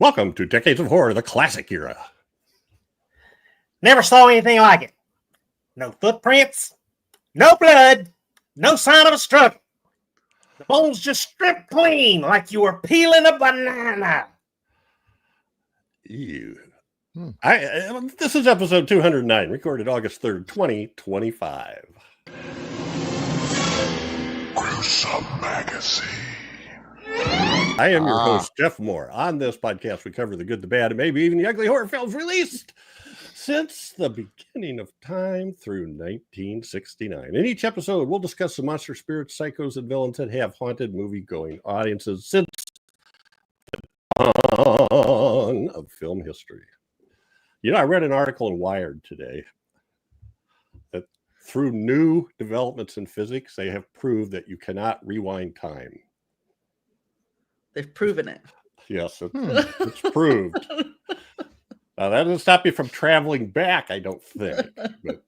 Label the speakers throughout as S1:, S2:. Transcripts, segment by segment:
S1: Welcome to Decades of Horror, the classic era.
S2: Never saw anything like it. No footprints, no blood, no sign of a struggle. The bones just stripped clean like you were peeling a banana.
S1: Ew. This is episode 209, recorded August 3rd, 2025.
S3: Gruesome Magazine.
S1: I am your host, Jeff Mohr. On this podcast, we cover the good, the bad, and maybe even the ugly horror films released since the beginning of time through 1969. In each episode, we'll discuss the monster spirits, psychos, and villains that have haunted movie-going audiences since the dawn of film history. You know, I read an article in Wired today that through new developments in physics, they have proved that you cannot rewind time.
S4: They've proven it.
S1: Yes, it's proved. Now, that doesn't stop you from traveling back, I don't think, but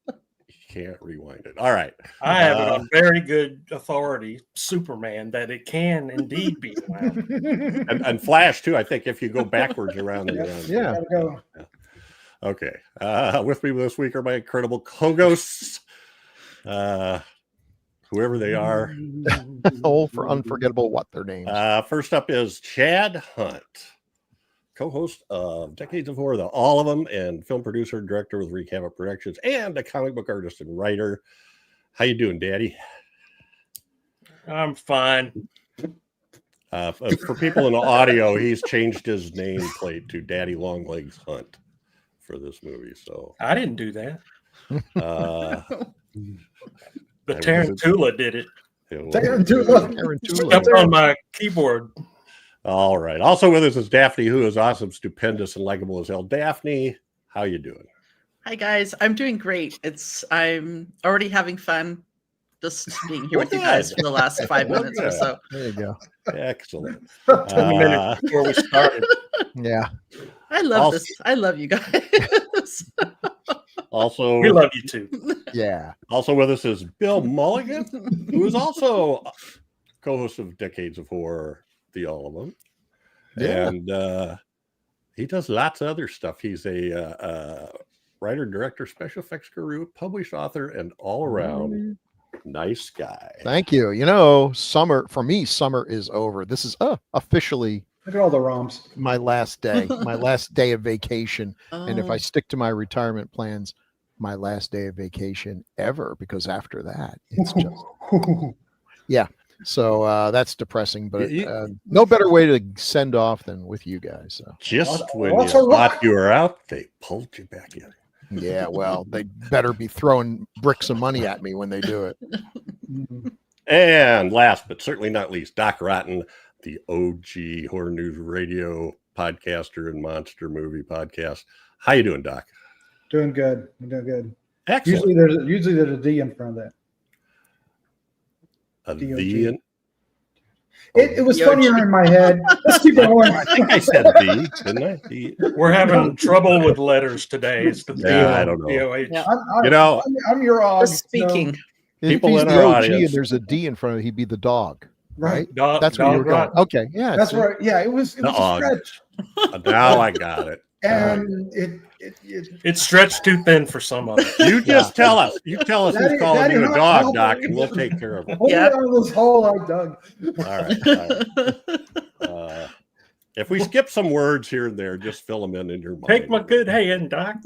S1: you can't rewind it. All right.
S2: I have it on very good authority, Superman, that it can indeed be allowed.
S1: And Flash, too, I think, if you go backwards around and around.
S5: Yeah.
S1: Okay. With me this week are my incredible co-ghosts, whoever they are.
S5: For unforgettable what their names.
S1: First up is Chad Hunt, co-host of Decades of Horror, all of them, and film producer and director with Recap Productions, and a comic book artist and writer. How you doing, Daddy?
S2: I'm fine.
S1: For people in the audio, he's changed his nameplate to Daddy Longlegs Hunt for this movie. So
S2: I didn't do that. But Tarantula did it.
S5: Tarantula.
S2: Up on my keyboard.
S1: All right. Also with us is Daphne, who is awesome, stupendous, and likable as hell. Daphne, how you doing?
S4: Hi guys, I'm doing great. I'm already having fun just being here with you guys for the last 5 minutes or so.
S5: There you go.
S1: Excellent.
S2: 10 minutes before we started.
S5: Yeah.
S4: I love this. I love you guys.
S1: Also,
S2: We love you too.
S5: Yeah.
S1: Also with us is Bill Mulligan, who is also co-host of Decades of Horror, all of them.
S5: Yeah.
S1: And he does lots of other stuff. He's a writer, director, special effects guru, published author, and all-around nice guy.
S5: Thank you. You know, summer is over. This is officially
S6: Look at all the ROMs.
S5: my last day of vacation. And if I stick to my retirement plans, my last day of vacation ever, because after that, it's just, yeah. So that's depressing, but no better way to send off than with you guys. So.
S1: Just when you thought you were out, they pulled you back in.
S5: Yeah, well, they better be throwing bricks of money at me when they do it.
S1: And last but certainly not least, Doc Rotten, the OG Horror News Radio podcaster and monster movie podcast. How you doing, Doc?
S6: Doing good. I'm doing good.
S1: Excellent.
S6: Usually there's a D in front of that.
S1: A D in?
S6: It was funnier in my head. Let's keep it going.
S1: I think I said D, didn't I? D.
S2: We're having trouble with letters today. It's the
S1: I don't know.
S2: DOH.
S4: Yeah.
S6: I'm your og.
S4: Speaking.
S1: People
S5: if he's
S1: in
S5: the
S1: our
S5: OG
S1: audience.
S5: and there's a D in front of it, he'd be the dog.
S6: Right.
S5: That's where you're going. Okay, yeah.
S6: That's right. Yeah, it was a
S1: Og.
S6: stretch.
S1: Now I got it.
S6: And
S2: It's stretched too thin for some of us.
S1: You just tell us. You tell us who's
S6: Daddy-
S1: calling
S6: Daddy,
S1: you a
S6: not
S1: dog,
S6: helping.
S1: Doc, and we'll take care of it.
S6: hold
S4: Yeah.
S6: it out of this hole I dug.
S1: All right. If we skip some words here and there, just fill them in your mind.
S2: Take my good hand, Doc.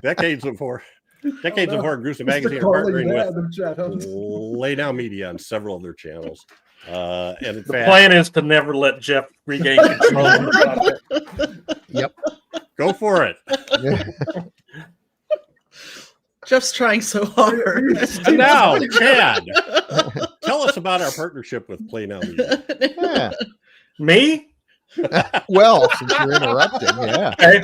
S1: Decades of Horror, Gruesome Magazine are partnering with Lay Down Media on several of their channels. And in
S2: The
S1: fact,
S2: plan is to never let Jeff regain control of the podcast.
S5: Yep.
S1: go for it.
S4: Jeff's trying so hard.
S1: And now, Chad, tell us about our partnership with Play Now Media.
S5: Yeah.
S2: Me?
S5: Well, since you're interrupting, yeah.
S2: Okay.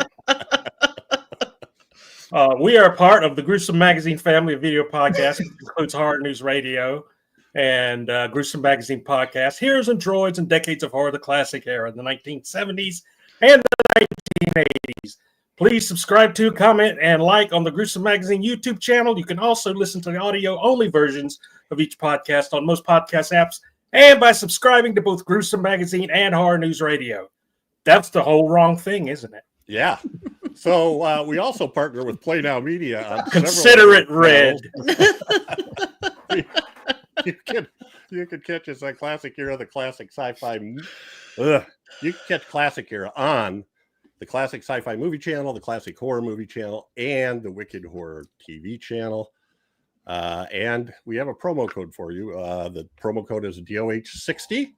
S2: We are part of the Gruesome Magazine family of video podcasts, which includes Horror News Radio and Gruesome Magazine podcast, Heroes and Droids and Decades of Horror, the classic era, the 1970s and the 1980s. Please subscribe to, comment, and like on the Gruesome Magazine YouTube channel. You can also listen to the audio-only versions of each podcast on most podcast apps and by subscribing to both Gruesome Magazine and Horror News Radio. That's the whole wrong thing, isn't it?
S1: Yeah. So we also partner with Play Now Media on
S2: Consider it red.
S1: You can catch us on Classic Era, the Classic Sci-Fi. You can catch Classic Era on the Classic Sci-Fi Movie Channel, the Classic Horror Movie Channel, and the Wicked Horror TV Channel. And we have a promo code for you. The promo code is DOH60,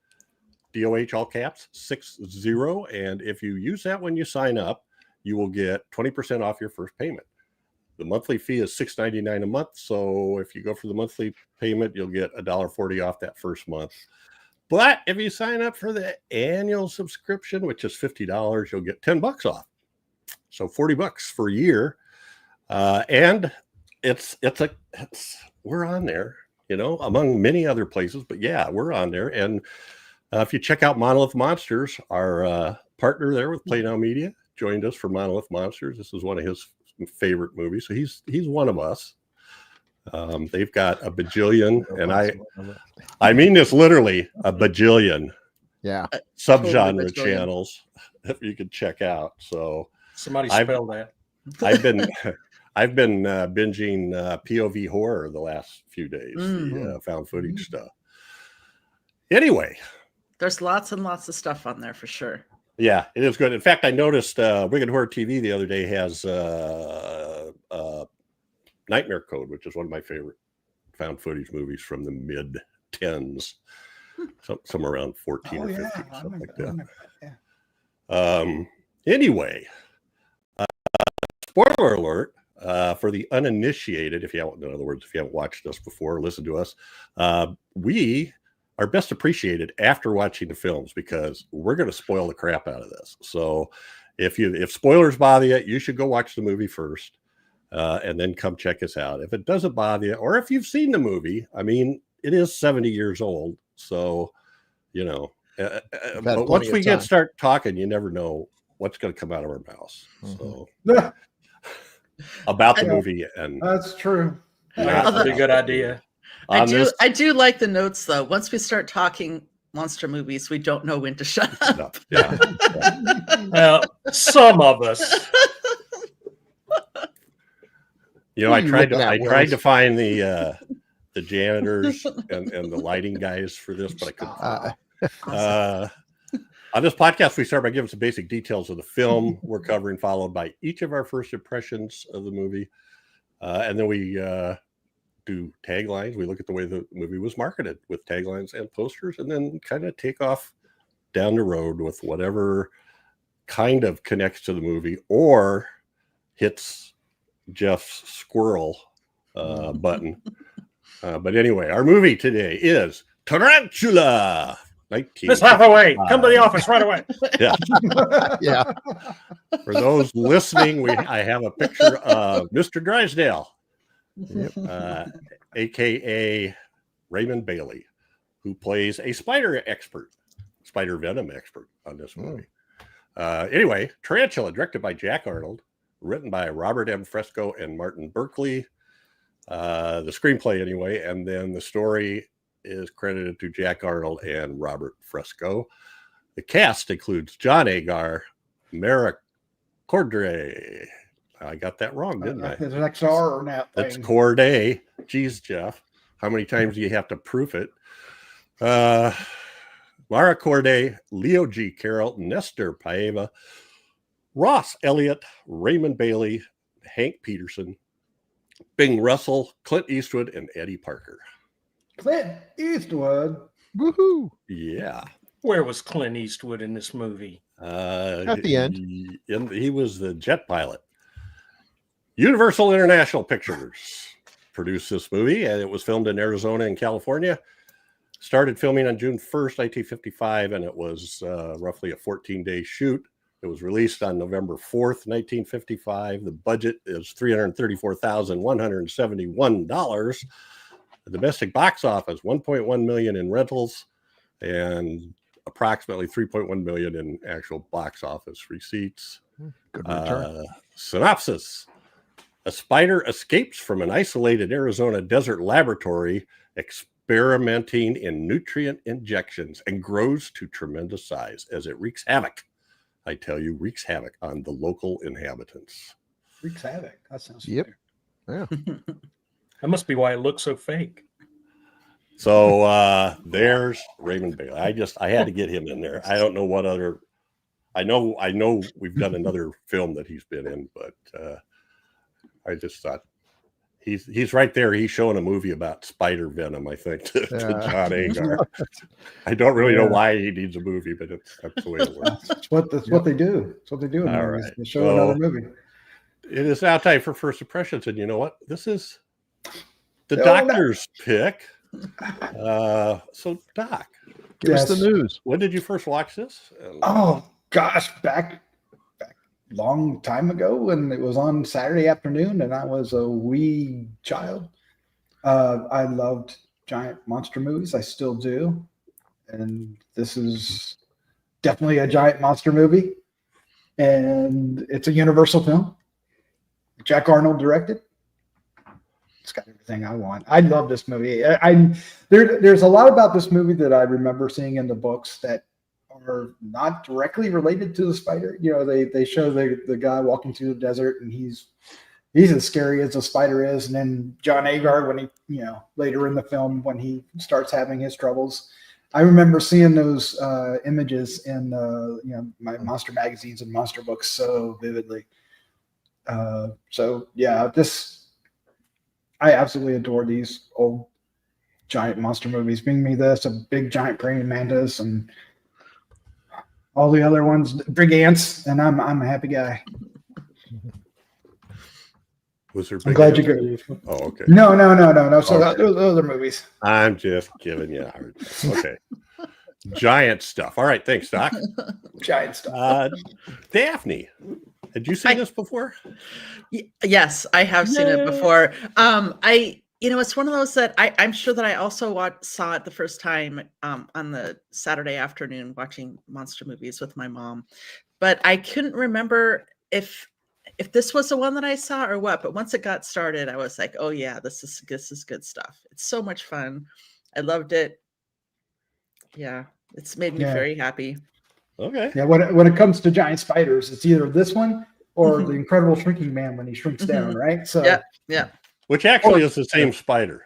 S1: DOH all caps 60. And if you use that when you sign up, you will get 20% off your first payment. The monthly fee is $6.99 a month. So if you go for the monthly payment, you'll get $1.40 off that first month. But if you sign up for the annual subscription, which is $50, you'll get $10 off. So $40 for a year. And we're on there, among many other places, but yeah, we're on there. And if you check out Monolith Monsters, our partner there with Play Now Media joined us for Monolith Monsters. This is one of his favorite movies. So he's one of us. They've got a bajillion, and I mean this literally, a bajillion subgenre totally channels that you could check out. So
S2: somebody spell that.
S1: I've been binging POV horror the last few days, the found footage stuff. Anyway,
S4: there's lots and lots of stuff on there for sure.
S1: Yeah, it is good. In fact, I noticed Wicked Horror TV the other day has Nightmare Code, which is one of my favorite found footage movies from the mid 10s, somewhere around 14 or 15, something like that. Anyway, spoiler alert for the uninitiated. If you haven't watched us before, or listened to us, we are best appreciated after watching the films, because we're going to spoil the crap out of this. So if spoilers bother you, you should go watch the movie first. And then come check us out. If it doesn't bother you, or if you've seen the movie, I mean, it is 70 years old. So, but once we start talking, you never know what's going to come out of our mouths. So about the movie. And
S6: that's true.
S2: That's a good idea.
S4: I do like the notes though. Once we start talking monster movies, we don't know when to shut up.
S1: Yeah.
S2: Well, some of us.
S1: I tried to find the janitors and the lighting guys for this, but I couldn't. On this podcast, we start by giving some basic details of the film we're covering, followed by each of our first impressions of the movie. And then we do taglines. We look at the way the movie was marketed with taglines and posters, and then kind of take off down the road with whatever kind of connects to the movie or hits Jeff's squirrel button. But anyway, our movie today is Tarantula.
S2: Miss Hathaway, come to the office right away.
S1: Yeah.
S5: Yeah.
S1: For those listening, I have a picture of Mr. Drysdale, aka Raymond Bailey, who plays a spider venom expert on this movie. Anyway, Tarantula, directed by Jack Arnold, written by Robert M. Fresco and Martin Berkeley. The screenplay anyway, and then the story is credited to Jack Arnold and Robert Fresco. The cast includes John Agar, Mara Corday. I got that wrong, didn't I?
S6: There's an XR in that thing.
S1: That's Corday. Geez, Jeff, how many times do you have to proof it? Mara Corday, Leo G. Carroll, Nestor Paiva, Ross Elliott, Raymond Bailey, Hank Peterson, Bing Russell, Clint Eastwood, and Eddie Parker.
S6: Clint Eastwood.
S5: Woohoo!
S1: Yeah.
S2: Where was Clint Eastwood in this movie?
S5: At the end.
S1: He was the jet pilot. Universal International Pictures produced this movie, and it was filmed in Arizona and California. Started filming on June 1st, 1955, and it was roughly a 14-day shoot. It was released on November 4th, 1955. The budget is $334,171. The domestic box office, $1.1 million in rentals and approximately $3.1 million in actual box office receipts.
S5: Good return.
S1: Synopsis. A spider escapes from an isolated Arizona desert laboratory experimenting in nutrient injections and grows to tremendous size as it wreaks havoc I tell you, wreaks havoc on the local inhabitants.
S6: Wreaks havoc. That sounds
S5: Yep.
S6: familiar.
S5: Yeah.
S2: That must be why it looks so fake.
S1: So there's Raymond Bailey. I had to get him in there. I don't know what other. I know we've done another film that he's been in, but I just thought he's right there. He's showing a movie about spider venom, I think, to John Agar. I don't really know why he needs a movie, but that's the way it works.
S6: That's what they do. That's what they do in
S1: All
S6: movies.
S1: right.
S6: They show another movie.
S1: It is now time for first impressions, and you know what? This is the doctor's pick. So Doc,
S5: Give us the news.
S1: when did you first watch this?
S6: Oh gosh, back long time ago when it was on Saturday afternoon and I was a wee child. I loved giant monster movies. I still do. And this is definitely a giant monster movie. And it's a Universal film. Jack Arnold directed. It's got everything I want. I love this movie. There's a lot about this movie that I remember seeing in the books that are not directly related to the spider. You know, they show the guy walking through the desert and he's as scary as a spider is. And then John Agar, when he, later in the film, when he starts having his troubles, I remember seeing those images in my monster magazines and monster books so vividly. I absolutely adore these old giant monster movies. Bring me this, a big giant praying mantis, and all the other ones, big ants, and I'm a happy guy.
S1: Was there?
S6: I'm glad you could.
S1: Oh, okay.
S6: No. So those other movies.
S1: I'm just giving you a hard time. Okay. Giant stuff. All right. Thanks, Doc.
S6: Giant stuff.
S1: Daphne, had you seen this before?
S4: Yes, I have seen it before. It's one of those that I'm sure that I also saw it the first time on the Saturday afternoon watching monster movies with my mom, but I couldn't remember if this was the one that I saw or what. But once it got started, I was like, oh yeah, this is good stuff. It's so much fun. I loved it. Yeah, it's made me very happy.
S1: Okay.
S6: Yeah, when it comes to giant spiders, it's either this one or the Incredible Shrinking Man when he shrinks down, right? So
S4: yeah.
S1: Which actually is the same spider.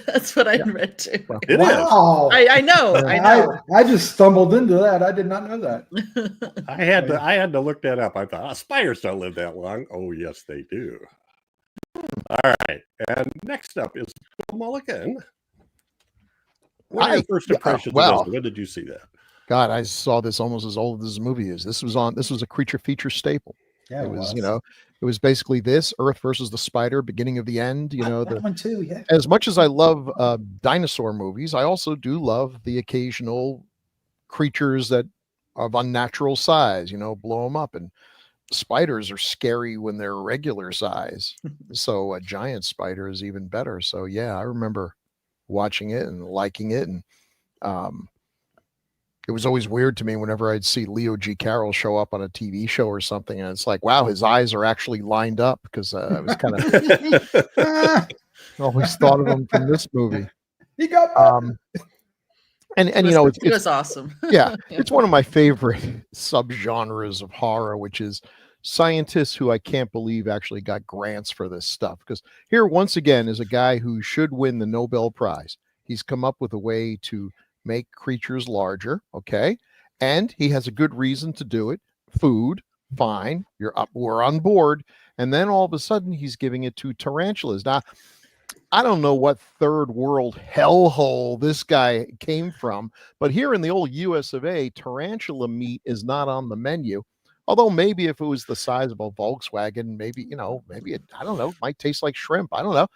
S4: That's what I read too.
S1: It
S6: wow.
S1: is.
S4: I know.
S6: I just stumbled into that. I did not know that.
S1: I had to look that up. I thought spiders don't live that long. Oh yes, they do. All right. And next up is Mulligan. What are your first impressions of this? When did you see that?
S5: God, I saw this almost as old as this movie is. This was a creature feature staple.
S6: Yeah,
S5: it was. It was basically this Earth versus the Spider, beginning of the end.
S6: That one too. Yeah.
S5: As much as I love dinosaur movies, I also do love the occasional creatures that are of unnatural size. Blow them up, and spiders are scary when they're regular size. So a giant spider is even better. So yeah, I remember watching it and liking it, and it was always weird to me whenever I'd see Leo G. Carroll show up on a TV show or something, and it's like, wow, his eyes are actually lined up, because I was kind of always thought of him from this movie.
S6: He got
S4: it was awesome.
S5: Yeah, it's one of my favorite subgenres of horror, which is scientists who I can't believe actually got grants for this stuff. Because here, once again, is a guy who should win the Nobel Prize. He's come up with a way to make creatures larger, okay, and he has a good reason to do it. Food, fine, we're on board. And then all of a sudden he's giving it to tarantulas. Now, I don't know what third world hellhole this guy came from, but here in the old US of A, tarantula meat is not on the menu. Although maybe if it was the size of a Volkswagen, maybe it, I don't know, might taste like shrimp. I don't know.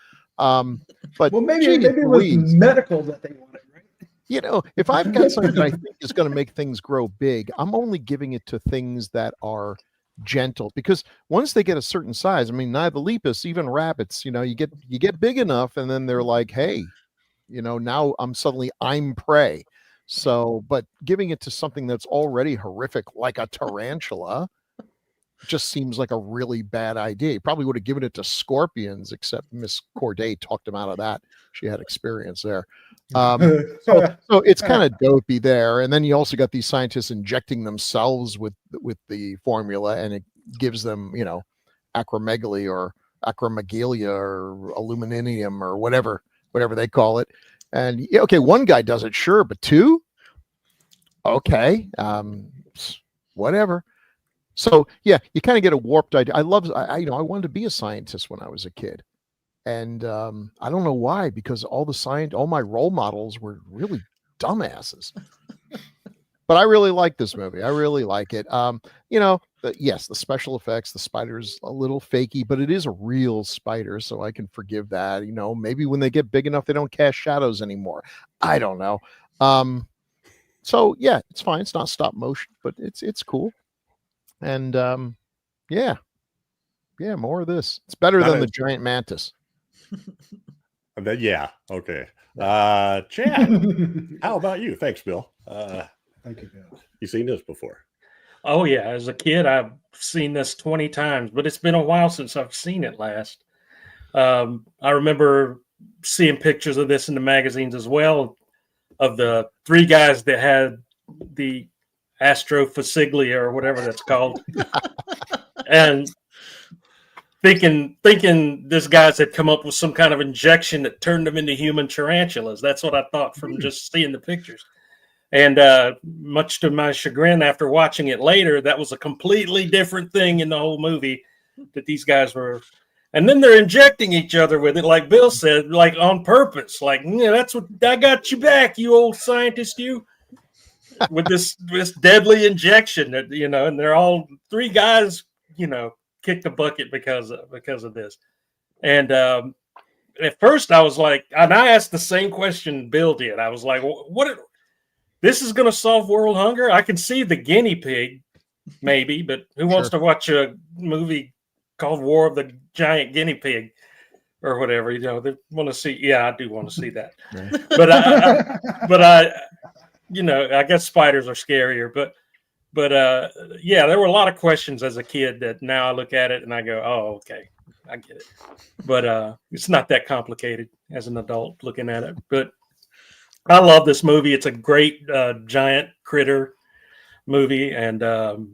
S5: But
S6: maybe it was medical that they wanted.
S5: If I've got something that I think is going to make things grow big, I'm only giving it to things that are gentle, because once they get a certain size, I mean, Nidhalepis, even rabbits, you get big enough, and then they're like, hey, now I'm prey. So, but giving it to something that's already horrific, like a tarantula, just seems like a really bad idea. He probably would have given it to scorpions, except Miss Corday talked him out of that. She had experience there. So it's kind of dopey there. And then you also got these scientists injecting themselves with the formula, and it gives them, acromegaly or acromegalia or aluminum or whatever they call it. And okay, one guy does it, sure, but two? Okay. Whatever. So yeah, you kind of get a warped idea. I wanted to be a scientist when I was a kid. And I don't know why, because all my role models were really dumbasses. But I really like this movie. I really like it. Yes, the special effects, the spider's a little fakey, but it is a real spider, so I can forgive that. Maybe when they get big enough, they don't cast shadows anymore. I don't know. So yeah, it's fine. It's not stop motion, but it's cool. And yeah, more of this. It's better than the giant mantis.
S1: Yeah. Okay. Chad, how about you? Thanks, Bill.
S6: Thank you, Bill.
S1: You seen this before?
S2: Oh yeah, as a kid, I've seen this 20 times, but it's been a while since I've seen it last. I remember seeing pictures of this in the magazines as well, of the three guys that had the astrophasiglia or whatever that's called, and thinking this guys had come up with some kind of injection that turned them into human tarantulas. That's what I thought from just seeing the pictures. And much to my chagrin, after watching it later, that was a completely different thing in the whole movie that these guys were. And then they're injecting each other with it, like Bill said, like on purpose. Like, that's what I got you back, you old scientist, you. With this deadly injection, that and they're all three guys, kicked the bucket because of this. And at first, I was like, and I asked the same question Bill did. I was like, what? This is going to solve world hunger? I can see the guinea pig, maybe, but who wants to watch a movie called War of the Giant Guinea Pig or whatever? They want to see. Yeah, I do want to see that. But I guess spiders are scarier. But yeah, there were a lot of questions as a kid that now I look at it and I go, oh, okay, I get it. But it's not that complicated as an adult looking at it. But I love this movie. It's a great giant critter movie, and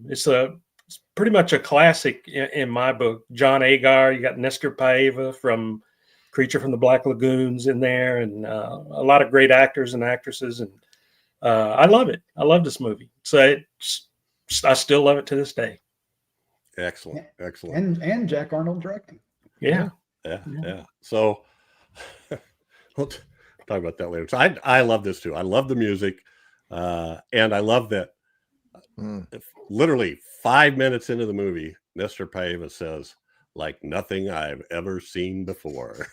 S2: it's pretty much a classic in my book. John Agar, you got Nestor Paiva from Creature from the Black Lagoons in there, and a lot of great actors and actresses, and I love it. I love this movie. So I still love it to this day.
S1: Excellent.
S6: And Jack Arnold directing.
S2: Yeah.
S1: So we'll talk about that later. So I love this too. I love the music, and I love that. Literally 5 minutes into the movie, Nestor Paiva says, "Like nothing I've ever seen before."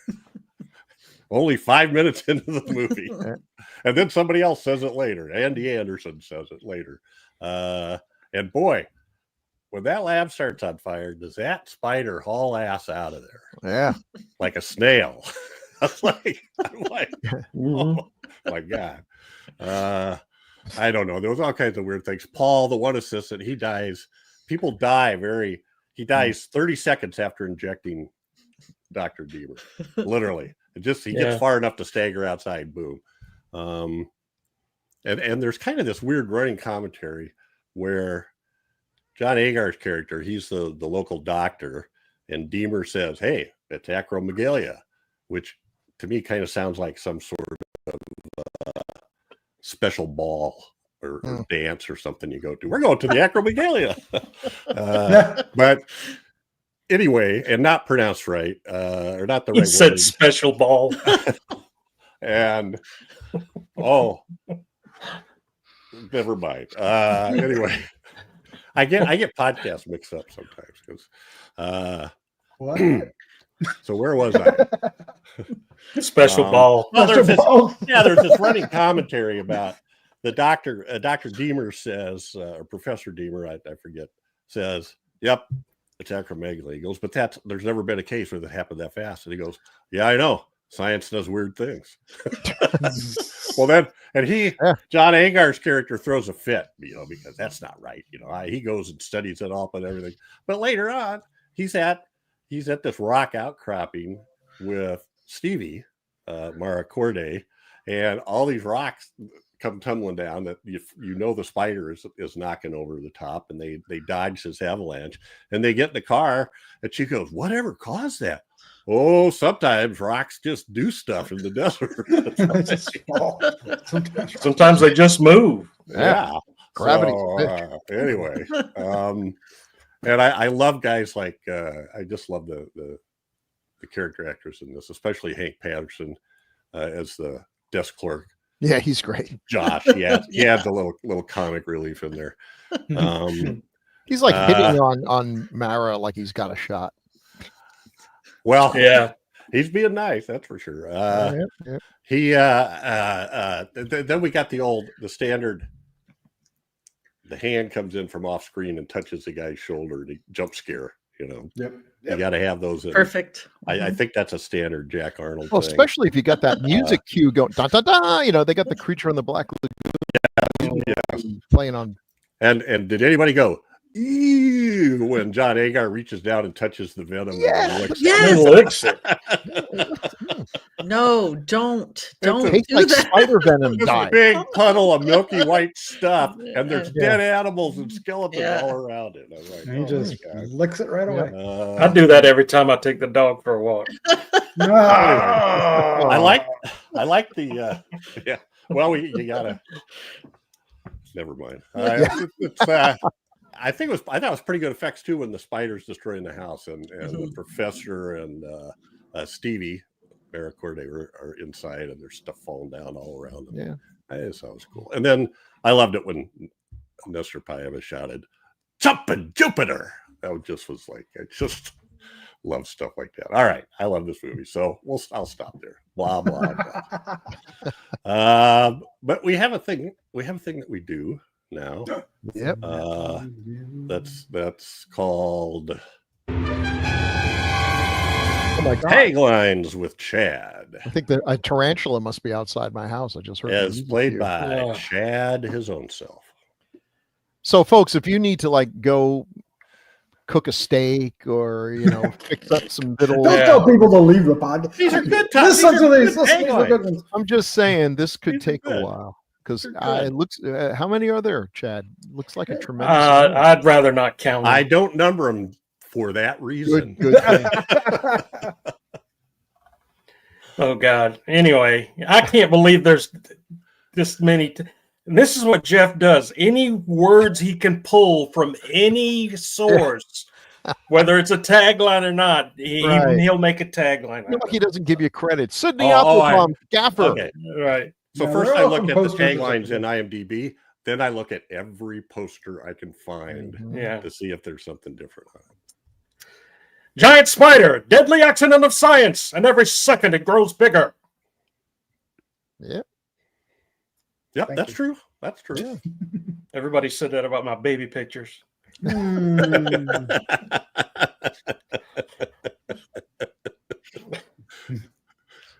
S1: Only 5 minutes into the movie, and then somebody else says it later. Andy Anderson says it later, and boy, when that lab starts on fire, does that spider haul ass out of there?
S5: Yeah,
S1: like a snail. I'm like, oh my God. I don't know. There was all kinds of weird things. Paul, the one assistant, he dies. People die he dies 30 seconds after injecting Dr. Deaver. Literally. He gets far enough to stagger outside, boom. And there's kind of this weird running commentary where John Agar's character, he's the local doctor, and Deamer says, "Hey, it's acromegalia," which to me kind of sounds like some sort of special ball or dance or something you go to. We're going to the acromegalia. But anyway, and not pronounced right, or not the right word.
S2: He said special ball.
S1: And never mind. Anyway, I get podcasts mixed up sometimes because
S6: what?
S1: So where was I?
S2: Special ball.
S1: Well, there's this running commentary about the doctor. Dr. Deamer says, or Professor Deamer, I forget, says, "Yep, it's acromegaly." He goes, "But there's never been a case where that happened that fast." And he goes, "Yeah, I know. science does weird things. Well, then, and John Agar's character throws a fit, because that's not right. He goes and studies it all and everything. But later on, he's at this rock outcropping with Stevie, Mara Corday, and all these rocks come tumbling down that the spider is knocking over the top, and they dodge this avalanche, and they get in the car, and she goes, "Whatever caused that?" "Oh, sometimes rocks just do stuff in the desert."
S2: Sometimes they just move.
S1: Yeah.
S5: Gravity.
S1: Anyway, and I love guys like I just love the character actors in this, especially Hank Patterson as the desk clerk.
S5: Yeah, he's great.
S1: Josh, he adds a little comic relief in there.
S5: He's like hitting on Mara like he's got a shot.
S1: Well,
S2: yeah,
S1: he's being nice, that's for sure.
S5: Yeah.
S1: He then we got the standard. The hand comes in from off screen and touches the guy's shoulder. The jump scare,
S6: Yep.
S1: You got to have those in.
S4: Perfect.
S1: I think that's a standard Jack Arnold
S5: Well,
S1: thing.
S5: especially if you got that music cue going, da da da. They got the Creature in the Black Lagoon playing on.
S1: And did anybody go "Ew" when John Agar reaches down and touches the venom?
S5: Yeah.
S1: And
S2: licks it.
S4: No, don't
S5: Tastes
S4: do
S5: like
S4: that.
S5: spider venom
S1: This
S5: dye.
S1: big puddle of milky white stuff, and there's
S5: Yeah.
S1: dead animals and skeletons
S4: Yeah.
S1: all around it. I'm like,
S6: And he
S1: oh
S6: just
S1: my God.
S6: licks it right away.
S2: I do that every time I take the dog for a walk.
S1: I like the yeah. Well, you gotta. Never mind. I thought it was pretty good effects too when the spiders destroying the house and the professor and Stevie, Mara Corday are inside and there's stuff falling down all around them.
S5: Yeah,
S1: I just thought it was cool. And then I loved it when Nestor Paiva shouted, "Jumpin' Jupiter!" That just was like, I just love stuff like that. All right, I love this movie, so I'll stop there. Blah blah blah. But we have a thing. We have a thing that we do now.
S5: Yep.
S1: That's called
S5: Oh my God.
S1: Taglines with Chad.
S5: I think that a tarantula must be outside my house. I just heard. the
S1: As
S5: music
S1: played
S5: here.
S1: by Chad his own self.
S5: So, folks, if you need to go cook a steak or fix up some
S6: Don't
S5: little,
S6: tell people to leave the podcast.
S1: These are good
S6: Listen to these.
S1: Listen
S6: Listen to the good ones.
S5: I'm just saying this could
S1: These are
S5: take a
S1: good.
S5: while because
S1: They're good.
S5: it looks. How many are there, Chad? Looks like a tremendous.
S2: I'd rather not count them.
S1: I don't number them for that reason.
S5: good thing.
S2: Oh God. Anyway, I can't believe there's this many. And this is what Jeff does. Any words he can pull from any source, whether it's a tagline or not,
S5: Right.
S2: he'll make a tagline.
S5: He doesn't give you credit. Sydney
S2: Oh,
S5: Applebaum, Gaffer.
S1: Okay.
S2: Right.
S1: So
S6: Yeah,
S1: first
S6: they're
S1: I
S6: all
S1: look
S6: from
S1: at the
S6: posters.
S1: taglines in IMDb, then I look at every poster I can find
S5: Mhm.
S2: Yeah.
S1: to see if there's something different on it.
S2: Giant spider, deadly accident of science, and every second it grows bigger.
S5: Yep.
S1: Yep,
S6: Thank
S1: that's
S6: you.
S1: true. That's true.
S5: Yeah.
S2: Everybody said that about my baby pictures.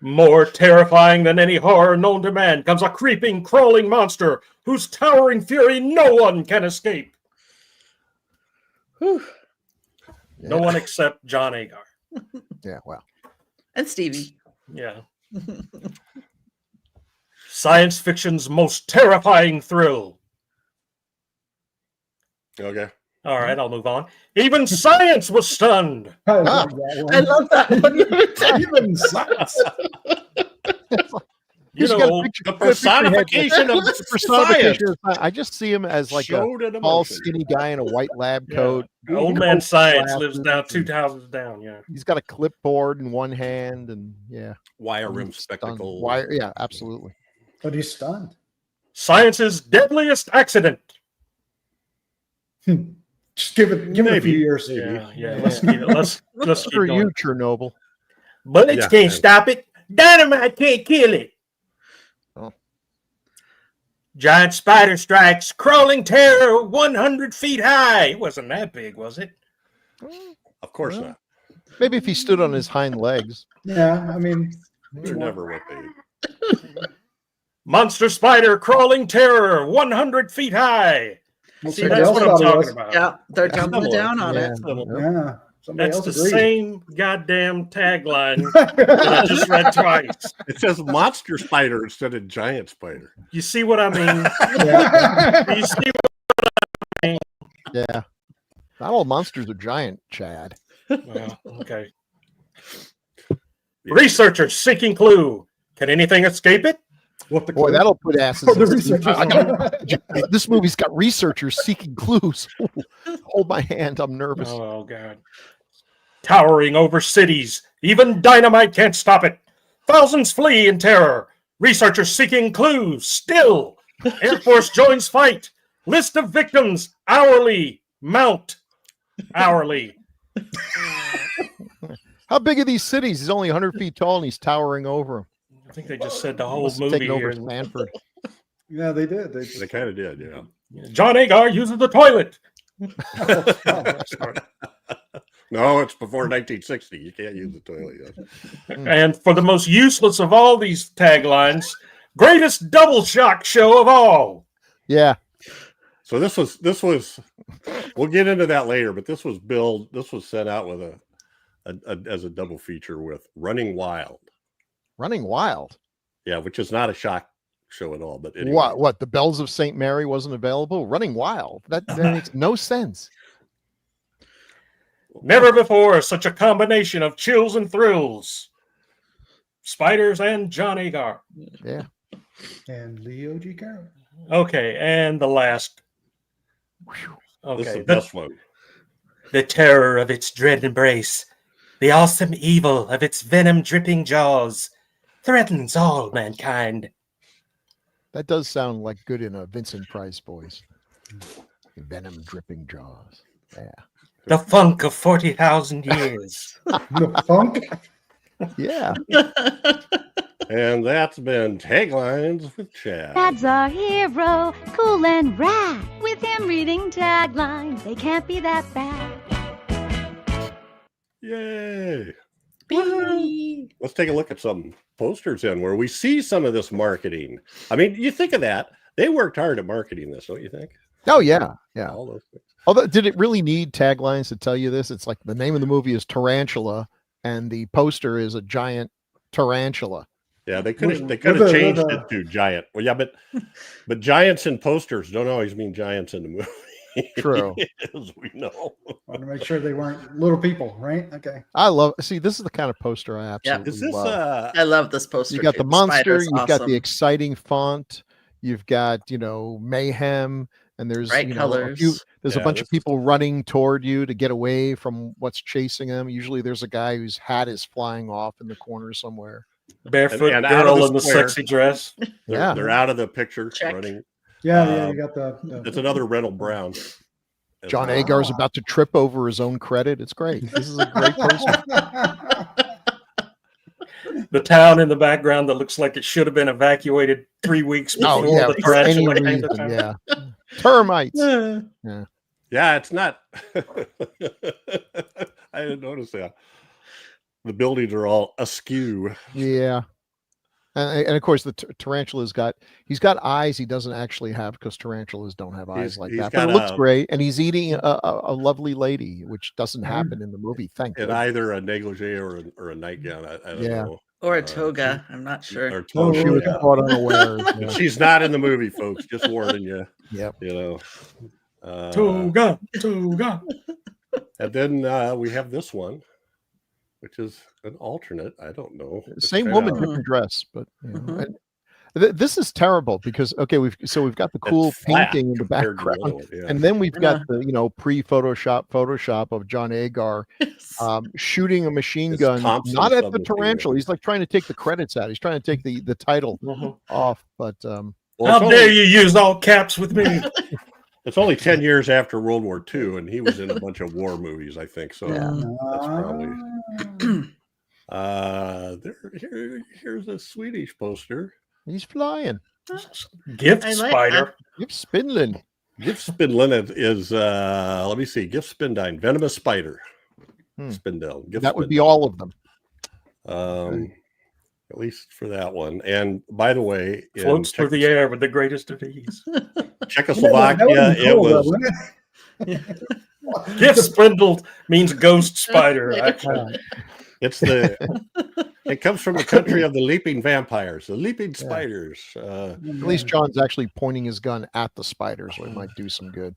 S2: More terrifying than any horror known to man comes a creeping, crawling monster whose towering fury no one can escape.
S4: Whew.
S2: No one except John Agar.
S5: Yeah. Well.
S4: And Stevie.
S2: Yeah. Science fiction's most terrifying thrill.
S1: Okay.
S2: All right, I'll move on. Even science was stunned.
S6: I love that one.
S4: I love that one.
S6: Even science.
S2: You
S5: He's got a
S2: know,
S5: picture-
S1: The
S5: got a picture head-
S1: personification of
S5: the
S1: science.
S5: personification of science. I just see him as like a
S1: Showed an
S5: tall,
S1: emotion.
S5: skinny guy in a white lab
S2: Yeah.
S5: coat.
S2: old man science
S5: Glasses
S2: lives down
S5: and-
S2: 2 houses down. Yeah.
S5: He's got a clipboard in one hand, and
S1: Wire rim
S5: stunned.
S1: spectacle.
S5: Wire, yeah, absolutely.
S6: But he's stunned.
S2: Science's deadliest accident.
S6: Just give it a
S1: Maybe.
S6: few years.
S2: Yeah. Let's keep it. Let's keep
S5: For
S2: going.
S5: you, Chernobyl.
S2: Bullets
S1: Yeah.
S2: can't stop it. Dynamite can't kill it.
S5: Oh.
S2: Giant spider strikes, crawling terror 100 feet high. It wasn't that big, was it?
S1: Of course
S5: Well,
S1: not.
S5: Maybe if he stood on his hind legs.
S6: Yeah, I mean,
S1: They're never what they.
S2: Monster spider crawling terror, 100 feet high. See,
S6: Somebody
S2: that's
S6: else
S2: what I'm
S6: thought it
S2: talking
S6: was.
S2: about.
S4: Yeah, they're
S1: Yeah,
S4: doubling
S1: similar.
S4: down on
S5: Yeah.
S4: it.
S6: Yeah. Somebody
S2: That's the
S6: else agreed.
S2: same goddamn tagline that I just read twice.
S1: It says monster spider instead of giant spider.
S2: You see what I mean?
S6: Yeah.
S2: You see
S5: Yeah. Not all monsters are giant, Chad.
S2: Well, okay. Researchers seeking clue. Can anything escape it?
S6: What the
S5: Boy, that'll put asses.
S6: Oh, the
S5: in
S6: researchers.
S5: seats. This movie's got researchers seeking clues. Hold my hand. I'm nervous.
S2: Oh, God. Towering over cities. Even dynamite can't stop it. Thousands flee in terror. Researchers seeking clues. Still. Air Force joins fight. List of victims. Hourly. Mount. Hourly.
S5: How big are these cities? He's only 100 feet tall and he's towering over them.
S2: I think they just said the whole
S5: Must have
S2: movie
S5: taken over
S2: here.
S5: Stanford.
S6: Yeah, they did.
S1: They kind of did, yeah.
S2: John Agar uses the toilet.
S1: No, it's before 1960. You can't use the toilet yet.
S2: And for the most useless of all these taglines, greatest double shock show of all.
S5: Yeah.
S1: So this was. We'll get into that later, but this was sent out with as a double feature with Running Wild.
S5: Running Wild.
S1: Yeah, which is not a shock show at all. But anyway.
S5: What? The Bells of St. Mary wasn't available? Running Wild. That makes no sense.
S2: Never before such a combination of chills and thrills. Spiders and John Agar.
S5: Yeah.
S6: And Leo G. Carroll.
S2: Okay, and the last.
S1: This is
S2: Okay,
S1: the best one.
S2: the terror of its dread embrace, the awesome evil of its venom-dripping jaws, threatens all mankind.
S5: That does sound like good in a Vincent Price voice. Venom dripping jaws. Yeah.
S2: The funk of 40,000 years.
S6: The funk.
S5: Yeah.
S1: And that's been Taglines with Chad.
S7: Chad's our hero, cool and rad. With him reading taglines, they can't be that bad.
S1: Yay. Let's take a look at some posters in where we see some of this marketing. I mean, you think of that. They worked hard at marketing this, don't you think?
S5: Oh, yeah. Yeah.
S1: All those things.
S5: Although, did it really need taglines to tell you this? It's like the name of the movie is Tarantula, and the poster is a giant tarantula.
S1: Yeah, they could have
S6: With
S1: changed
S6: the-
S1: it to giant. Well, yeah, but giants in posters don't always mean giants in the movie.
S5: True.
S1: As we know.
S6: Want to make sure they weren't little people, right? Okay.
S5: See, this is the kind of poster I absolutely
S1: Is this
S5: love.
S4: I love this poster.
S5: You got the
S4: too.
S5: monster,
S4: Spider's
S5: you've got
S4: awesome.
S5: the exciting font, you've got, mayhem, and there's
S4: Bright colors.
S5: There's a
S1: Yeah,
S5: bunch of
S1: this-
S5: people running toward you to get away from what's chasing them. Usually there's a guy whose hat is flying off in the corner somewhere.
S2: Barefoot
S1: And out of
S2: girl
S1: the
S2: in the
S1: square.
S2: sexy dress.
S5: Yeah.
S1: They're out of the picture
S4: Check.
S1: running.
S6: Yeah, you got the
S1: It's another Reynold Brown.
S5: John Agar's about to trip over his own credit. It's great. This is a great poster.
S2: The town in the background that looks like it should have been evacuated 3 weeks before
S5: Oh, yeah,
S2: the
S5: for any
S2: tarantula came to
S5: reason.
S2: town.
S5: Yeah. Termites.
S1: Yeah, it's not. I didn't notice that. The buildings are all askew.
S5: Yeah. And of course, the tarantula's he's got eyes he doesn't actually have because tarantulas don't have eyes like
S1: he's
S5: that. But
S1: got
S5: it looks
S1: a-
S5: great. And he's eating a lovely lady, which doesn't happen in the movie. Thank
S1: In
S5: you.
S1: either a negligee or a nightgown. I don't
S5: Yeah.
S1: know.
S4: Or a toga. I'm not sure.
S1: Or
S6: Oh,
S5: She
S1: toga,
S5: was
S1: yeah.
S5: caught unawares.
S1: But
S5: Yeah.
S1: she's not in the movie, folks. Just warning you.
S5: Yep.
S1: You know.
S2: Toga.
S1: And then we have this one, which is an alternate. I don't know. It's
S5: Same
S1: kind
S5: woman,
S1: of-
S5: different dress, but
S4: Mhm.
S5: and this is terrible because we've got the cool
S1: it's flat
S5: painting in the
S1: compared to the other
S5: background,
S1: one, yeah.
S5: and then we've
S4: I
S5: got the Photoshop of John Agar shooting a machine
S1: It's
S5: gun,
S1: Thompson
S5: not at the
S1: submachine
S5: tarantula.
S1: gun.
S5: He's like trying to take the credits out. He's trying to take the title
S2: Mhm.
S5: off, but
S1: Well,
S2: How
S1: it's
S2: dare
S1: only-
S2: you use all caps with me?
S1: It's only 10 years after World War II, and he was in a bunch of war movies, I think. So
S5: Yeah.
S1: that's probably. Here's a Swedish poster.
S5: he's flying.
S2: Gift
S4: I like
S2: spider.
S5: You're spindling.
S1: Gift Spindlin is let me see. Gift Spindine, venomous spider.
S5: Hmm.
S1: Spindle. Gift
S5: That would be
S1: Spindine.
S5: all of them.
S1: at least for that one. And by the way, in
S2: Floats through the air with the greatest of ease.
S1: Czechoslovakia, it was
S2: Gift spindled means ghost spider. Actually.
S1: it comes from the country of the leaping vampires, the leaping spiders.
S5: At least John's actually pointing his gun at the spiders, so it might do some good.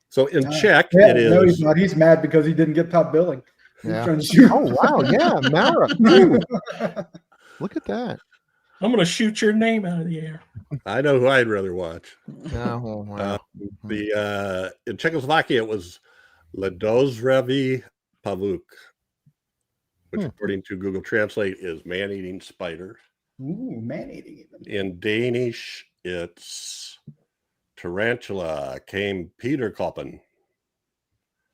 S1: So in Czech, it is.
S6: No, he's not. He's mad because he didn't get top billing.
S5: Yeah. Oh wow, yeah, Mara. Look at that.
S2: I'm going to shoot your name out of the air.
S1: I know who I'd rather watch.
S5: Oh, wow.
S1: In Czechoslovakia, it was Ledozrevý pavuk, which according to Google Translate is man-eating spider.
S6: Ooh, man-eating.
S1: In Danish, it's Tarantula came Peterkoppen.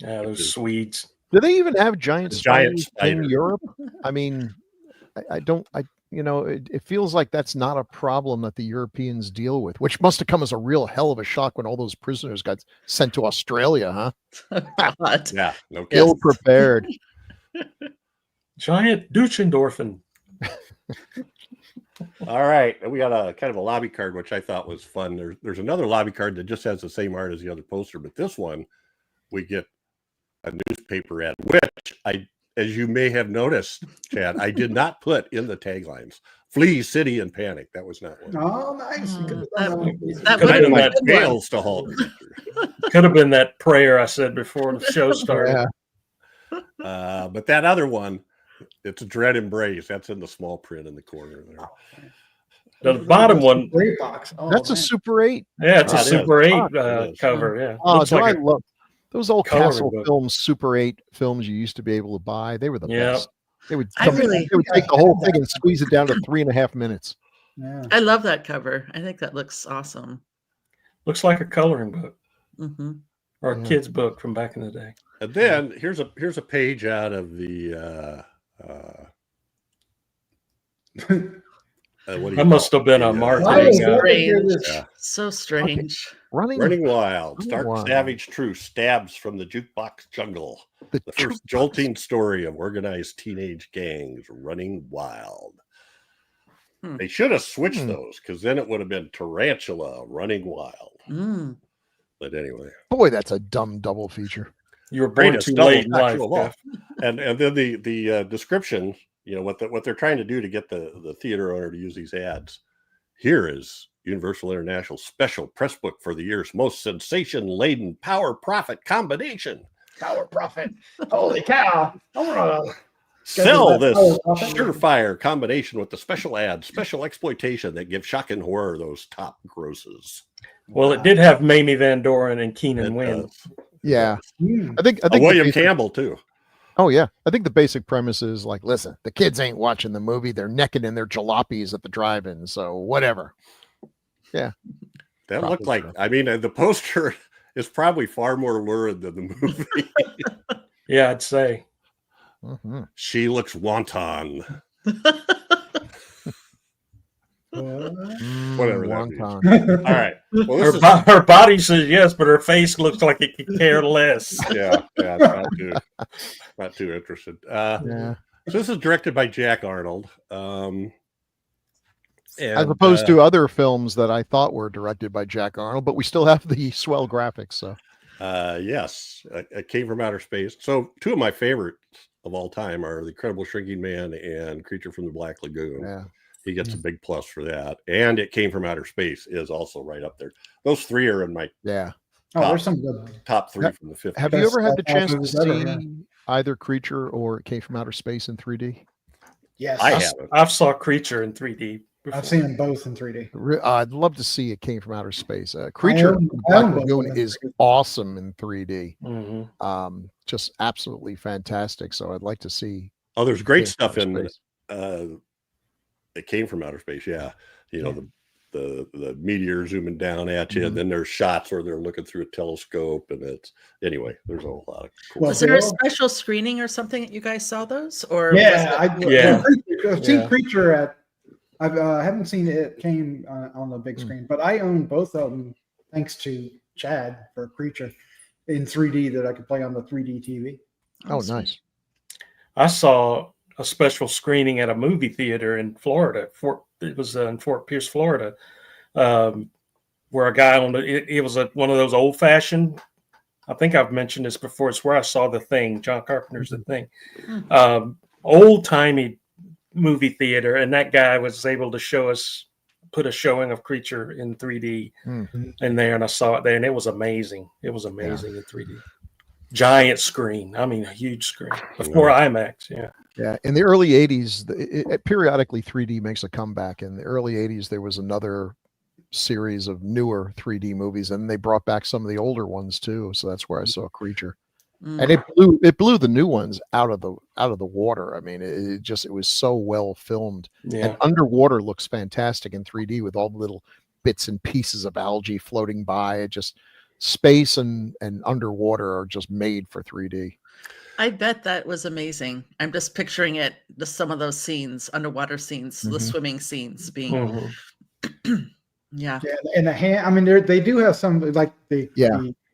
S2: Yeah, those Swedes.
S5: Do they even have giant spiders
S1: spider.
S5: in Europe? I mean, it feels like that's not a problem that the Europeans deal with, which must have come as a real hell of a shock when all those prisoners got sent to Australia, huh?
S1: Yeah, no kidding.
S5: Ill prepared.
S2: Giant Duchendorfen.
S1: All right, and we got a kind of a lobby card, which I thought was fun. There's another lobby card that just has the same art as the other poster, but this one we get a newspaper ad, which as you may have noticed, Chad, I did not put in the taglines. Flee city in panic. That was not one.
S6: Oh, nice.
S4: That
S2: Could have been
S4: that
S2: that
S1: fails to halt.
S2: Could have been that prayer I said before the show started.
S5: Yeah.
S1: But that other one, it's a dread embrace. That's in the small print in the corner there.
S2: The bottom one.
S6: Great box. Oh,
S5: That's a
S6: man.
S5: Super 8.
S2: Yeah, it's a
S1: It is.
S2: Super 8
S1: It is.
S2: cover. Yeah.
S5: Oh,
S2: Looks like
S5: I love those old
S2: coloring
S5: Castle
S2: book.
S5: Films Super 8 films you used to be able to buy. They were the
S2: Yeah.
S5: best. They would
S4: I really-
S5: they would take the whole thing and squeeze it down to 3.5 minutes.
S6: Yeah.
S4: I love that cover. I think that looks awesome.
S2: looks like a coloring book
S4: Hmm.
S2: or a
S5: Yeah.
S2: kid's book from back in the day.
S1: And then here's a page out of the what do you
S2: That must
S1: call
S2: have been
S1: it?
S2: a
S1: The,
S2: marketing.
S4: Strange.
S1: Yeah.
S4: So strange.
S1: Running Wild. Stark
S5: Wild.
S1: savage truth stabs from the jukebox jungle.
S5: The
S1: The first jolting story of organized teenage gangs running wild.
S4: Hmm.
S1: They should have switched those because then it would have been Tarantula running wild.
S4: Mm.
S1: But anyway,
S5: Boy, that's a dumb double feature.
S2: You were born
S1: greatest
S2: too
S1: double
S2: late in life.
S1: factual of all.
S2: Jeff.
S1: And then the description, what they're trying to do to get the theater owner to use these ads. Here is Universal International special press book for the year's most sensation-laden power profit combination.
S6: Power profit. Holy cow. I wanna
S1: Sell
S6: that
S1: this
S6: power profit.
S1: surefire combination with the special ads, special exploitation that give shock and horror those top grosses.
S2: Well, it did have Mamie Van Doren and Keenan
S1: It
S2: Wynn.
S1: does.
S5: Yeah.
S6: Mm.
S5: I think the
S1: William
S5: basic-
S1: Campbell too.
S5: Oh yeah. I think the basic premise is like, listen, the kids ain't watching the movie. They're necking in their jalopies at the drive-in. So whatever.
S1: That
S5: Probably
S1: looked like,
S5: so.
S1: I mean, the poster is probably far more lurid than the movie.
S2: Yeah, I'd say.
S5: Mhm.
S1: She looks wanton. Whatever that means.
S5: Wonton.
S1: All right. Well, this is
S2: Her body says yes, but her face looks like it could care less.
S1: yeah, not too interested.
S5: Yeah.
S1: So this is directed by Jack Arnold.
S5: As opposed to other films that I thought were directed by Jack Arnold, but we still have the swell graphics. So
S1: yes, it came from outer space. So two of my favorites of all time are The Incredible Shrinking Man and Creature from the Black Lagoon.
S5: yeah.
S1: He gets a big plus for that. And It Came from Outer Space is also right up there. Those three are in my
S5: Yeah.
S6: Oh, there's some good.
S1: top three from the 50s.
S5: Have you
S6: Best
S5: ever had the chance to
S6: authors ever, yeah.
S5: see either Creature or It Came from Outer Space in 3D?
S6: Yes.
S1: I haven't.
S2: I've saw Creature in 3D. before.
S6: I've seen them both in 3D.
S5: I'd love to see It Came from Outer Space. Creature
S6: own-
S5: from
S6: I
S5: Black
S6: own both
S5: Lagoon
S6: of them.
S5: is awesome in 3D.
S2: Mhm.
S5: Just absolutely fantastic. So I'd like to see.
S1: Oh, there's great
S5: Came from
S1: stuff
S5: Outer
S1: in
S5: Space.
S1: It Came from Outer Space. Yeah. The meteor zooming down at you.
S5: Mhm.
S1: And then there's shots where they're looking through a telescope. And there's a whole lot of cool
S6: Well,
S4: Was there a special screening or something that you guys saw those? Or
S6: Yeah,
S4: was
S2: Yeah.
S6: I've seen
S2: Yeah.
S6: Creature at. I haven't seen It Came on the big screen, but I own both of them thanks to Chad for Creature in 3D that I could play on the 3D TV.
S5: Oh, nice.
S2: I saw a special screening at a movie theater in Florida. It was in Fort Pierce, Florida, where a guy it was one of those old fashioned. I think I've mentioned this before. It's where I saw The Thing, John Carpenter's The Thing, old timey movie theater, and that guy was able to put a showing of Creature in 3D in there, and I saw it there, and it was amazing. It was amazing in 3D. Giant screen. I mean, a huge screen before IMAX. Yeah.
S5: Yeah. In the early 80s, periodically 3D makes a comeback. In the early 80s, there was another series of newer 3D movies, and they brought back some of the older ones too. So that's where I saw Creature. And it blew the new ones out of the water. I mean, it was so well filmed. And underwater looks fantastic in 3D with all the little bits and pieces of algae floating by. It just space and underwater are just made for 3D.
S4: I bet that was amazing. I'm just picturing it, just some of those scenes, underwater scenes, the swimming scenes being yeah.
S6: And the hand, I mean, they do have some, like the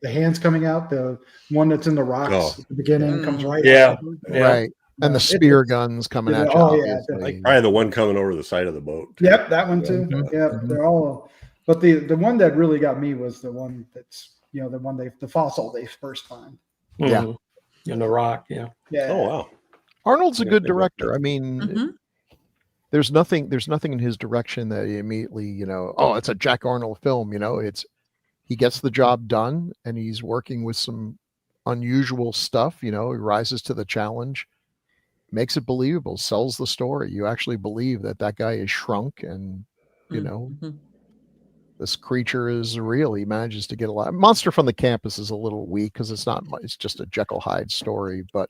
S6: hands coming out, the one that's in the rocks at the beginning comes right out.
S5: Right. And the spear guns coming at you.
S1: Like probably the one coming over the side of the boat.
S6: Yep, that one too. They're all, but the one that really got me was the one that's, the one the fossil they first find.
S5: Yeah.
S2: In the rock. Yeah.
S1: Oh wow.
S5: Arnold's a good director. I mean, there's nothing in his direction that he immediately, it's a Jack Arnold film. He gets the job done, and he's working with some unusual stuff. He rises to the challenge, makes it believable, sells the story. You actually believe that guy is shrunk, and this creature is real. He manages to get a lot. Monster from the Campus is a little weak because it's just a Jekyll Hyde story, but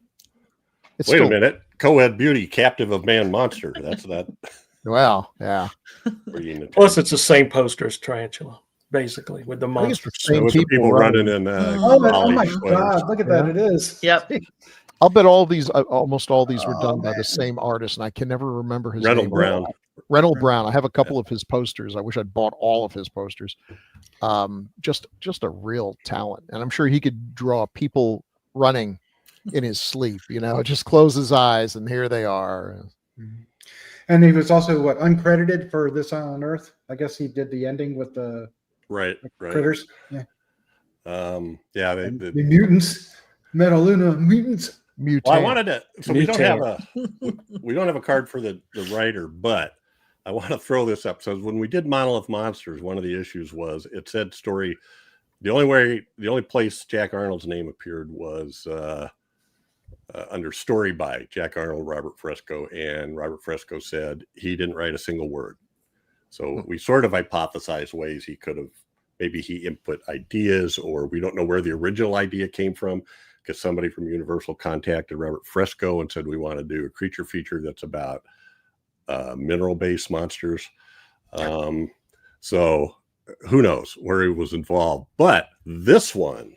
S5: it's
S1: Wait a minute. Co-ed beauty, captive of man monster. That's that.
S5: Well, yeah.
S2: Plus, it's the same poster as Tarantula, basically, with the monster.
S5: Same
S1: people running in.
S6: Oh my God! Look at that! It is.
S4: Yep.
S5: I'll bet almost all these were done by the same artist, and I can never remember his name. Reynold Brown. I have a couple of his posters. I wish I'd bought all of his posters. Just a real talent, and I'm sure he could draw people running in his sleep. Just close his eyes, and here they are.
S6: And he was also uncredited for This Island Earth. I guess he did the ending with the critters. Yeah.
S1: The
S6: mutants, Metaluna mutants.
S5: Mutate.
S1: Well, I wanted to. So we don't have a card for the writer, but I want to throw this up. So when we did Monolith Monsters, one of the issues was it said story. The only place Jack Arnold's name appeared was under story by Jack Arnold, Robert Fresco, and Robert Fresco said he didn't write a single word. So we sort of hypothesized ways he could have. Maybe he input ideas, or we don't know where the original idea came from, because somebody from Universal contacted Robert Fresco and said, we want to do a creature feature that's about mineral-based monsters. So who knows where he was involved. But this one,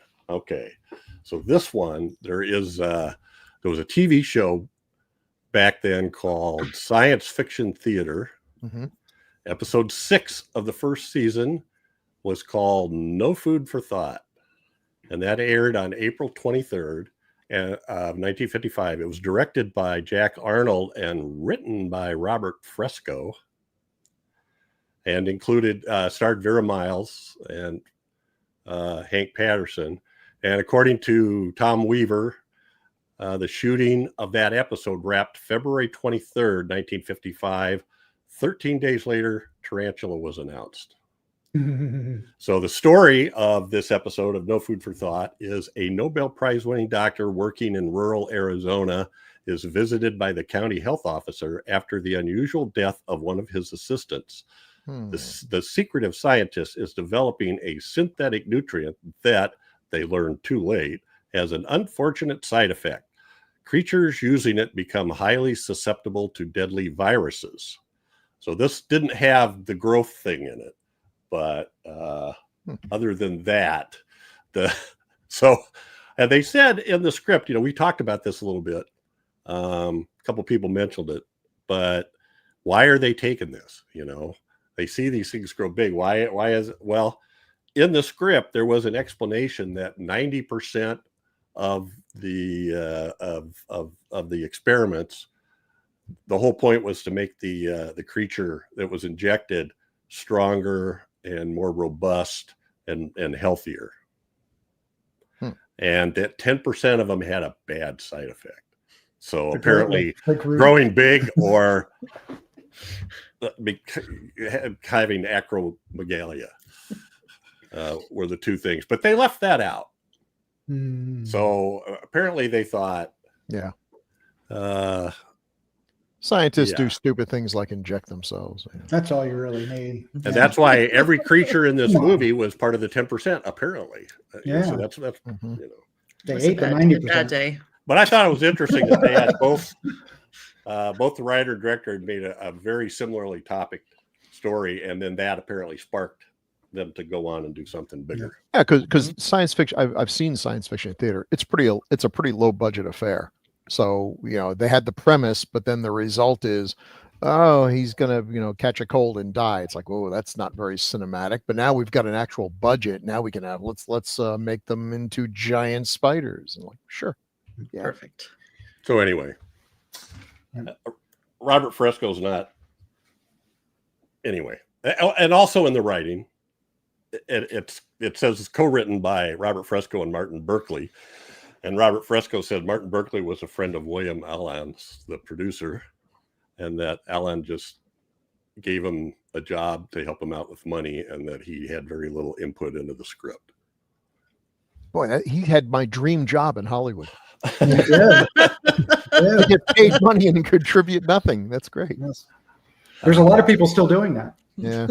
S1: so this one, there was a TV show back then called Science Fiction Theater. Episode 6 of the first season was called No Food for Thought. And that aired on April 23rd of 1955. It was directed by Jack Arnold and written by Robert Fresco, and starred Vera Miles and Hank Patterson. And according to Tom Weaver, the shooting of that episode wrapped February 23rd, 1955. 13 days later, Tarantula was announced. So the story of this episode of No Food for Thought is a Nobel Prize winning doctor working in rural Arizona is visited by the county health officer after the unusual death of one of his assistants. The secretive scientist is developing a synthetic nutrient that, they learn too late, has an unfortunate side effect. Creatures using it become highly susceptible to deadly viruses. So this didn't have the growth thing in it. But other than that, and they said in the script, we talked about this a little bit. A couple people mentioned it, but why are they taking this? They see these things grow big. Why is it? Well, in the script, there was an explanation that 90% of the experiments the whole point was to make the creature that was injected stronger and more robust and healthier. And that 10% of them had a bad side effect. So apparently growing big or having acromegalia were the two things, but they left that out. So apparently they thought,
S5: scientists do stupid things like inject themselves.
S6: That's all you really need.
S1: And that's why every creature in this movie was part of the 10%, apparently. So that's you know.
S6: They ate the 90%.
S4: Bad day.
S1: But I thought it was interesting that they had both the writer and director had made a very similarly topic story, and then that apparently sparked them to go on and do something bigger.
S5: Yeah, because science fiction, I've seen science fiction theater. It's a pretty low budget affair. So, you know, they had the premise, but then the result is, oh, he's gonna, you know, catch a cold and die. It's like, whoa, that's not very cinematic. But now we've got an actual budget. Now we can have let's make them into giant spiders. And like, sure, yeah,
S4: Perfect.
S1: So anyway, Robert Fresco's not. Anyway, and also in the writing, it says it's co-written by Robert Fresco and Martin Berkeley. And Robert Fresco said Martin Berkeley was a friend of William Allen, the producer, and that Allen just gave him a job to help him out with money, and that he had very little input into the script.
S5: Boy, he had my dream job in Hollywood.
S6: Yeah.
S5: Get paid money and contribute nothing. That's great.
S6: Yes. There's a lot of people still doing that.
S5: Yeah.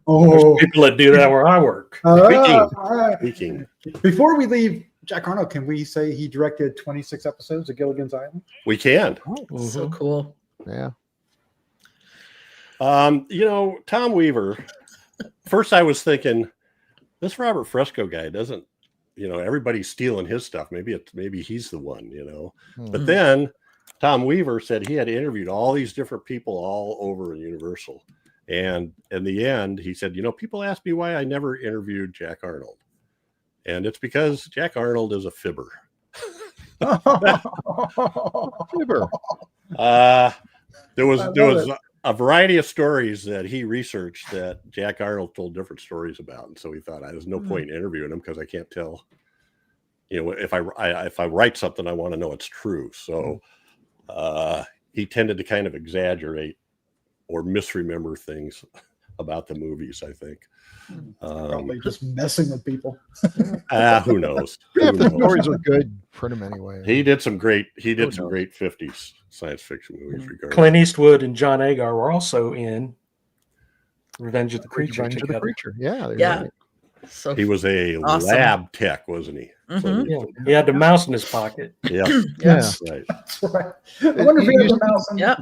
S6: Oh,
S2: There's people that do that where I work.
S1: Speaking.
S6: Before we leave Jack Arnold, can we say he directed 26 episodes of Gilligan's Island?
S1: We can.
S4: So cool.
S5: Yeah.
S1: You know, Tom Weaver, first I was thinking, this Robert Fresco guy doesn't, you know, everybody's stealing his stuff. Maybe he's the one, you know. But then Tom Weaver said he had interviewed all these different people all over Universal. And in the end, he said, you know, people ask me why I never interviewed Jack Arnold. And it's because Jack Arnold is a fibber.
S5: Fibber.
S1: There was a variety of stories that he researched that Jack Arnold told different stories about, and so he thought there's no point in interviewing him because I can't tell. You know, if I write something, I want to know it's true. So he tended to kind of exaggerate or misremember things about the movies, I think.
S6: Probably just messing with people.
S1: Who knows?
S5: If the stories are good, print them anyway.
S1: He did some great 50s science fiction movies. Regardless.
S2: Clint Eastwood and John Agar were also in Revenge of the Creature.
S5: Revenge of the Creature. Yeah.
S4: Yeah.
S5: Right.
S4: So
S1: He was a
S4: Awesome.
S1: lab tech, wasn't he? So
S2: Yeah, he had the mouse in his pocket.
S1: yeah,
S4: yes.
S1: right.
S6: That's right. I wonder if he has a mouse.
S4: Yeah.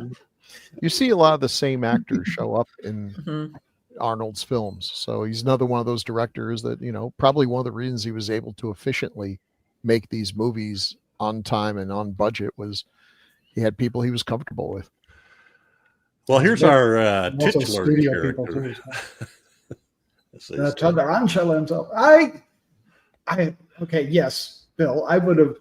S5: You see a lot of the same actors show up in
S4: Mhm.
S5: Arnold's films. So he's another one of those directors that, you know, probably one of the reasons he was able to efficiently make these movies on time and on budget was he had people he was comfortable with.
S1: Well, here's our
S6: Also
S1: titular
S6: studio people
S1: character.
S6: too.
S1: This is-
S6: Tarantula himself. Okay, yes, Bill. I would have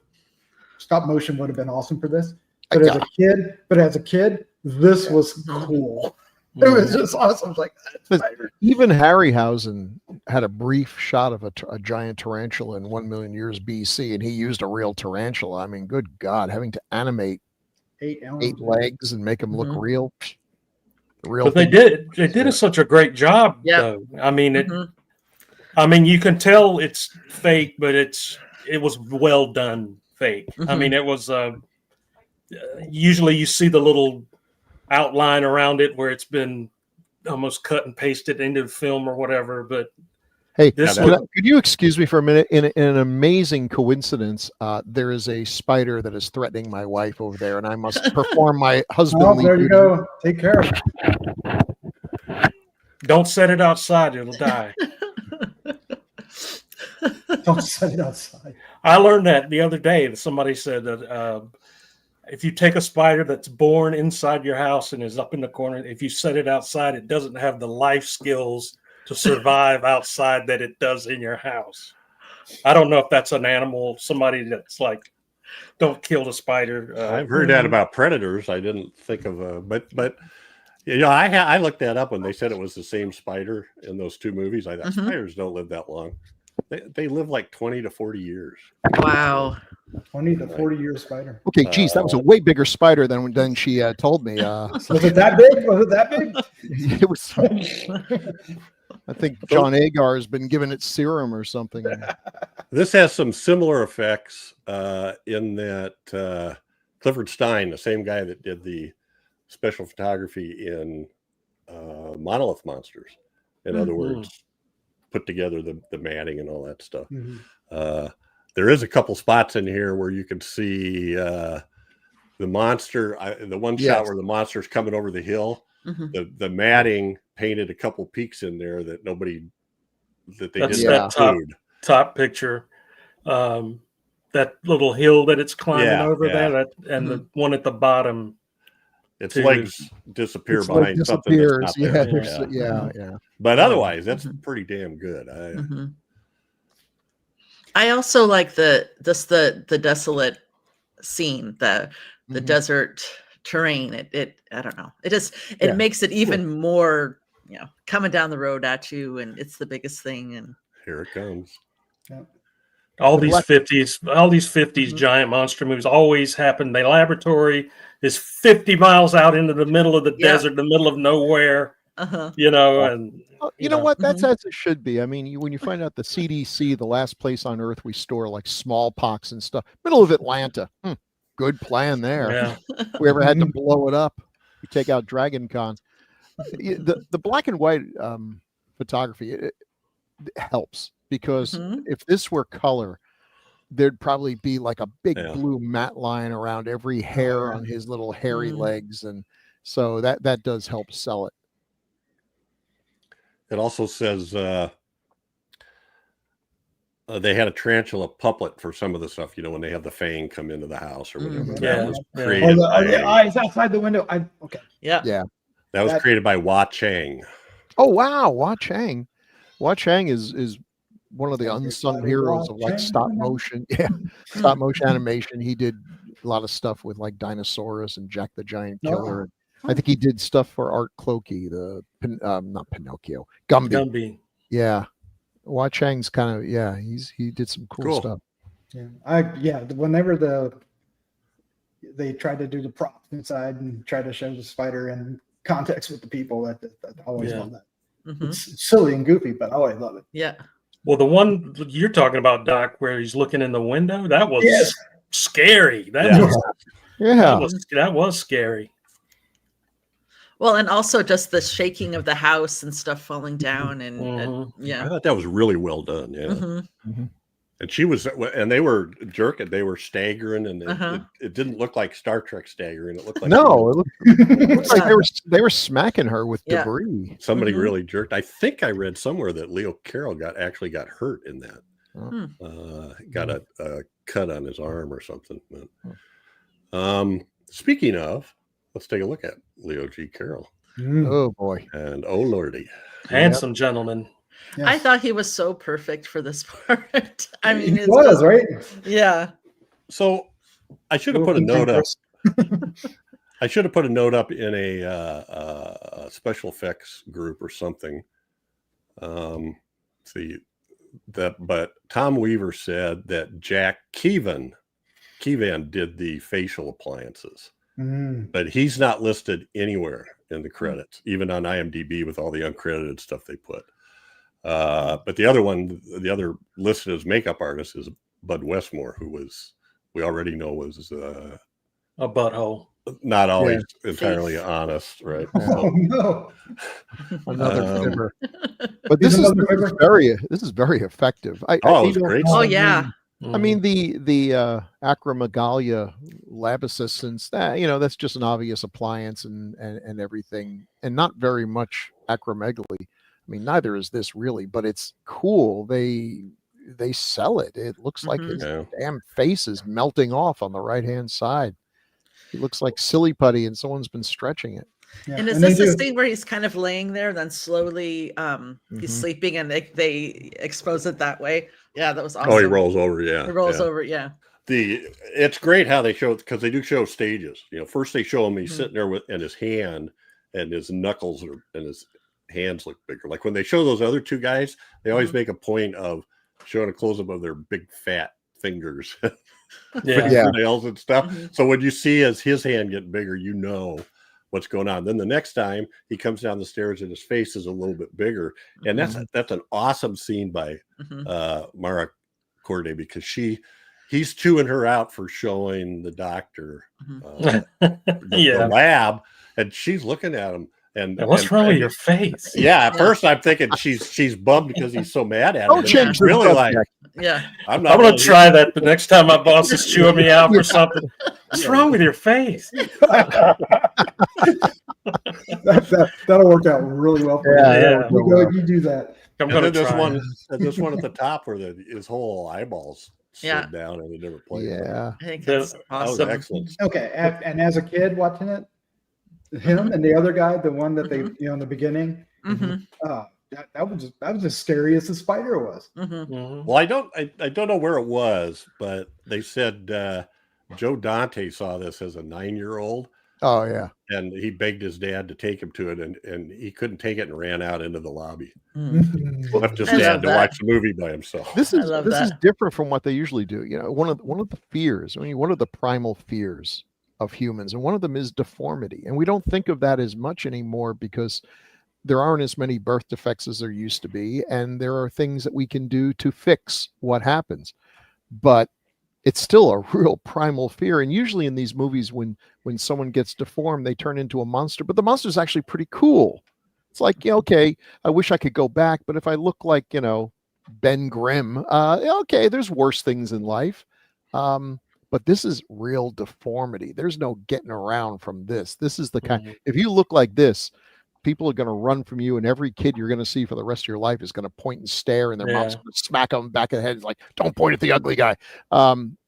S6: stop motion would have been awesome for this. But as a kid, this was cool. It was just awesome. I was like,
S5: But even Harryhausen had a brief shot of a giant tarantula in 1 million years BC, and he used a real tarantula. I mean, good God, having to animate
S6: 8
S5: legs and make them look real.
S2: But they did such a great job.
S4: Yeah.
S2: Though. I mean,
S4: Mhm.
S2: you can tell it's fake, but it was well done fake. I
S4: Mhm.
S2: mean, it was usually you see the little outline around it where it's been almost cut and pasted into the film or whatever. But
S5: Hey,
S2: This
S5: could you excuse me for a minute? In an amazing coincidence, there is a spider that is threatening my wife over there, and I must perform my husbandly
S6: there you
S5: duty.
S6: go. Take care of it.
S2: don't set it outside; it'll die.
S6: Don't set it outside.
S2: I learned that the other day. That somebody said that if you take a spider that's born inside your house and is up in the corner, if you set it outside, it doesn't have the life skills to survive outside that it does in your house. I don't know if that's an animal, somebody that's like Don't kill the spider.
S1: I've heard that about predators. I didn't think of but I looked that up when they said it was the same spider in those two movies. I thought spiders don't live that long. They live like 20 to 40 years.
S4: Wow.
S6: 20 to 40-year spider.
S5: Okay, geez, that was a way bigger spider than she told me.
S6: Was it that big? Was it that big?
S5: It was. I think John Agar has been given it serum or something.
S1: This has some similar effects in that Clifford Stein, the same guy that did the special photography in Monolith Monsters, in other words, put together the matting and all that stuff. There is a couple spots in here where you can see the monster, the one shot where the monster's coming over the hill. The matting painted a couple peaks in there that they didn't include.
S2: Top picture, that little hill that it's climbing over there, and the one at the bottom,
S1: its legs disappear behind something that's not there.
S5: Yeah.
S1: But otherwise, that's pretty damn good.
S4: I also like the desolate scene, the desert terrain. It I don't know. It makes it even more, coming down the road at you, and it's the biggest thing. And
S1: here it comes.
S2: All these 50s giant monster movies always happen. The laboratory is 50 miles out into the middle of the desert, the middle of nowhere. And
S5: you know what? That's as it should be. I mean, when you find out the CDC, the last place on earth we store like smallpox and stuff, middle of Atlanta. Good plan there.
S2: Yeah.
S5: We ever had to blow it up, we take out Dragon Con. The black and white photography it helps, because if this were color, there'd probably be like a big blue matte line around every hair on his little hairy legs, and so that does help sell it.
S1: It also says they had a tarantula puppet for some of the stuff, when they have the fang come into the house or whatever. That was created
S6: the eyes outside the window.
S1: That was created by Hua Chang.
S5: Oh wow, Hua Chang. Hua Chang is one of the unsung heroes of like stop motion animation. He did a lot of stuff with like Dinosaurus and Jack the Giant Killer. I think he did stuff for Art Clokey, not Pinocchio, Gumby. Yeah. Hua Chang's kind of, he did some cool stuff.
S6: Whenever they tried to do the props inside and try to show the spider in context with the people, that I always love that. It's silly and goofy, but I always love it.
S4: Yeah.
S2: Well, the one you're talking about, Doc, where he's looking in the window, that was scary. That was scary.
S4: Well, and also just the shaking of the house and stuff falling down, and
S1: I thought that was really well done. And she was, and they were jerking, they were staggering, and it didn't look like Star Trek staggering. It looked like
S5: it looked like they were smacking her with debris.
S1: Somebody really jerked. I think I read somewhere that Leo Carroll actually got hurt in that. Got a cut on his arm or something. Speaking of, let's take a look at Leo G. Carroll.
S5: Oh boy.
S1: And oh lordy.
S2: Handsome gentleman.
S4: Yes. I thought he was so perfect for this part. I mean,
S6: he was, right?
S4: Yeah.
S1: So I should have put a note up. I should have put a note up in a special effects group or something. But Tom Weaver said that Jack Keevan did the facial appliances. But he's not listed anywhere in the credits, even on IMDb with all the uncredited stuff they put. But the other listed as makeup artist is Bud Westmore, who we already know was a
S2: butthole.
S1: Not always entirely honest, right?
S6: Oh no.
S5: Another fibber. But this is very effective.
S1: It's great.
S4: Oh yeah.
S5: I mean the acromegalia labiescence, that's just an obvious appliance and everything, and not very much acromegaly. I mean, neither is this really, but it's cool. They sell it. It looks like his damn face is melting off on the right hand side. He looks like silly putty, and someone's been stretching it.
S4: Yeah. And is this the scene where he's kind of laying there, then slowly he's sleeping, and they expose it that way? Yeah, that was awesome.
S1: Oh, he rolls over. Yeah,
S4: he rolls over. Yeah.
S1: It's great how they show it, because they do show stages. First they show him he's
S4: Mhm.
S1: sitting there and his hand and his knuckles and his hands look bigger. Like when they show those other two guys, they always
S4: Mhm.
S1: make a point of showing a close up of their big fat fingers,
S2: Yeah.
S1: fingernails and stuff.
S4: Mhm.
S1: So when you see as his hand getting bigger, what's going on. Then the next time he comes down the stairs and his face is a little bit bigger, and that's an awesome scene by
S4: Mhm.
S1: Mara Corday, because he's chewing her out for showing the doctor
S4: Mhm.
S1: the lab, and she's looking at him. And
S2: what's wrong with your face?
S1: Yeah, at first I'm thinking she's bummed because he's so mad at
S5: Don't
S1: him.
S5: change
S1: She's
S5: the
S1: really like,
S5: subject.
S4: Yeah.
S1: I'm
S2: I'm gonna try that the next time my boss is chewing me out for something. What's
S1: Yeah.
S2: wrong with your face?
S6: That'll work out really well for
S5: Yeah,
S6: you.
S2: yeah.
S6: You do that.
S2: I'm
S1: And
S2: gonna
S1: then
S2: try.
S1: this one at the top where his whole eyeballs
S4: Yeah.
S1: slid down in a different place.
S5: Yeah.
S4: I think
S2: The-
S4: that's
S1: That was
S4: awesome.
S1: excellent.
S6: Okay, and as a kid watching it, him and the other guy, the one that they in the beginning,
S4: Mhm.
S6: that was as scary as the spider was.
S4: Mhm.
S2: Mhm.
S1: Well, I don't know where it was, but they said Joe Dante saw this as a 9-year-old,
S5: Oh yeah.
S1: and he begged his dad to take him to it, and he couldn't take it and ran out into the lobby.
S4: Mm.
S1: Left his
S4: I love
S1: dad to
S4: that.
S1: watch the movie by himself.
S5: This
S4: I
S5: is
S4: love
S5: this is
S4: that.
S5: different from what they usually do. One of the fears. One of the primal fears of humans, and one of them is deformity. And we don't think of that as much anymore because there aren't as many birth defects as there used to be, and there are things that we can do to fix what happens. But it's still a real primal fear. And usually in these movies, when someone gets deformed, they turn into a monster. But the monster's actually pretty cool. It's like, okay, I wish I could go back, but if I look like, Ben Grimm, okay, there's worse things in life. But this is real deformity. There's no getting around from this. This is the kind,
S2: Mhm.
S5: if you look like this, people are going to run from you, and every kid you're going to see for the rest of your life is going to point and stare, and their mom's
S2: Yeah.
S5: going to smack them back of the head. It's like, don't point at the ugly guy.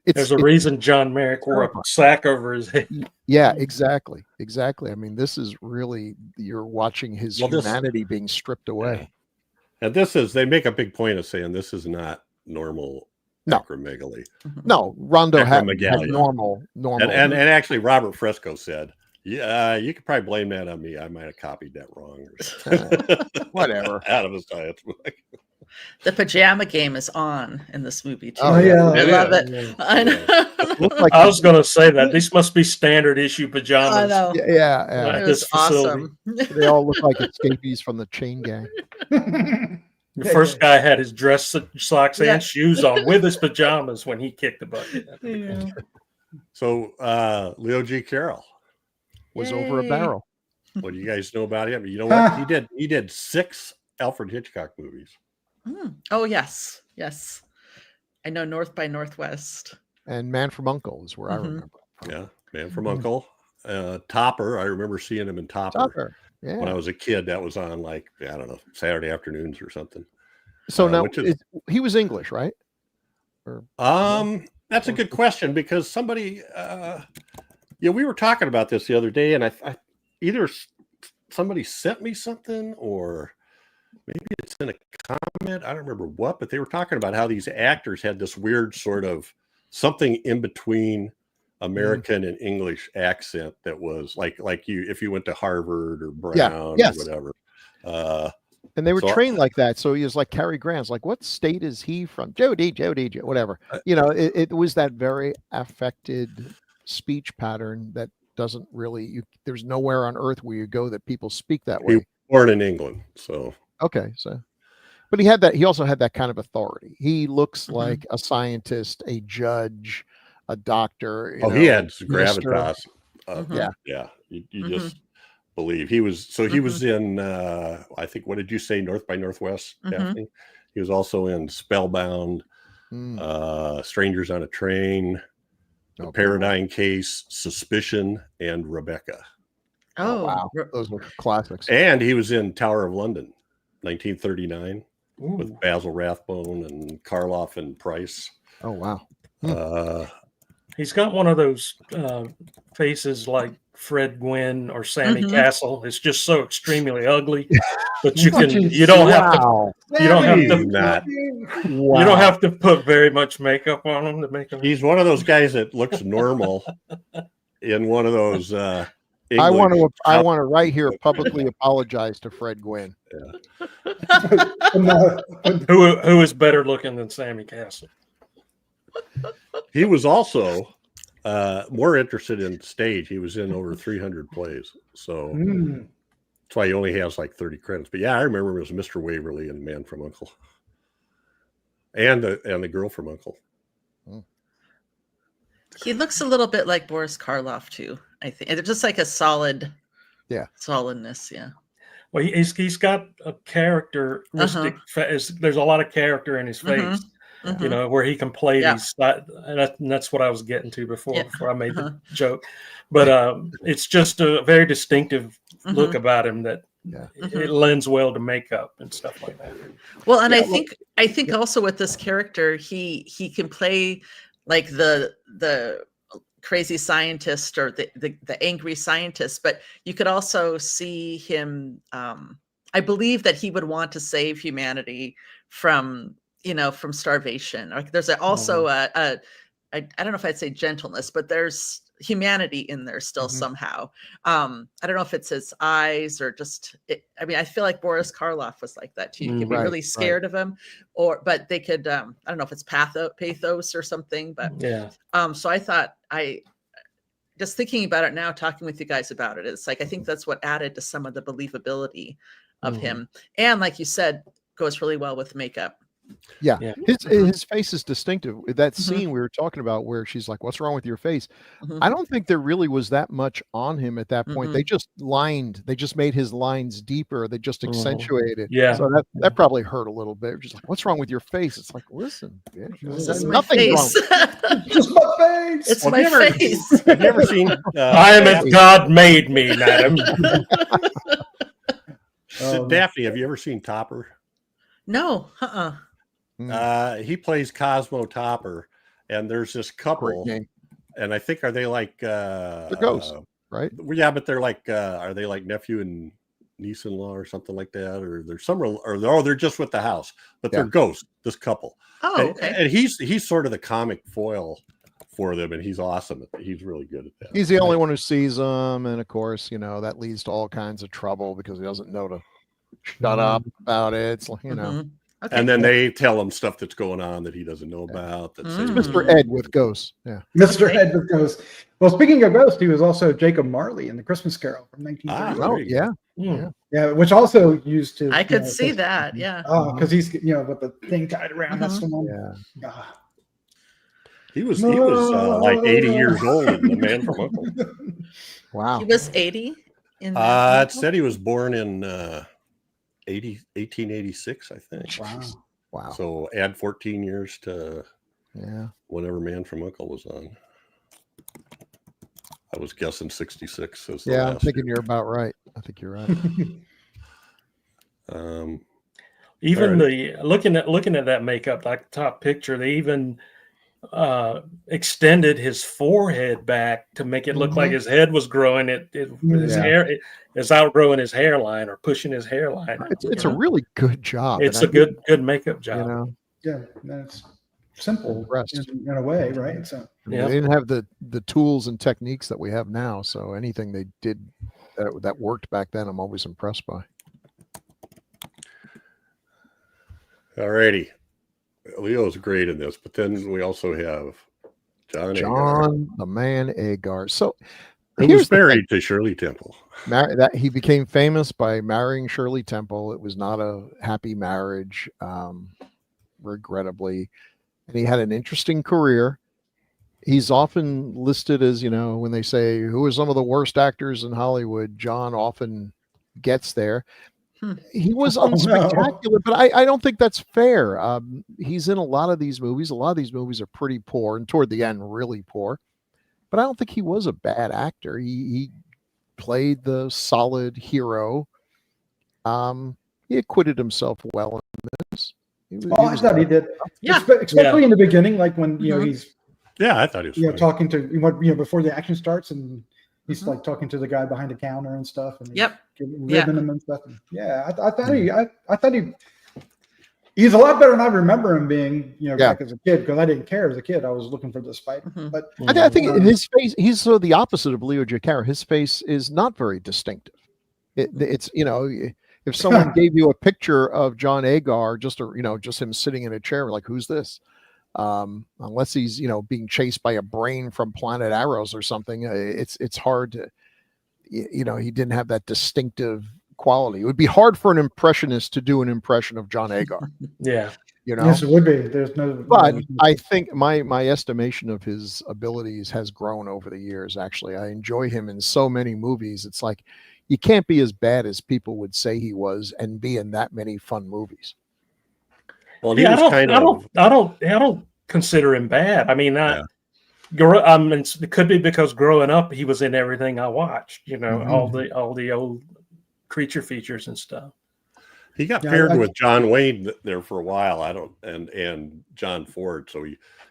S2: There's a reason John Merrick wore a sack over his head.
S5: Yeah, exactly. I mean, this is really, you're watching his
S1: Well, this-
S5: humanity being stripped away.
S1: And they make a big point of saying this is not normal
S5: No.
S1: acromegaly.
S5: No, Rondo had
S1: Acromegaly.
S5: normal.
S1: And actually, Robert Fresco said, "Yeah, you could probably blame that on me. I might have copied that wrong." Or something.
S5: Whatever.
S1: Out of his science book.
S4: The pajama game is on in this movie too.
S5: Oh,
S6: yeah.
S4: I love
S1: is.
S4: it. I know.
S5: Looked like
S2: I was gonna say that these must be standard issue pajamas.
S4: I know.
S5: yeah.
S2: At
S4: It
S2: this
S4: was
S2: facility.
S4: awesome.
S5: They all look like escapees from the chain gang.
S2: The first guy had his dress socks
S4: Yeah.
S2: and shoes on with his pajamas when he kicked the bucket.
S4: Yeah.
S1: So Leo G. Carroll,
S5: Was over a
S4: Yay.
S5: barrel.
S1: what do you guys know about him? You know what? He did 6 Alfred Hitchcock movies.
S4: Oh yes, yes. I know North by Northwest.
S5: And Man from Uncle is where I
S4: Mhm.
S5: remember.
S1: Yeah, Man from Uncle. Topper. I remember seeing him in Topper.
S5: Topper.
S1: When I
S5: Yeah.
S1: was a kid. That was on I don't know, Saturday afternoons or something.
S5: So now
S1: which is-
S5: he was English, right?
S1: That's a good question, because somebody, we were talking about this the other day, and I either somebody sent me something, or maybe it's in a comment. I don't remember what, but they were talking about how these actors had this weird sort of something in between American and English accent that was like you, if you went to Harvard or Brown
S5: Yes.
S1: or whatever.
S5: And they were
S1: So-
S5: trained like that. So he was like Cary Grant's like, what state is he from? Jody, whatever. It was that very affected speech pattern that doesn't really, there's nowhere on earth where you go that people speak that
S1: He
S5: way.
S1: was born in England, so
S5: Okay. So, but he also had that kind of authority. He looks
S4: Mhm.
S5: like a scientist, a judge, a doctor.
S1: he had
S5: minister.
S1: gravitas.
S4: Mhm.
S1: Yeah, you
S4: Mhm.
S1: just believe he was. So he was in. I think, what did you say? North by Northwest,
S4: Mhm.
S1: Daphne. He was also in Spellbound,
S5: Mm.
S1: Strangers on a Train, The
S5: Okay.
S1: Paradigm Case, Suspicion, and Rebecca.
S4: Oh,
S5: Wow. Those were classics.
S1: And he was in Tower of London, 1939,
S2: Ooh.
S1: with Basil Rathbone and Karloff and Price.
S5: Oh, wow.
S1: Uh,
S2: He's got one of those faces like Fred Gwynn or Sammy
S4: Mhm.
S2: Castle. It's just so extremely ugly. But you
S6: Watching
S2: don't have to
S5: Wow.
S2: you don't have
S1: He's
S2: to
S1: not.
S2: you don't have to put very much makeup on him to make him.
S1: He's one of those guys that looks normal in one of those.
S5: I want
S1: English
S5: to right here publicly apologize to Fred Gwynn.
S2: Who is better looking than Sammy Castle?
S1: He was also more interested in stage. He was in over 300 plays, so that's why he only has like 30 credits. But yeah, I remember him as Mr. Waverly in Man from U.N.C.L.E. and the girl from U.N.C.L.E.
S4: He looks a little bit like Boris Karloff too. I think it's just like a solidness. Yeah.
S2: Well, he's got a characteristic. There's a lot of character in his face. You know, where he can play these, and that's what I was getting to before I made the joke. But it's just a very distinctive look about him that it lends well to makeup and stuff like that.
S4: Well, and I think also with this character, he can play like the crazy scientist or the angry scientist, but you could also see him. I believe that he would want to save humanity from starvation. Like there's also I don't know if I'd say gentleness, but there's humanity in there still somehow. I don't know if it's his eyes or just I mean, I feel like Boris Karloff was like that too. You could be really scared of him, but they could I don't know if it's pathos or something, but so I thought just thinking about it now, talking with you guys about it, it's like I think that's what added to some of the believability of him. And like you said, goes really well with makeup.
S5: Yeah. His face is distinctive. That scene we were talking about where she's like, "What's wrong with your face?" I don't think there really was that much on him at that point. They just made his lines deeper. They just accentuated. So that probably hurt a little bit. Just like, "What's wrong with your face?" It's like, listen, there's nothing wrong.
S6: Just my face.
S4: It's my face.
S1: Have you ever seen
S2: I am as God made me, madam.
S1: Daphne, have you ever seen Topper?
S4: No.
S1: He plays Cosmo Topper, and there's this couple, and I think are they like
S5: they're ghosts, right?
S1: Yeah, but they're like are they like nephew and niece-in-law or something like that, or there's some or they're just with the house, but they're ghosts. This couple. And he's sort of the comic foil for them, and he's awesome. He's really good at that.
S5: He's the only one who sees them, and of course, that leads to all kinds of trouble because he doesn't know to shut up about it. It's like,
S4: Okay.
S1: And then they tell him stuff that's going on that he doesn't know about. That's
S5: Mr. Ed with ghosts. Yeah.
S6: Mr. Ed with ghosts. Well, speaking of ghosts, he was also Jacob Marley in the Christmas Carol from 1930. Yeah, which also used to.
S4: I could see that. Yeah.
S6: Oh, because he's with the thing tied around. That's the one.
S1: Yeah. He was like 80 years old in The Man from U.N.C.L.E.
S5: Wow.
S4: He was 80 in
S1: it said he was born in 1886, I think.
S5: Wow.
S1: So add 14 years to whenever Man from U.N.C.L.E. was on. I was guessing 66.
S5: I'm thinking you're about right. I think you're right.
S2: Even looking at that makeup, like the top picture, they even extended his forehead back to make it look like his head was growing. His hair is outgrowing his hairline or pushing his hairline.
S5: It's a really good job.
S2: It's a good makeup job.
S6: Yeah, that's simple in a way, right? So
S5: they didn't have the tools and techniques that we have now. So anything they did that worked back then, I'm always impressed by.
S1: All righty. Leo's great in this, but then we also have John
S5: the Man Agar. So
S1: he was married to Shirley Temple.
S5: That he became famous by marrying Shirley Temple. It was not a happy marriage, regrettably, and he had an interesting career. He's often listed as, when they say who are some of the worst actors in Hollywood, John often gets there. He was unspectacular, but I don't think that's fair. He's in a lot of these movies. A lot of these movies are pretty poor, and toward the end, really poor. But I don't think he was a bad actor. He played the solid hero. He acquitted himself well in this.
S6: I thought he did.
S4: Yeah,
S6: especially in the beginning, like when he's.
S1: Yeah, I thought he was.
S6: Talking to before the action starts, and He's like talking to the guy behind the counter and stuff, and he's
S4: Yep.
S6: ribbing him and stuff. Yeah, I thought he's a lot better than I remember him being, back as a kid, because I didn't care as a kid. I was looking for this fight. But
S5: I think in his face, he's sort of the opposite of Leo Jaccara. His face is not very distinctive. It's if someone gave you a picture of John Agar, just him sitting in a chair, like, who's this? Unless he's being chased by a brain from Planet Arrows or something, it's hard to, he didn't have that distinctive quality. It would be hard for an impressionist to do an impression of John Agar.
S2: Yeah.
S6: Yes, it would be. There's no.
S5: But I think my estimation of his abilities has grown over the years. Actually, I enjoy him in so many movies. It's like you can't be as bad as people would say he was and be in that many fun movies.
S1: Well,
S2: I don't consider him bad. I mean, it could be because growing up he was in everything I watched. All the old creature features and stuff.
S1: He got paired with John Wayne there for a while. And John Ford. So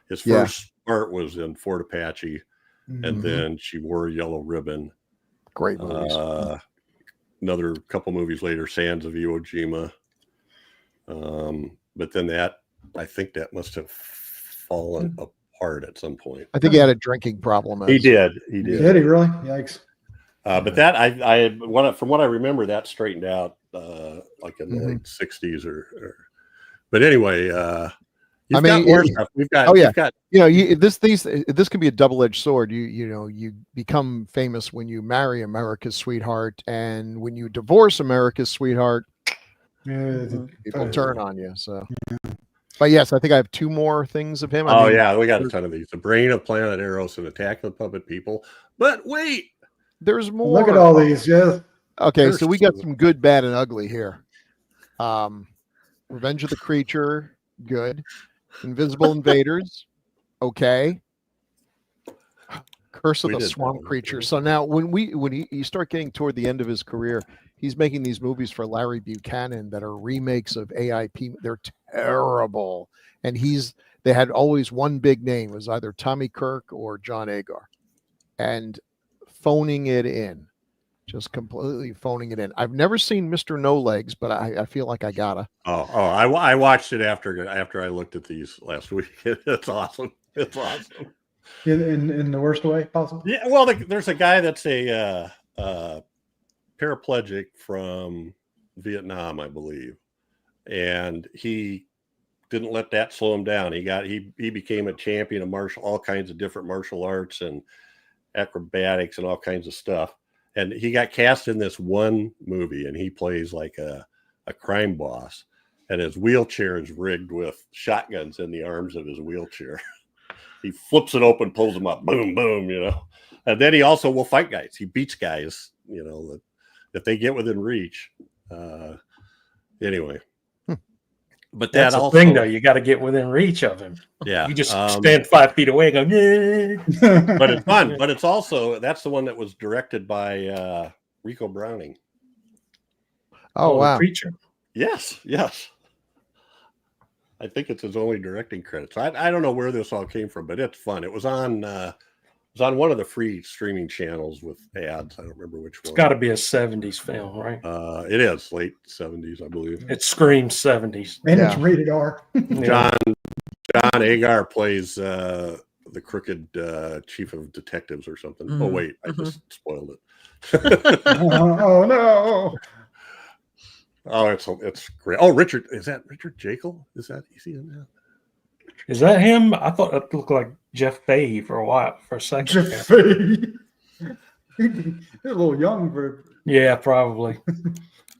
S1: his first part was in Fort Apache, and then She Wore a Yellow Ribbon.
S5: Great movies.
S1: Another couple movies later, Sands of Iwo Jima. But then I think that must have fallen apart at some point.
S5: I think he had a drinking problem.
S1: He did.
S6: Did he really? Yikes.
S1: But that from what I remember, that straightened out like in the late 60s but anyway, you've got more stuff. We've got this could be a double-edged sword. You become famous when you marry America's sweetheart, and when you divorce America's sweetheart, people turn on you. So but yes, I think I have two more things of him. We got a ton of these. The Brain of Planet Arrows and Attack of the Puppet People. But wait,
S5: there's more.
S6: Look at all these. Yeah.
S5: Okay, so we got some good, bad, and ugly here. Revenge of the Creature, good. Invisible Invaders, okay. Curse of the Swamp Creature. So now when you start getting toward the end of his career, he's making these movies for Larry Buchanan that are remakes of AIP. They're terrible. And they had always one big name. It was either Tommy Kirk or John Agar. And phoning it in. Just completely phoning it in. I've never seen Mr. No Legs, but I feel like I gotta.
S1: I watched it after I looked at these last week. It's awesome. It's awesome.
S6: In the worst way possible.
S1: Yeah. Well, there's a guy that's a paraplegic from Vietnam, I believe, and he didn't let that slow him down. He became a champion of all kinds of different martial arts and acrobatics and all kinds of stuff. And he got cast in this one movie, and he plays like a crime boss, and his wheelchair is rigged with shotguns in the arms of his wheelchair. He flips it open, pulls them up, boom, boom, And then he also will fight guys. He beats guys, that they get within reach. Anyway. But
S2: that's the thing, though. You got to get within reach of him.
S1: Yeah.
S2: You just stand 5 feet away and go, yeah.
S1: But it's fun. But it's also, that's the one that was directed by Rico Browning.
S5: Oh, wow.
S2: Creature.
S1: Yes. I think it's his only directing credits. I don't know where this all came from, but it's fun. It was on one of the free streaming channels with ads. I don't remember which one.
S2: It's got to be a 70s film, right?
S1: It is late 70s, I believe.
S2: It screams 70s.
S6: And it's rated R.
S1: John Agar plays the crooked chief of detectives or something. Oh wait, I just spoiled it.
S6: Oh no.
S1: Oh, it's great. Oh, is that Richard Jekyll? Is he in that?
S2: Is that him? I thought it looked like Jeff Fahey for a second.
S6: Jeff Fahey. He's a little young for.
S2: Yeah, probably.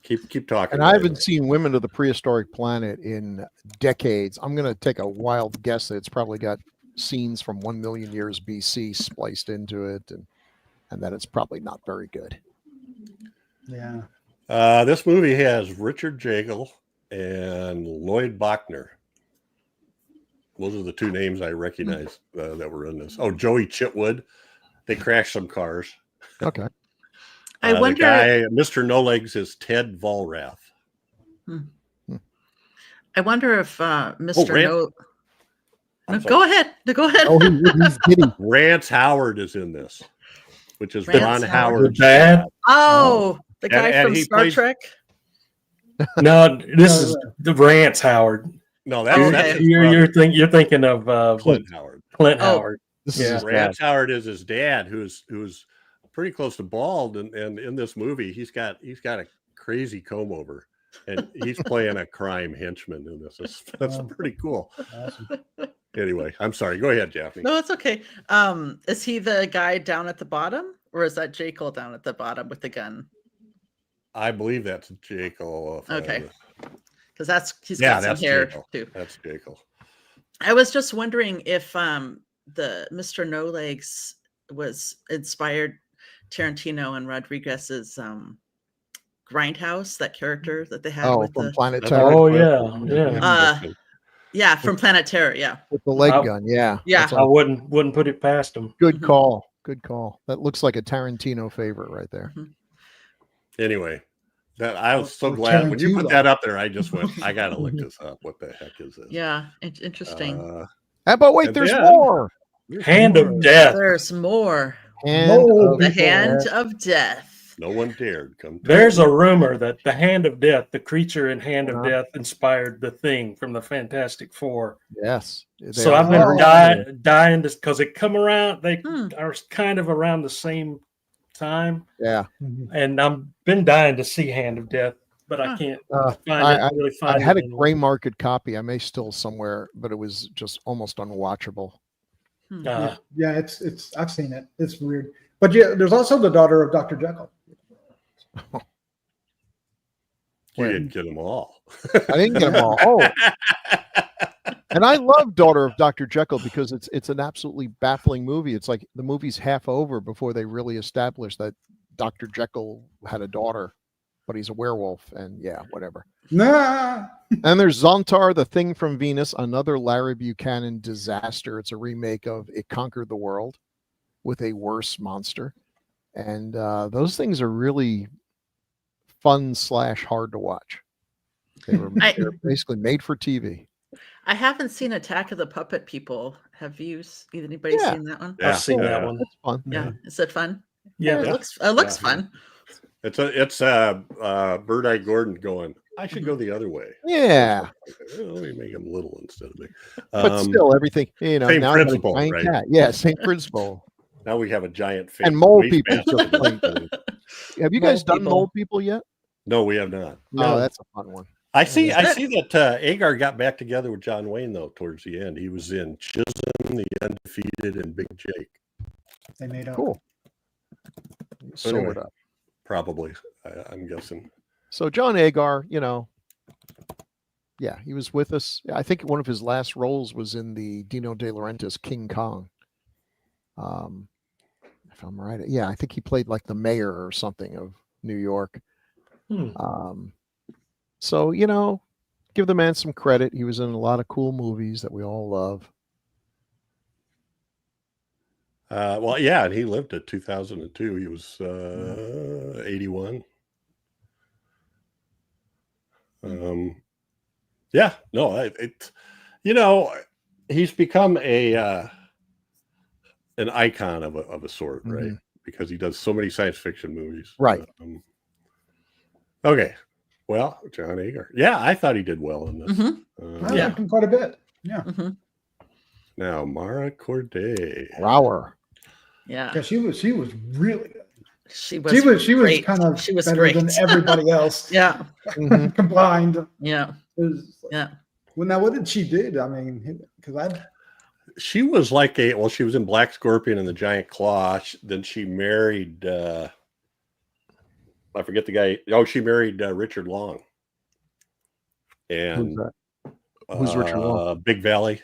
S1: Keep talking.
S5: And I haven't seen Women of the Prehistoric Planet in decades. I'm going to take a wild guess that it's probably got scenes from 1 million years BC spliced into it, and that it's probably not very good.
S6: Yeah.
S1: This movie has Richard Jekyll and Lloyd Bachner. Those are the two names I recognize that were in this. Oh, Joey Chitwood. They crashed some cars.
S5: Okay.
S4: I wonder.
S1: The guy, Mr. No Legs, is Ted Volrath.
S4: I wonder if Mr.
S1: No.
S4: Go ahead.
S5: Oh, he's giddy.
S1: Rance Howard is in this. which is
S4: Rance
S1: Ron
S4: Howard.
S1: Howard's
S2: The dad?
S4: Oh, the guy
S1: and
S4: from
S1: he
S4: Star
S1: plays-
S4: Trek.
S2: No, this is the Rance Howard.
S1: No, that's
S4: Okay.
S1: that's his
S2: You're
S1: brother,
S2: you're thinking of
S1: Clint Howard.
S2: Clint
S4: Oh.
S2: Howard.
S5: This
S2: Yeah.
S5: is his dad.
S1: Rance Howard is his dad, who's pretty close to bald, and in this movie, he's got a crazy comb over, and he's playing a crime henchman in this. That's pretty cool.
S6: Awesome.
S1: Anyway, I'm sorry. Go ahead, Daphne.
S4: No, it's okay. Is he the guy down at the bottom, or is that Jekyll down at the bottom with the gun?
S1: I believe that's Jekyll.
S4: Okay. Because he's
S1: Yeah,
S4: got some
S1: that's
S4: hair
S1: Jekyll.
S4: too.
S1: That's Jekyll.
S4: I was just wondering if the Mr. No Legs was inspired Tarantino and Rodriguez's Grindhouse, that character that they had
S5: Oh,
S4: with
S5: from
S4: the
S5: Planet
S1: That's
S5: Terror
S2: Oh
S1: right.
S2: yeah.
S4: from Planet Terror. Yeah.
S5: with the leg
S2: I-
S5: gun. Yeah.
S4: Yeah.
S5: That's
S2: I wouldn't put it past him.
S5: good
S4: Mhm.
S5: call. Good call. That looks like a Tarantino favorite right there.
S1: Anyway, that I was so
S6: Or
S1: glad when you put
S6: Tarantula.
S1: that up there. I just went, I gotta look this up. What the heck is this?
S4: Yeah. Interesting.
S5: How about wait?
S1: And
S5: There's
S1: then-
S5: more.
S2: Hand of Death.
S4: There's more.
S5: Hand
S6: No,
S5: of
S4: The
S6: people
S4: Hand
S6: are-
S4: of Death.
S1: No one dared come.
S2: There's a rumor that the Hand of Death, the creature in Hand of
S5: Uh-huh.
S2: Death, inspired the Thing from the Fantastic Four.
S5: Yes. They
S2: So
S5: are
S2: I've been
S5: very-
S2: dying to, because they come around. They
S4: Hmm.
S2: are kind of around the same time,
S5: Yeah.
S2: and I've been dying to see Hand of Death, but I
S4: Huh.
S2: can't
S5: I
S2: really find
S5: I had
S2: it
S5: a
S2: anywhere.
S5: gray market copy. I may still somewhere, but it was just almost unwatchable.
S6: Yeah, it's I've seen it. It's weird. But yeah, there's also the daughter of Dr. Jekyll.
S1: You
S5: When-
S1: didn't get them all.
S5: I didn't get them all. Oh, and I love Daughter of Dr. Jekyll because it's an absolutely baffling movie. It's like the movie's half over before they really establish that Dr. Jekyll had a daughter, but he's a werewolf, and yeah, whatever.
S6: Nah.
S5: And there's Zontar, the Thing from Venus, another Larry Buchanan disaster. It's a remake of It Conquered the World with a worse monster. And those things are really fun / hard to watch. They're basically made for TV.
S4: I haven't seen Attack of the Puppet People. Have you? Anybody
S5: Yeah.
S4: seen that one?
S1: Yeah.
S2: I've seen that
S1: Yeah.
S2: one.
S5: It's fun.
S4: Yeah. Is it fun?
S2: Yeah,
S4: It looks
S1: Yeah.
S4: fun.
S1: It's Bird Eye Gordon going. I should go the other way.
S5: Yeah.
S1: Let me make him little instead of big.
S5: But still, everything,
S1: same
S5: now I got a
S1: principle,
S5: giant
S1: right?
S5: cat. Yeah, same principle.
S1: Now we have a giant face.
S5: And mole
S1: waste
S5: people
S1: basket.
S5: just plain. Have you
S4: Mole
S5: guys done
S4: people.
S5: Mole People yet?
S1: No, we have not.
S5: Oh, that's a fun one.
S1: I see that Agar got back together with John Wayne though towards the end. He was in Chisholm, The Undefeated, and Big Jake.
S6: They made up.
S5: Cool.
S1: Anyway.
S5: Sobered up.
S1: Probably, I'm guessing.
S5: So John Agar, yeah, he was with us. I think one of his last roles was in the Dino De Laurentiis King Kong. If I'm right, yeah, I think he played like the mayor or something of New York. So give the man some credit. He was in a lot of cool movies that we all love.
S1: Well, yeah, and he lived to 2002. He was 81. Yeah, no, he's become an icon of a sort, right? Because he does so many science fiction movies,
S5: Right.
S1: Okay, well, John Agar, yeah, I thought he did well in this.
S6: I liked him quite a bit. Yeah.
S4: Mhm.
S1: Now Mara Corday.
S5: Rower.
S4: Yeah.
S6: Yeah, she was really good.
S4: She was.
S6: She was
S4: great.
S6: kind of
S4: She was
S6: better
S4: great.
S6: than everybody else
S4: Yeah.
S5: Mhm.
S6: combined.
S4: Yeah.
S6: It was-
S4: Yeah.
S6: Well, now what did she do? I mean, because
S1: She was like she was in Black Scorpion and the Giant Claw. Then she married, I forget the guy. Oh, she married Richard Long. And
S5: Who's that? Who's Richard Long?
S1: Big Valley.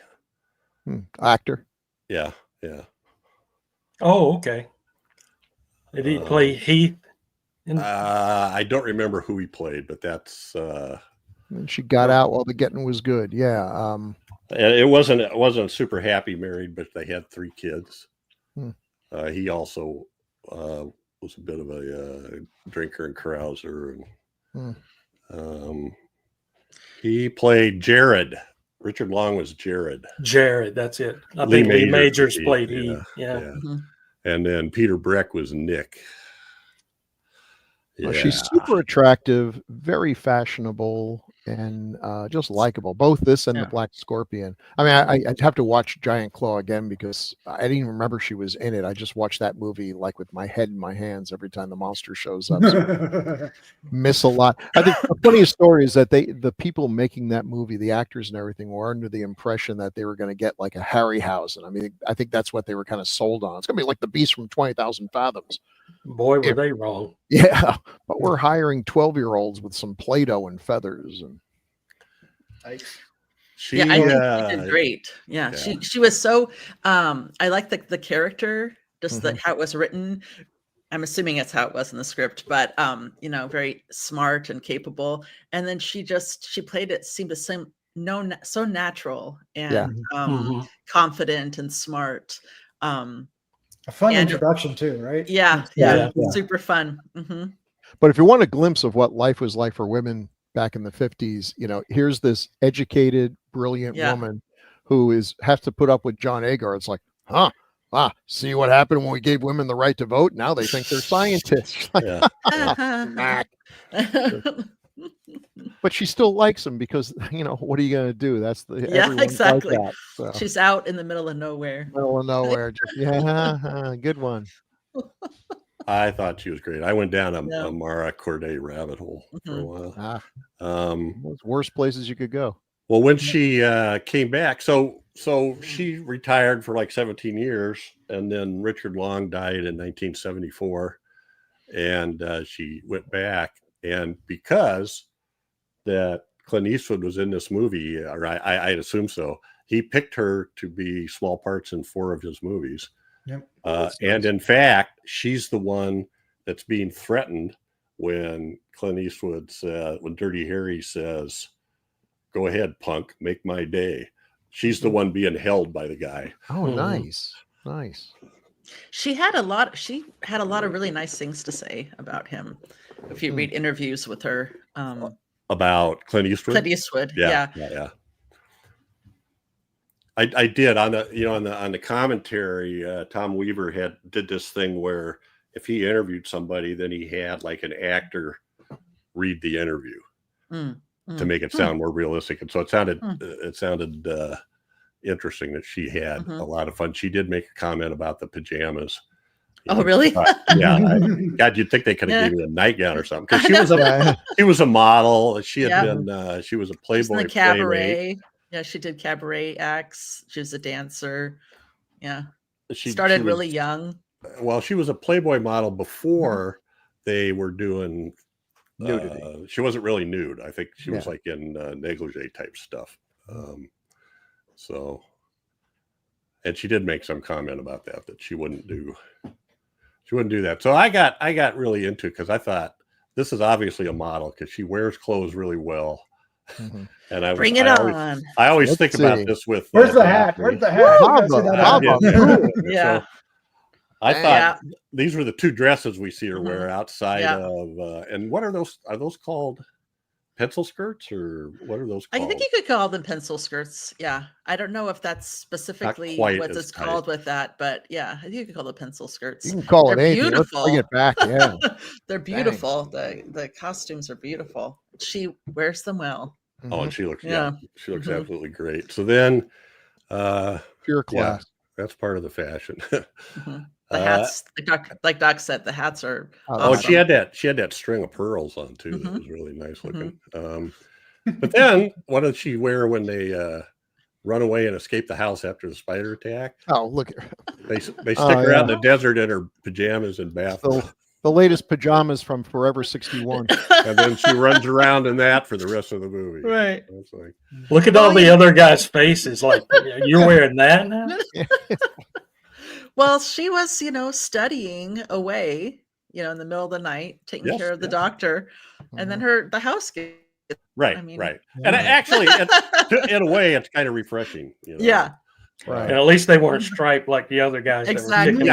S5: Actor.
S1: Yeah.
S2: Oh, okay. Did he play Heath?
S1: I don't remember who he played, but that's
S5: And she got out while the getting was good. Yeah.
S1: it wasn't super happy married, but they had 3 kids.
S5: Hmm.
S1: He also was a bit of a drinker and carouser, and he played Jared. Richard Long was Jared.
S2: Jared, that's it. I
S1: Lee
S2: think Lee
S1: Majors
S2: Majors
S1: was
S2: played
S1: Heath,
S2: Heath. Yeah.
S4: Mhm.
S1: And then Peter Breck was Nick. Yeah.
S5: She's super attractive, very fashionable, and just likable. Both this and the Black Scorpion. I mean, I'd have to watch Giant Claw again because I didn't even remember she was in it. I just watched that movie like with my head in my hands every time the monster shows up. So miss a lot. I think the funniest story is that the people making that movie, the actors and everything, were under the impression that they were going to get like a Harryhausen. I mean, I think that's what they were kind of sold on. It's going to be like the Beast from 20,000 Fathoms.
S2: Boy, were they wrong.
S5: Yeah, but we're hiring 12-year-olds with some Play-Doh and feathers. And
S4: I think she did great. Yeah. She was so I like the character, just how it was written. I'm assuming it's how it was in the script, but very smart and capable. And then she played it, seemed to seem so natural and confident and smart.
S6: A fun introduction too, right?
S4: Yeah. Super fun.
S5: But if you want a glimpse of what life was like for women back in the 50s, here's this educated, brilliant woman who has to put up with John Agar. It's like, see what happened when we gave women the right to vote? Now they think they're scientists. But she still likes him because, what are you going to do? That's
S4: exactly.
S5: Like that, so.
S4: She's out in the middle of nowhere.
S5: Good one.
S1: I thought she was great. I went down a Mara Corday rabbit hole for a while.
S5: Those worst places you could go.
S1: Well, when she came back, so she retired for like 17 years, and then Richard Long died in 1974, and she went back. And because that Clint Eastwood was in this movie, or I'd assume so, he picked her to be small parts in 4 of his movies.
S6: Yep.
S1: And in fact, she's the one that's being threatened when Clint Eastwood when Dirty Harry says, "Go ahead, punk, make my day." She's the one being held by the guy.
S5: Oh, nice.
S4: She had a lot of really nice things to say about him. If you read interviews with her,
S1: about Clint Eastwood. Yeah. I did on the commentary. Tom Weaver did this thing where if he interviewed somebody, then he had like an actor read the interview to make it sound more realistic, and so it sounded interesting that she had a lot of fun. She did make a comment about the pajamas.
S4: Oh, really?
S1: God, you'd think they could have given me a nightgown or something, because she was a model. She had been she was a Playboy
S4: in the cabaret.
S1: playmate.
S4: Yeah, she did cabaret acts. She was a dancer. Yeah,
S1: She
S4: started
S1: was
S4: really young.
S1: Well, she was a Playboy model before they were doing nudity. She wasn't really nude. I think she was like in negligee type stuff. And she did make some comment about that she wouldn't do that. So I got really into it because I thought this is obviously a model because she wears clothes really well. And I always think about this with
S6: where's the hat? Where's the hat?
S1: So I thought these were the 2 dresses we see her wear outside of and what are those? Are those called pencil skirts, or what are those called?
S4: I think you could call them pencil skirts. Yeah. I don't know if that's specifically what it's called with that, but yeah, I think you could call them pencil skirts.
S5: You can call it anything.
S4: Beautiful.
S5: Let's bring it back. Yeah.
S4: They're beautiful. The costumes are beautiful. She wears them well.
S1: Oh, and she looks she looks absolutely great. So then
S5: pure class.
S1: That's part of the fashion.
S4: The hats, like Doc said, the hats are
S1: awesome. She had that string of pearls on too. That was really nice looking. But then what did she wear when they run away and escape the house after the spider attack?
S5: Oh, look at her.
S1: They stick her out in the desert in her pajamas and bathrobe.
S5: The latest pajamas from Forever 61.
S1: And then she runs around in that for the rest of the movie.
S4: Right.
S1: It's like,
S2: look at all the other guys' faces. Like, you're wearing that now?
S4: Well, she was, studying away, in the middle of the night, taking care of the doctor. And then the house gets
S1: right. And actually, in a way, it's kind of refreshing.
S4: Yeah.
S5: Right.
S2: And at least they weren't striped like the other guys.
S4: Exactly.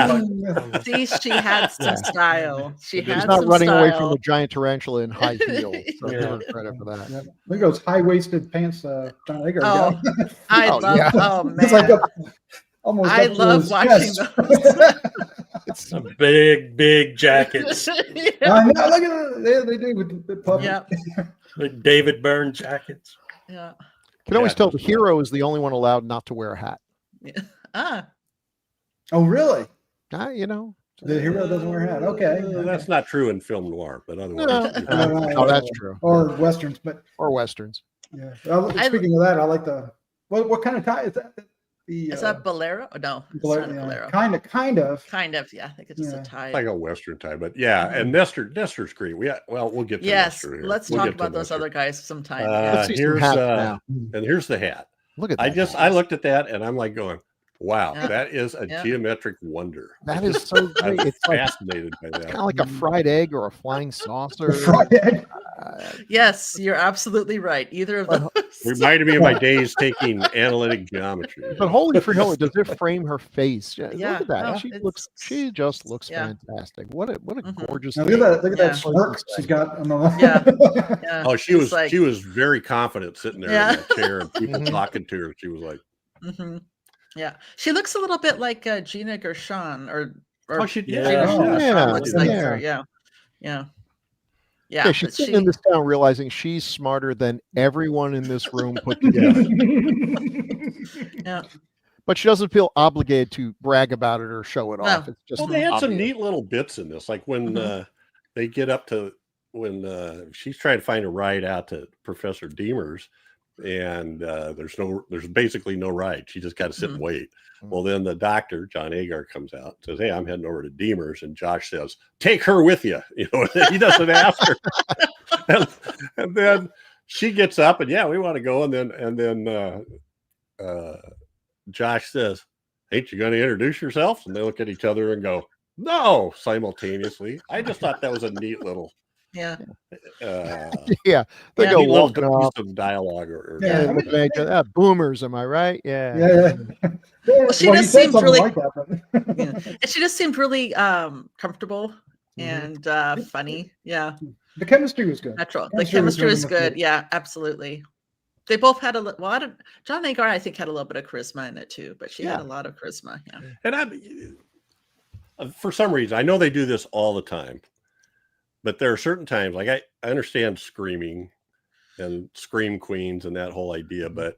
S4: See, she had some style. She not
S5: running away from the giant tarantula in high heels. So give her credit for that.
S6: Look at those high-waisted pants. John Agar
S4: man.
S6: It's like almost.
S4: I love watching those.
S2: Some big jackets.
S6: I know, look at it. They do with the puppet.
S4: Yeah.
S2: Big David Byrne jackets.
S4: Yeah.
S5: Can always
S1: Yeah,
S5: tell the
S1: just-
S5: hero is the only one allowed not to wear a hat.
S4: Ah.
S6: Oh, really?
S5: You know.
S6: The hero doesn't wear a hat. Okay.
S1: That's not true in film noir, but otherwise.
S5: No, that's true.
S6: Or westerns, but
S5: Or westerns.
S6: yeah. Speaking of that, I like the what kind of tie is that?
S4: Is that bolero? Oh, no, it's
S6: Bolero,
S4: not a
S6: yeah.
S4: bolero.
S6: Kind of.
S4: Kind of, yeah. I think it's just
S6: Yeah.
S4: a tie.
S1: Like a Western tie, but yeah, and Nestor's great. We'll get to
S4: Yes,
S1: Nestor here.
S4: let's
S1: We'll
S4: talk
S1: get to
S4: about those
S1: Nestor.
S4: other guys sometime.
S5: Let's see some
S1: Here's
S5: hats now.
S1: and here's the hat.
S5: Look at that.
S1: I looked at that and I'm like going, wow,
S4: Yeah.
S1: that is a
S4: Yeah.
S1: geometric wonder.
S5: That is so
S1: I'm
S5: great. It's like
S1: fascinated by that.
S5: kind of like a fried egg or a flying saucer.
S6: Fried egg.
S4: Yes, you're absolutely right. Either of those.
S1: Reminded me of my days taking analytic geometry.
S5: But holy freak, does it frame her face? Yeah,
S4: Yeah,
S5: look at that.
S4: no,
S5: She just looks
S4: yeah.
S5: fantastic. What a
S4: Mhm.
S5: gorgeous
S6: Now,
S5: thing.
S6: look at that
S4: Yeah.
S6: smirk she's got on the
S4: Yeah. Yeah.
S1: Oh, she
S4: It's
S1: was
S4: like-
S1: she was very confident sitting there
S4: Yeah.
S1: in that chair and people
S5: Mhm.
S1: talking to her. She was like,
S4: Mhm. Yeah, she looks a little bit like Gina Gershon, or
S1: Oh, she-
S4: Gina
S1: yeah.
S4: Gershon
S5: Yeah,
S4: looks like
S5: yeah.
S4: her. Yeah, yeah, yeah.
S5: Yeah, she's
S4: but
S5: sitting in this town realizing she's smarter than everyone in this room put together.
S4: Yeah.
S5: But she doesn't feel obligated to brag about it or show it
S4: No.
S5: off. It's just
S1: well, they had some
S5: obvious.
S1: neat little bits in this, like when
S4: Mhm.
S1: they get up to when she's trying to find a ride out to Professor Deemer's, and there's basically no ride. She just got to sit and wait. Well, then the doctor, John Agar, comes out and says, "Hey, I'm heading over to Deemer's," and Josh says, "Take her with you." You know, he doesn't ask her. and then she gets up, and yeah, we want to go. And then Josh says, "Ain't you going to introduce yourself?" And they look at each other and go, "No," simultaneously. I just thought that was a neat little.
S4: Yeah.
S5: Yeah, they
S4: Yeah.
S5: go
S1: Neat little
S5: walking off.
S1: piece of dialogue or
S6: Yeah.
S5: And looking at each other. Ah, boomers, am I right? Yeah.
S6: Yeah.
S4: Well, she
S6: he
S4: just
S6: said
S4: seemed
S6: something
S4: really-
S6: like that, but
S4: Yeah. And she just seemed really comfortable
S6: Mhm.
S4: and funny. Yeah,
S6: the chemistry was good.
S4: natural. The
S6: Chemistry was
S4: chemistry was
S6: really
S4: good. Yeah, absolutely. They both had John Agar, I think, had a little bit of charisma in it too, but she had
S5: Yeah.
S4: a lot of charisma. Yeah.
S1: And for some reason, I know they do this all the time, but there are certain times, like I understand screaming and scream queens and that whole idea, but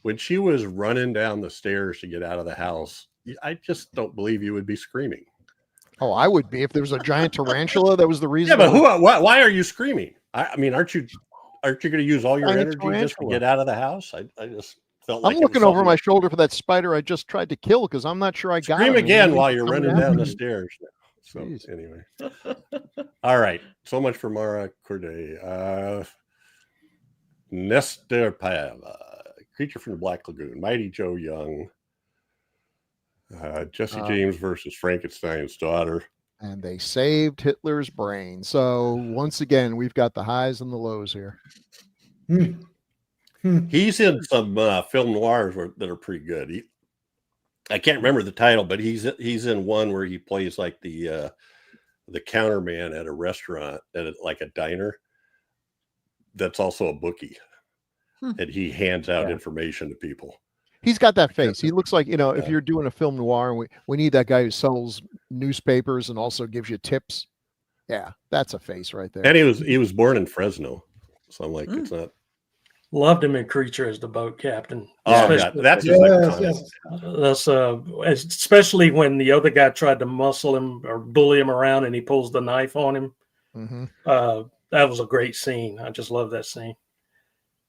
S1: when she was running down the stairs to get out of the house, I just don't believe you would be screaming.
S5: Oh, I would be if there was a giant tarantula. That was the reason.
S1: Yeah, but why are you screaming? I mean, aren't you going to use all your
S5: Giant
S1: energy just to
S5: tarantula.
S1: get out of the house? I just felt like
S5: I'm looking over my shoulder for that spider I just tried to kill because I'm not sure I got
S1: scream
S5: him.
S1: again while you're
S5: Coming
S1: running
S5: after
S1: down the
S5: me.
S1: stairs. So
S5: Jeez.
S1: anyway, all right. So much for Mara Corday. Nestor Pava, Creature from the Black Lagoon, Mighty Joe Young, Jesse James versus Frankenstein's daughter.
S5: And they saved Hitler's brain. So once again, we've got the highs and the lows here.
S1: He's in some film noirs that are pretty good. I can't remember the title, but he's in one where he plays like the counterman at a restaurant, like a diner. That's also a bookie, and he hands out information to people.
S5: He's got that face. He looks like, if you're doing a film noir and we need that guy who sells newspapers and also gives you tips. Yeah, that's a face right there.
S1: And he was born in Fresno, so I'm like, it's not.
S2: Loved him in Creature as the boat captain.
S1: Oh, yeah, that's his iconic.
S2: That's especially when the other guy tried to muscle him or bully him around, and he pulls the knife on him.
S5: Mm-hmm.
S2: That was a great scene. I just love that scene.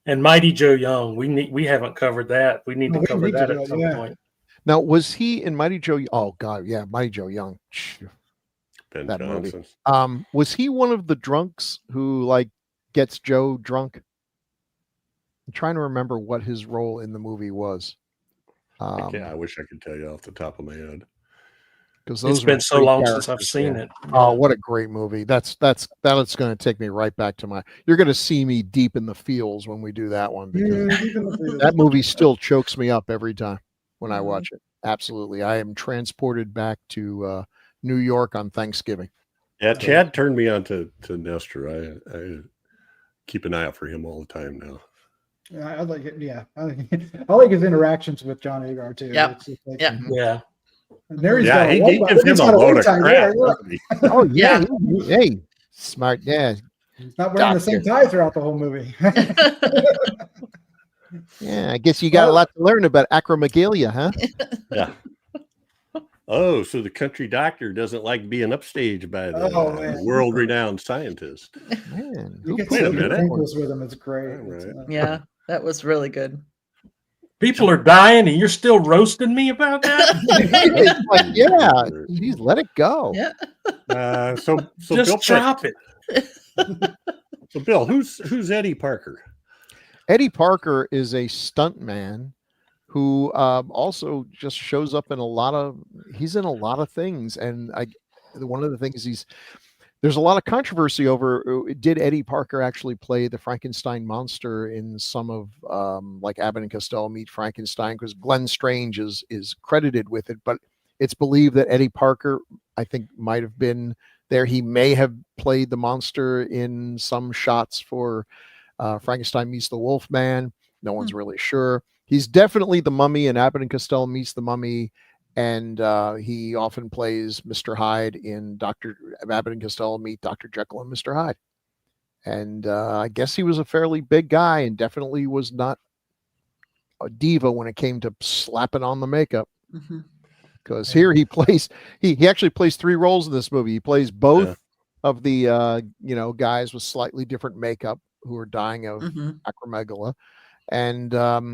S2: And Mighty Joe Young, we haven't covered that. We need to cover that at some point.
S5: Now, was he in Mighty Joe? Oh God, yeah, Mighty Joe Young.
S1: Ben
S5: That
S1: Johnson.
S5: movie. Was he one of the drunks who like gets Joe drunk? I'm trying to remember what his role in the movie was.
S1: I wish I could tell you off the top of my head.
S5: Because
S2: It's been so long since I've seen it.
S5: Oh, what a great movie! That's going to take me right back to my. You're going to see me deep in the feels when we do that one because that movie still chokes me up every time when I watch it. Absolutely, I am transported back to New York on Thanksgiving.
S1: Yeah, Chad turned me on to Nestor. I keep an eye out for him all the time now.
S6: I like it. Yeah, I like his interactions with John Agar too.
S4: Yep.
S6: It's just like,
S4: Yeah.
S2: Yeah.
S6: And there he's
S1: Yeah,
S6: got
S1: he
S6: one
S1: gives him a load of
S6: tie
S1: crap.
S6: there, look.
S1: doesn't he?
S5: Oh yeah.
S4: Yeah.
S5: Hey, smart. Yeah.
S6: He's not wearing the same tie throughout the whole movie.
S5: Yeah. I guess you got a lot to learn about acromegalia, huh?
S1: Yeah. Oh, so the country doctor doesn't like being upstaged by the world-renowned scientist.
S5: Man,
S6: You get
S1: Wait a
S6: so
S1: minute.
S6: wrinkles with him. It's great.
S1: All right.
S4: Yeah, that was really good.
S2: People are dying, and you're still roasting me about that.
S5: It's like, yeah, geez, let it go.
S4: Yeah.
S1: So
S2: Just
S1: Bill,
S2: chop it.
S1: So Bill, who's Eddie Parker?
S5: Eddie Parker is a stuntman who also just shows up in he's in a lot of things. And one of the things there's a lot of controversy over, did Eddie Parker actually play the Frankenstein monster in some of like Abbott and Costello Meet Frankenstein? Because Glenn Strange is credited with it, but it's believed that Eddie Parker, I think, might have been there. He may have played the monster in some shots for Frankenstein Meets the Wolfman. No one's really sure. He's definitely the Mummy in Abbott and Costello Meets the Mummy, and he often plays Mr. Hyde in Abbott and Costello Meet Dr. Jekyll and Mr. Hyde. And I guess he was a fairly big guy and definitely was not a diva when it came to slapping on the makeup. Because here he actually plays 3 roles in this movie. He plays both of the guys with slightly different makeup who are dying of acromegaly. And I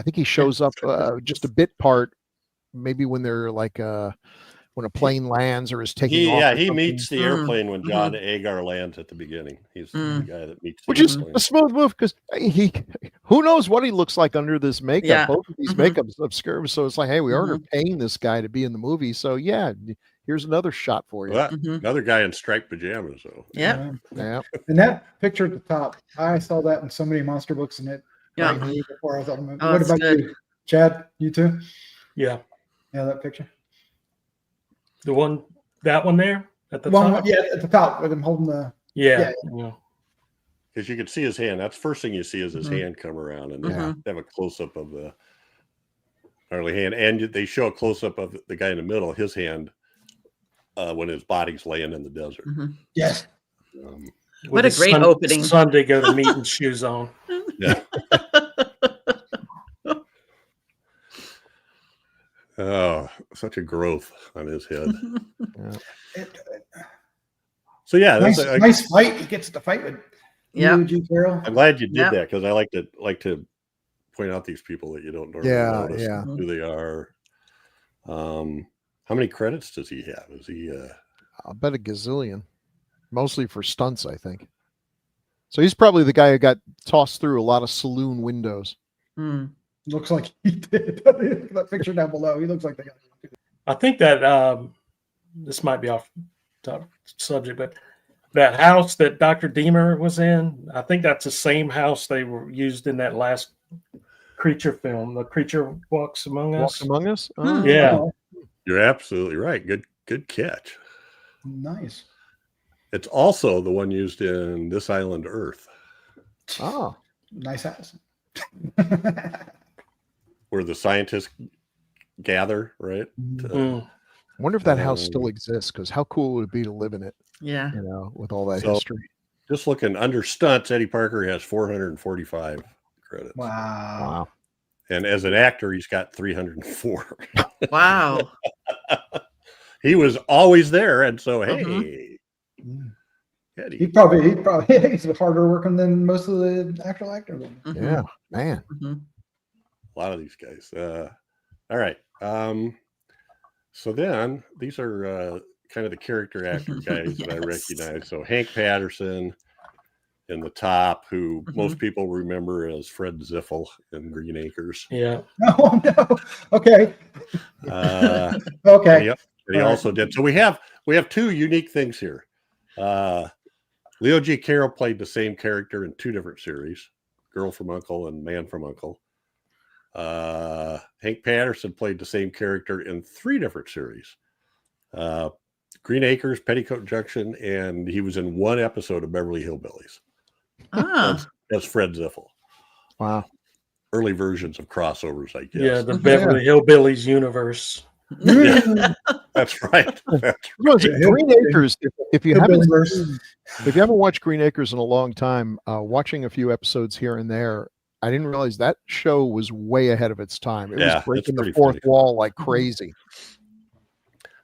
S5: think he shows up just a bit part, maybe when they're like when a plane lands or is taking off.
S1: Yeah, he meets the airplane when John Agar lands at the beginning. He's the guy that meets the airplane.
S5: Which is a smooth move because who knows what he looks like under this makeup.
S4: Yeah.
S5: Both of these makeups obscure. So it's like, hey, we are paying this guy to be in the movie. So yeah, here's another shot for you.
S1: Well, another guy in striped pajamas, though.
S4: Yeah.
S5: Yeah.
S6: And that picture at the top, I saw that in so many monster books, and it before I saw the movie.
S4: Oh,
S6: What about you, Chad? You too?
S2: Yeah.
S6: Yeah, that picture.
S2: That one there at the
S6: One,
S2: top.
S6: yeah, at the top with him holding the.
S2: Yeah.
S1: Because you can see his hand. That's the first thing you see is his hand come around, and they have a close up of the early hand, and they show a close up of the guy in the middle, his hand, when his body's laying in the desert.
S6: Yes.
S4: What a great opening.
S2: Sunday go to meeting shoes on.
S1: Yeah. Oh, such a growth on his head. So yeah, that's
S6: nice fight. He gets to fight with G. Carroll.
S1: I'm glad you did that because I like to point out these people that you don't normally notice who they are. How many credits does he have? Is he?
S5: I'll bet a gazillion, mostly for stunts, I think. So he's probably the guy who got tossed through a lot of saloon windows.
S6: Looks like he did. That picture down below, he looks like the guy.
S2: I think that this might be off top subject, but that house that Dr. Deemer was in, I think that's the same house they were used in that last creature film, The Creature Walks Among Us.
S5: Walks Among Us?
S4: Oh.
S2: Yeah.
S1: You're absolutely right. Good catch.
S6: Nice.
S1: It's also the one used in This Island Earth.
S5: Oh,
S6: nice house.
S1: Where the scientists gather, right?
S5: I wonder if that house still exists, because how cool would it be to live in it?
S4: Yeah.
S5: With all that history.
S1: Just looking under stunts, Eddie Parker has 445 credits.
S6: Wow.
S1: And as an actor, he's got 304.
S4: Wow.
S1: He was always there, and so hey, Eddie.
S6: He probably he's harder working than most of the actual actors.
S5: Yeah, man.
S1: A lot of these guys. All right. So then these are kind of the character actor guys that I recognize. So Hank Patterson in the top, who most people remember as Fred Ziffel in Green Acres.
S2: Yeah.
S6: Oh no. Okay. Okay.
S1: And he also did. So we have 2 unique things here. Leo G. Carroll played the same character in 2 different series, Girl from U.N.C.L.E. and Man from U.N.C.L.E. Hank Patterson played the same character in 3 different series. Green Acres, Petticoat Junction, and he was in 1 episode of Beverly Hillbillies. That's Fred Ziffel.
S5: Wow.
S1: early versions of crossovers, I guess.
S2: Yeah, the Beverly Hillbillies universe.
S1: Yeah, that's right. That's
S5: You know,
S1: right.
S5: Green Acres. If you haven't
S6: Hillbillyverse.
S5: if you haven't watched Green Acres in a long time, watching a few episodes here and there, I didn't realize that show was way ahead of its time. It was
S1: Yeah,
S5: breaking
S1: it's
S5: the
S1: pretty
S5: fourth
S1: funny.
S5: wall like crazy.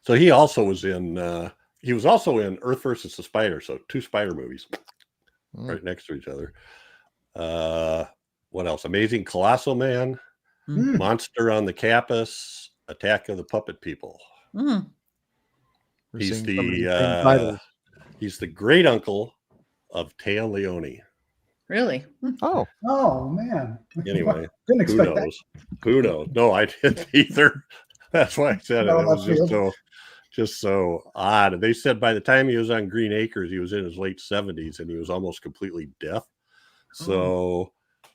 S1: So he also was in Earth versus the Spider, so 2 spider movies right next to each other. What else? Amazing Colossal Man, Monster on the Campus, Attack of the Puppet People.
S4: Mm.
S5: We're
S1: He's
S5: seeing some of these same titles.
S1: he's the great uncle of Taya Leone.
S4: Really?
S5: Oh,
S6: Oh man.
S1: Anyway,
S6: Didn't
S1: who
S6: expect that.
S1: knows? Who knows? No, I didn't either. That's why I said it.
S6: No,
S1: It was
S6: left
S1: just so odd. They said by the time he was on Green Acres, he was in his late 70s and he was almost completely deaf. So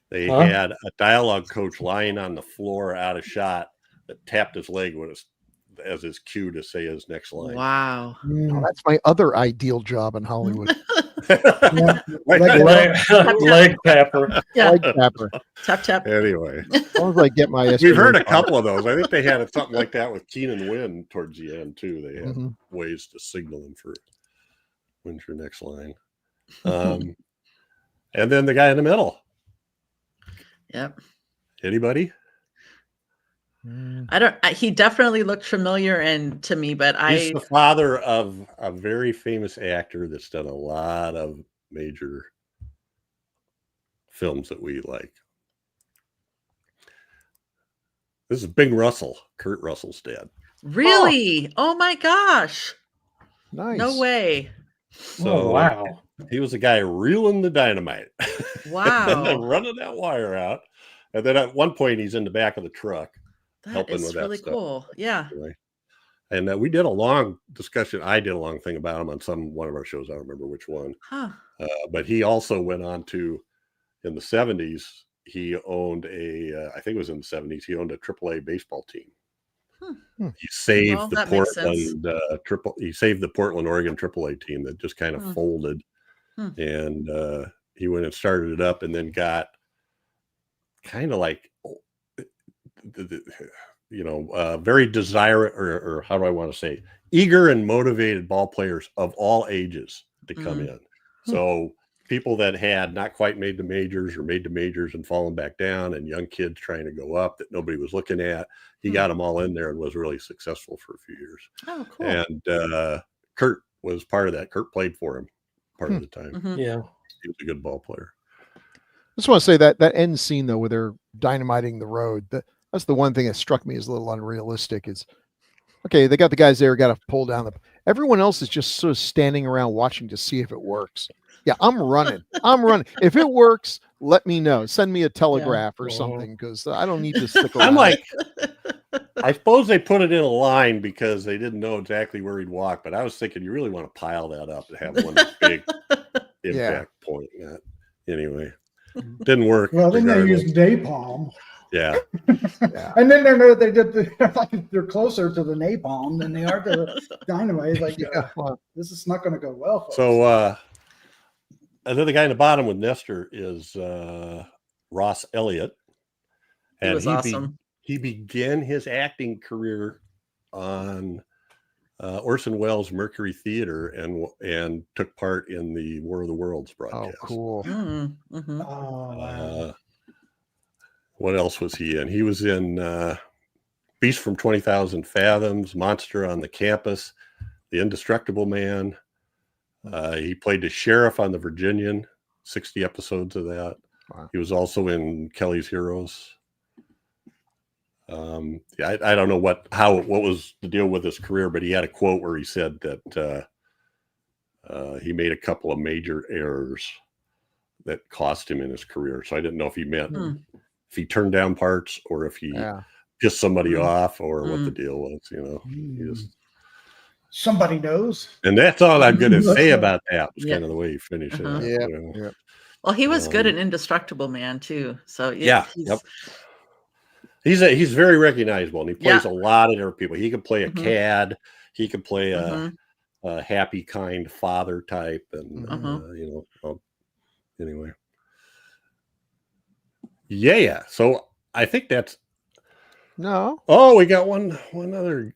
S1: they had a dialogue coach lying on the floor out of shot that tapped his leg as his cue to say his next line.
S4: Wow.
S5: oh, that's my other ideal job in Hollywood.
S2: Leg tapper.
S4: Yeah.
S5: Leg tapper.
S4: Tap tap.
S1: Anyway,
S5: As long as I get my
S1: we've heard a
S5: SCI-FI.
S1: couple of those. I think they had something like that with Keenan Wynn towards the end too. They had
S5: Mhm.
S1: ways to signal him for when's your next line. And then the guy in the middle.
S4: Yep.
S1: Anybody?
S4: He definitely looked familiar and to me, but
S1: He's the father of a very famous actor that's done a lot of major films that we like. This is Bing Russell, Kurt Russell's dad.
S4: really? Oh my gosh.
S5: Nice.
S4: No way.
S1: So
S2: Wow.
S1: he was the guy reeling the dynamite.
S4: Wow.
S1: And then running that wire out. And then at one point he's in the back of the truck.
S4: That
S1: helping
S4: is
S1: with that
S4: really
S1: stuff.
S4: cool. Yeah.
S1: Anyway. And we did a long discussion. I did a long thing about him on one of our shows. I don't remember which one.
S4: Huh.
S1: But he also went on to, in the 70s, he owned I think it was in the 70s, he owned a AAA baseball team. He saved
S4: Well, that makes sense.
S1: he saved the Portland, Oregon AAA team that just kind of folded. And he went and started it up and then got kind of like, very or how do I want to say, eager and motivated ball players of all ages to come in. So people that had not quite made the majors or made the majors and fallen back down, and young kids trying to go up that nobody was looking at, he got them all in there and was really successful for a few years.
S4: Oh, cool.
S1: And Kurt was part of that. Kurt played for him part of the time.
S2: Yeah.
S1: He was a good ball player.
S5: I just want to say that end scene though, where they're dynamiting the road, that's the one thing that struck me as a little unrealistic. Is okay, they got the guys there, got to pull down everyone else is just sort of standing around watching to see if it works. Yeah, I'm running. If it works, let me know. Send me a telegraph or something, because I don't need to stick around.
S1: I'm like, I suppose they put it in a line because they didn't know exactly where he'd walk, but I was thinking you really want to pile that up to have one big impact point. Anyway, didn't work.
S6: Well, then they
S1: regardless.
S6: used napalm.
S1: Yeah.
S6: And then they're closer to the napalm than they are to the dynamite. Like, this is not going to go well. Folks.
S1: So, and then the guy in the bottom with Nestor is Ross Elliott. And
S4: He was awesome.
S1: He began his acting career on Orson Welles' Mercury Theater and took part in the War of the Worlds broadcast.
S5: Oh, cool.
S4: Mm-hmm.
S6: Oh, wow.
S1: What else was he in? He was in Beast from 20,000 Fathoms, Monster on the Campus, The Indestructible Man. He played the sheriff on The Virginian, 60 episodes of that.
S5: Wow.
S1: He was also in Kelly's Heroes. I don't know what was the deal with his career, but he had a quote where he said that he made a couple of major errors that cost him in his career. So I didn't know if he meant if he turned down parts or if he pissed somebody off or what the deal was. He just,
S6: somebody knows.
S1: and that's all I'm going to say about that. Was kind of the way he finished it.
S5: Yeah.
S4: Well, he was good at Indestructible Man too. So
S1: he's very recognizable, and he plays a lot of different people. He can play a cad. He can play a happy, kind father type, and anyway. Yeah. So I think that's.
S5: No.
S1: Oh, we got one other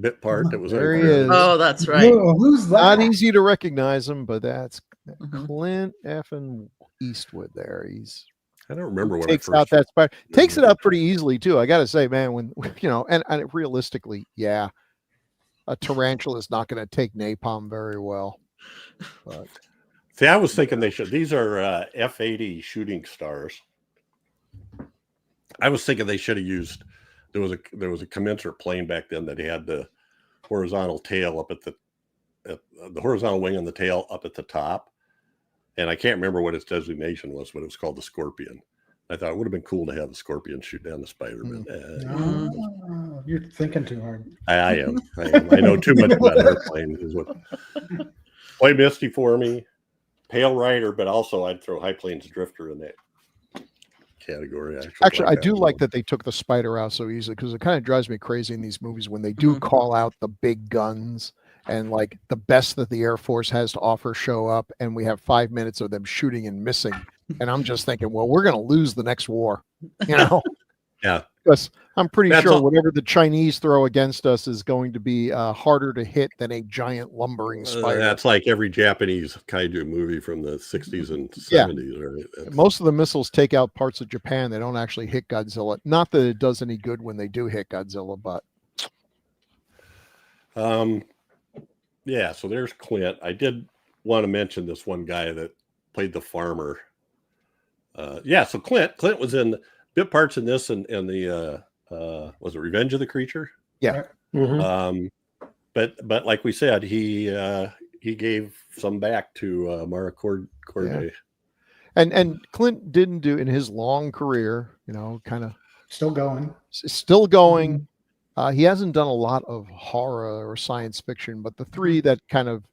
S1: bit part that was
S5: There he
S1: uncredited.
S5: is.
S4: Oh, that's right.
S6: Who's that?
S5: Not easy to recognize him, but that's
S4: Mhm.
S5: Clint effing Eastwood there. He's
S1: I don't remember when
S5: takes
S1: I first
S5: out that spider. Takes it out pretty easily too. I got to say, man, when and realistically, yeah, a tarantula is not going to take napalm very well. But
S1: See, I was thinking these are F-80 shooting stars. I was thinking they should have used. There was a commensurate plane back then that had the horizontal tail up at the horizontal wing on the tail up at the top, and I can't remember what its designation was, but it was called the Scorpion. I thought it would have been cool to have the Scorpion shoot down the spider, but
S6: You're thinking too hard.
S1: I am. I know too much about airplanes. Play Misty for me, Pale Rider, but also I'd throw High Plains Drifter in that category.
S5: Actually, I do like that they took the spider out so easily, because it kind of drives me crazy in these movies when they do call out the big guns and like the best that the Air Force has to offer show up, and we have 5 minutes of them shooting and missing. And I'm just thinking, well, we're going to lose the next war, Yeah. Because I'm pretty sure whatever the Chinese throw against us is going to be harder to hit than a giant lumbering spider.
S1: That's like every Japanese kaiju movie from the 60s and 70s. Right?
S5: Most of the missiles take out parts of Japan. They don't actually hit Godzilla. Not that it does any good when they do hit Godzilla, but.
S1: Yeah, so there's Clint. I did want to mention this one guy that played the farmer. So Clint was in bit parts in this and the was it Revenge of the Creature?
S5: Yeah.
S2: Mm-hmm.
S1: But like we said, he gave some back to Mara Corday.
S5: Yeah. And Clint didn't do in his long career, kind of
S6: still going.
S5: He hasn't done a lot of horror or science fiction, but the three that kind of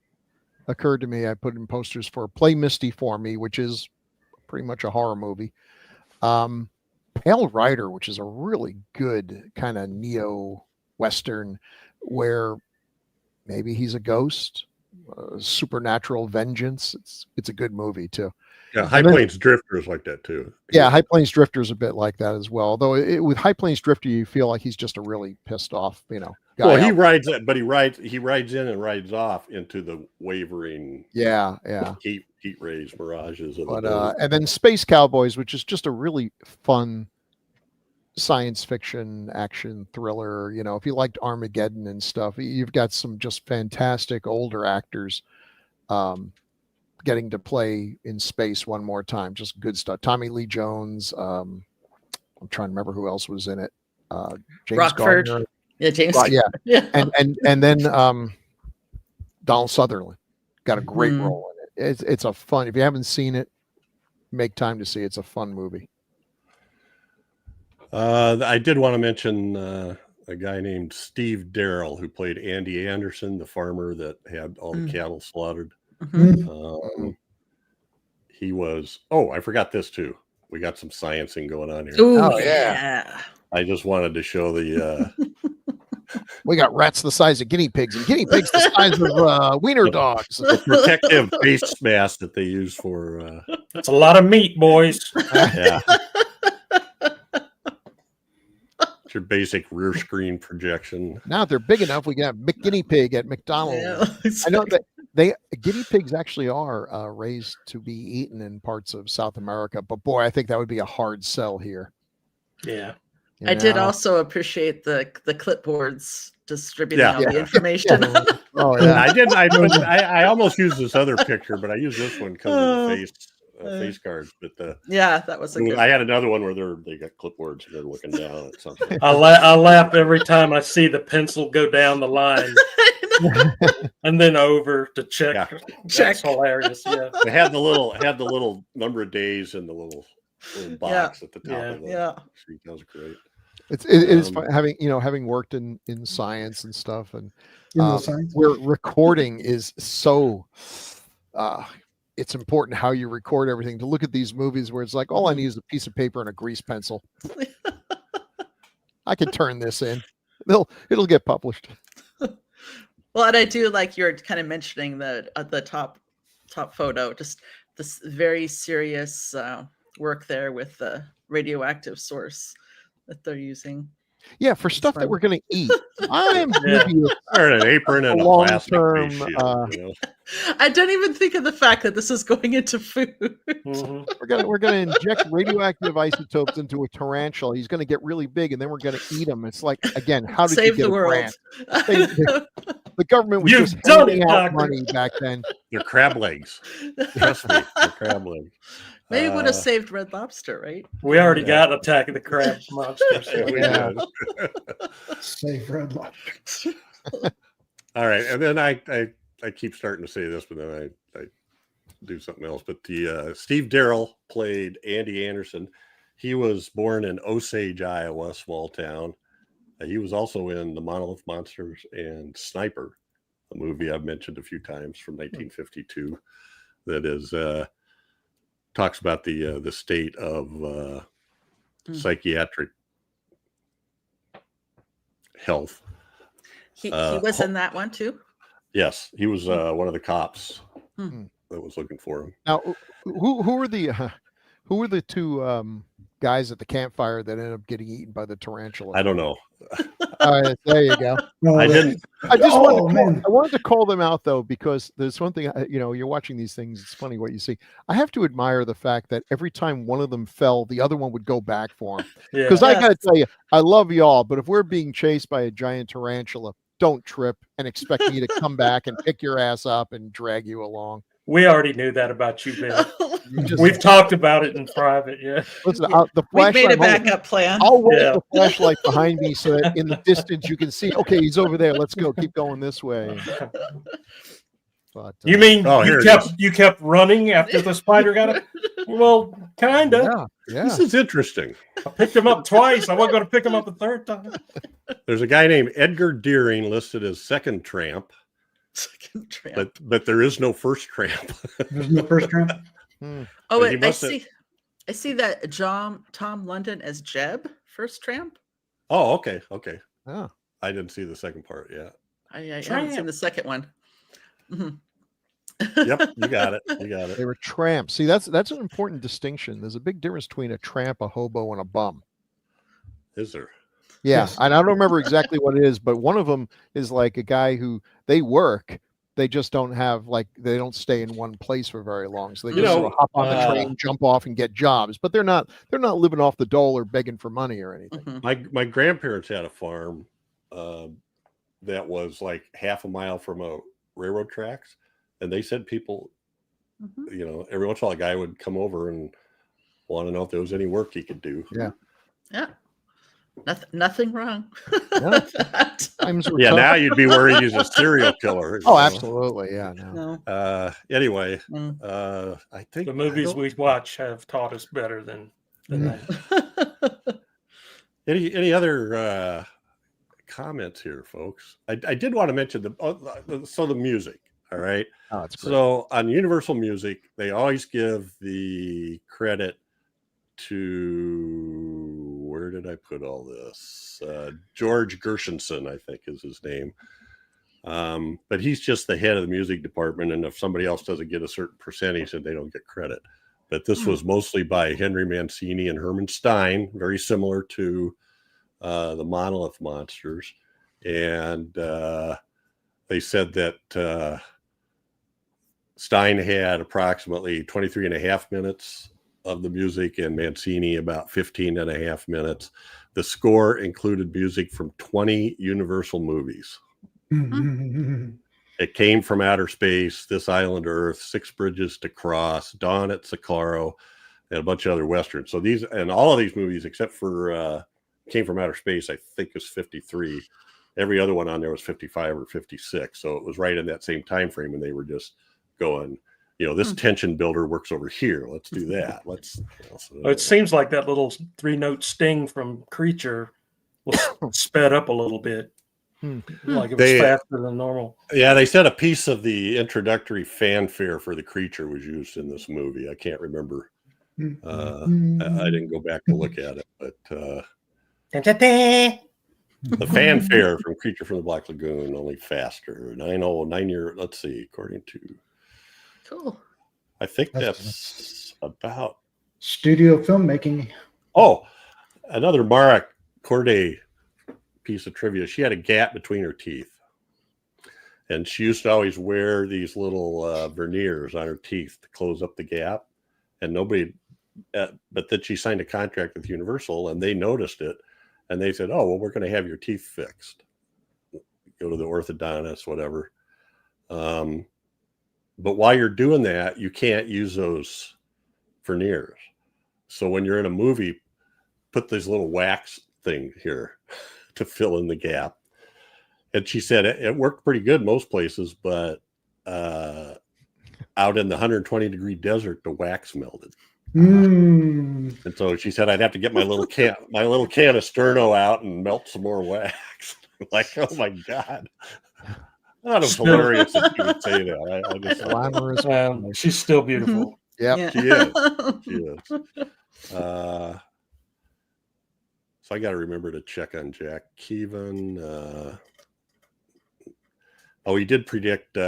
S5: occurred to me, I put in posters for Play Misty for Me, which is pretty much a horror movie. Pale Rider, which is a really good kind of neo-Western where maybe he's a ghost, supernatural vengeance. It's a good movie too.
S1: Yeah, High Plains Drifter is like that too.
S5: Yeah, High Plains Drifter is a bit like that as well. Although with High Plains Drifter, you feel like he's just a really pissed off, guy.
S1: Well, he rides it, but he rides in and rides off into the wavering, heat rays, mirages of the
S5: and then Space Cowboys, which is just a really fun science fiction action thriller. If you liked Armageddon and stuff, you've got some just fantastic older actors getting to play in space one more time. Just good stuff. Tommy Lee Jones. I'm trying to remember who else was in it. James
S4: Rockford.
S5: Gardner.
S4: Yeah, James.
S5: Yeah. And then Donald Sutherland got a great role in it. It's a fun. If you haven't seen it, make time to see it. It's a fun movie.
S1: I did want to mention a guy named Steve Darrell who played Andy Anderson, the farmer that had all the cattle slaughtered. He was. Oh, I forgot this too. We got some sciencing going on here.
S4: Ooh, yeah.
S1: I just wanted to show the.
S5: We got rats the size of guinea pigs and guinea pigs the size of wiener dogs.
S1: The protective face mask that they use for.
S2: That's a lot of meat, boys.
S1: Yeah. It's your basic rear screen projection.
S5: Now, if they're big enough, we can have guinea pig at McDonald's. Yeah. I know that guinea pigs actually are raised to be eaten in parts of South America, but boy, I think that would be a hard sell here.
S2: Yeah.
S4: I did also appreciate the clipboards distributing all the information.
S1: I almost used this other picture, but I used this one because of the face cards. But
S4: that was a good.
S1: I had another one where they got clipboards and they're looking down at something.
S2: I laugh every time I see the pencil go down the line and then over to check.
S1: Yeah.
S2: That's hilarious. Yeah,
S1: they had the little number of days in the little box at the top of the sheet. That was great.
S5: It is fun having worked in science and stuff, and where recording is so it's important how you record everything. To look at these movies where it's like all I need is a piece of paper and a grease pencil. I can turn this in. It'll get published.
S4: Well, and I do like you're kind of mentioning the top photo, just this very serious work there with the radioactive source that they're using.
S5: Yeah, for stuff that
S4: fun.
S5: we're going to eat. I am
S2: Yeah.
S5: dubious.
S1: Or an apron and a plastic face shield. You know?
S4: I don't even think of the fact that this is going into food.
S2: Mhm.
S5: We're gonna inject radioactive isotopes into a tarantula. He's gonna get really big, and then we're gonna eat him. It's like, again, how did
S4: Save
S5: you get
S4: the
S5: a
S4: world.
S5: grant? The government was
S2: You've
S5: just
S2: done
S5: handing
S2: it,
S5: out
S2: Doctor.
S5: money back then.
S1: They're crab legs. Trust me, they're crab legs.
S4: Maybe it would have saved Red Lobster, right?
S2: We already got Attack of the Crab Monsters.
S1: Yeah, we
S5: Yeah.
S1: did.
S6: Save Red Lobster.
S1: All right, and then I keep starting to say this, but then I do something else. But the Steve Darrell played Andy Anderson. He was born in Osage, Iowa, small town. He was also in The Monolith Monsters and Sniper, a movie I've mentioned a few times from 1952. That is talks about the state of psychiatric health.
S4: He was in that one too.
S1: Yes, he was one of the cops that was looking for him.
S5: Now, who were the two guys at the campfire that ended up getting eaten by the tarantula?
S1: I don't know.
S5: All right, there you go.
S6: No,
S1: I
S6: that-
S1: didn't.
S5: I just
S6: Oh,
S5: wanted,
S6: man.
S5: I wanted to call them out though, because there's one thing, you're watching these things. It's funny what you see. I have to admire the fact that every time one of them fell, the other one would go back for him.
S2: Yeah.
S5: Because I
S4: Yes.
S5: got to tell you, I love y'all, but if we're being chased by a giant tarantula, don't trip and expect me to come back and pick your ass up and drag you along.
S2: We already knew that about you, Ben.
S5: You just,
S2: We've talked about it in private. Yeah.
S5: listen,
S4: Yeah.
S5: the
S4: We made
S5: flashlight.
S4: a backup plan.
S5: I'll roll
S2: Yeah.
S5: the flashlight behind me so that in the distance you can see. Okay, he's over there. Let's go. Keep going this way. But,
S2: You mean
S1: Oh, here it
S2: you kept running after the spider got it? Well, kinda.
S5: yeah.
S1: This is interesting.
S2: I picked him up twice. I wasn't going to pick him up a third time.
S1: There's a guy named Edgar Deering listed as second tramp,
S4: Second tramp.
S1: but there is no first tramp.
S6: There's no first tramp.
S4: Oh,
S1: but he
S4: wait, I
S1: must have-
S4: see. I see that Tom London as Jeb, first tramp.
S1: Oh, okay.
S5: Oh.
S1: I didn't see the second part yet.
S4: I haven't
S2: Tramp.
S4: seen the second one. Mhm.
S1: Yep, you got it. You got
S5: They
S1: it.
S5: were tramps. See, that's an important distinction. There's a big difference between a tramp, a hobo, and a bum.
S1: Is there?
S5: Yeah,
S6: Yes.
S5: and I don't remember exactly what it is, but one of them is like a guy who they work. They just don't have they don't stay in one place for very long. So they
S1: You
S5: just
S1: know,
S5: sort of hop on the train, jump off, and get jobs. But they're not living off the dole or begging for money or anything.
S4: Mhm.
S1: My grandparents had a farm that was like half a mile from a railroad tracks, and they said people,
S4: Mhm.
S1: every once in a while a guy would come over and want to know if there was any work he could do.
S5: Yeah.
S4: Yeah. Nothing wrong.
S5: No.
S4: with that.
S5: Times were
S1: Yeah,
S5: tough.
S1: now you'd be worried he's a serial killer.
S5: Oh, absolutely. Yeah. No.
S4: No.
S1: Anyway,
S4: Mm.
S1: I think
S2: The movies
S1: I don't-
S2: we watch have taught us better than that.
S1: Any other comments here, folks? I did want to mention the music. All right.
S5: Oh, it's great.
S1: So on Universal Music, they always give the credit to, where did I put all this? George Gershenson, I think is his name. But he's just the head of the music department, and if somebody else doesn't get a certain percentage, then they don't get credit. But this was mostly by Henry Mancini and Herman Stein, very similar to the Monolith Monsters. And they said that Stein had approximately 23 and a half minutes of the music and Mancini about 15 and a half minutes. The score included music from 20 Universal movies. It Came from Outer Space, This Island Earth, Six Bridges to Cross, Dawn at Sicaro, and a bunch of other Westerns. So these, and all of these movies, except for Came from Outer Space, I think is 53. Every other one on there was 55 or 56. So it was right in that same time frame, and they were just going, this tension builder works over here. Let's do that.
S2: It seems like that little 3-note sting from Creature was sped up a little bit. Like it was faster than normal.
S1: Yeah, they said a piece of the introductory fanfare for the Creature was used in this movie. I can't remember. I didn't go back to look at it, but the fanfare from Creature from the Black Lagoon, only faster. 9 year. Let's see, according to.
S4: Cool.
S1: I think that's about
S6: studio filmmaking.
S1: Oh, another Mara Corday piece of trivia. She had a gap between her teeth. And she used to always wear these little veneers on her teeth to close up the gap. And nobody, but then she signed a contract with Universal and they noticed it. And they said, oh, well, we're going to have your teeth fixed. Go to the orthodontist, whatever. But while you're doing that, you can't use those veneers. So when you're in a movie, put this little wax thing here to fill in the gap. And she said it worked pretty good most places, but out in the 120-degree desert, the wax melted. And so she said I'd have to get my little can of Sterno out and melt some more wax. Like, oh my God. That was hilarious that she would say that. I just
S5: Glamorous.
S2: She's still beautiful.
S5: Yep.
S1: She is. She is. So I got to remember to check on Jack Keevan. He did predict,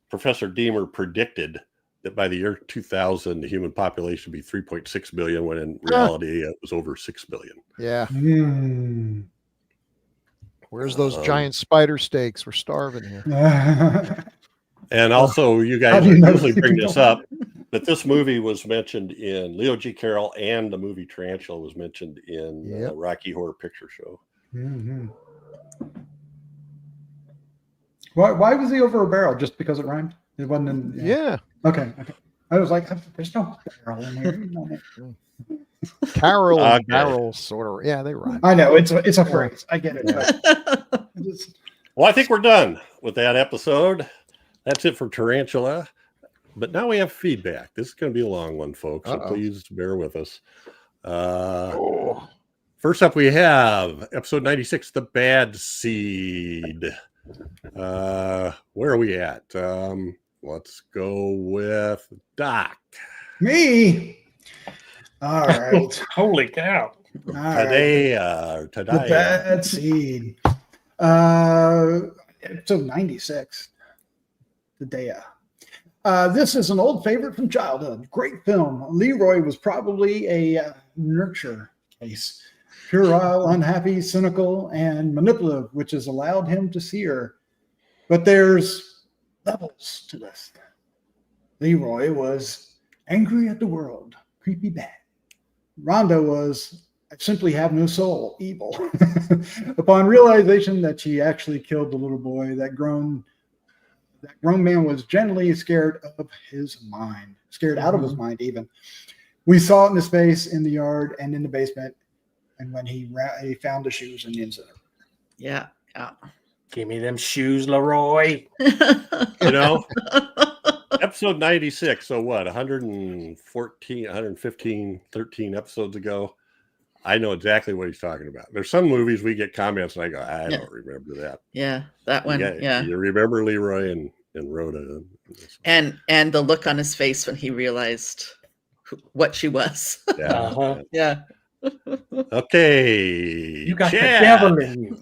S1: Professor Deemer predicted that by the year 2000, the human population would be 3.6 billion, when in reality it was over 6 billion.
S5: Yeah. Where's those giant spider steaks? We're starving here.
S1: And also, you guys usually bring this up, but this movie was mentioned in Leo G. Carroll, and the movie Tarantula was mentioned in Rocky Horror Picture Show.
S6: Why was he over a barrel? Just because it rhymed? It wasn't in...
S5: Yeah.
S6: Okay. I was like, there's no barrel in here.
S5: Carol and barrel sort of. Yeah, they rhyme.
S6: I know. It's a phrase. I get it.
S1: Well, I think we're done with that episode. That's it for Tarantula. But now we have feedback. This is going to be a long one, folks. So please bear with us. First up, we have episode 96, The Bad Seed. Where are we at? Let's go with Doc.
S6: Me. All right.
S2: Holy cow.
S1: Today.
S6: The Bad Seed. Episode 96. The day. This is an old favorite from childhood. Great film. Leroy was probably a nurture case. Puerile, unhappy, cynical, and manipulative, which has allowed him to see her. But there's levels to this. Leroy was angry at the world, creepy bad. Rhonda was, I simply have no soul, evil. Upon realization that she actually killed the little boy, that grown man was genuinely scared of his mind, scared out of his mind even. We saw it in his face, in the yard, and in the basement. And when he found the shoes in the incident.
S4: Yeah.
S2: Give me them shoes, Leroy.
S1: Episode 96. So what? 115, 13 episodes ago. I know exactly what he's talking about. There's some movies we get comments and I go, I don't remember that.
S4: Yeah, that one.
S1: You remember Leroy and Rhoda.
S4: And the look on his face when he realized what she was.
S1: Yeah.
S4: Yeah.
S1: Okay.
S2: You got
S1: Chad.
S2: the devil in you.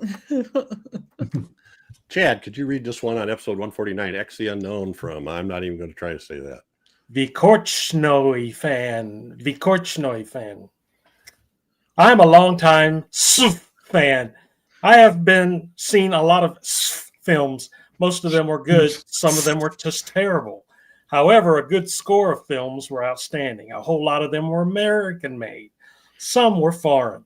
S1: Chad, could you read this one on episode 149, X the Unknown, from, I'm not even going to try to say that.
S2: Vykorchnoi fan. I'm a longtime fan. I have seen a lot of films. Most of them were good. Some of them were just terrible. However, a good score of films were outstanding. A whole lot of them were American made. Some were foreign.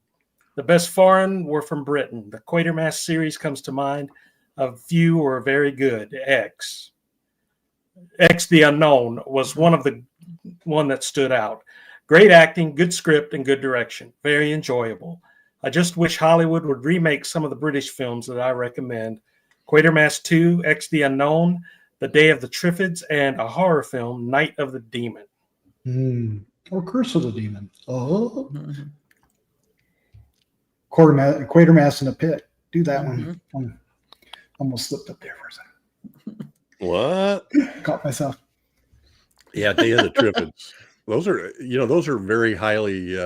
S2: The best foreign were from Britain. The Quatermass series comes to mind. A few were very good. X the Unknown was one that stood out. Great acting, good script, and good direction. Very enjoyable. I just wish Hollywood would remake some of the British films that I recommend. Quatermass 2, X the Unknown, The Day of the Triffids, and a horror film, Night of the Demon.
S6: Or Curse of the Demon. Quatermass in a Pit. Do that one. Almost slipped up there for a second.
S1: What?
S6: Caught myself.
S1: Yeah, Day of the Triffids. Those are very highly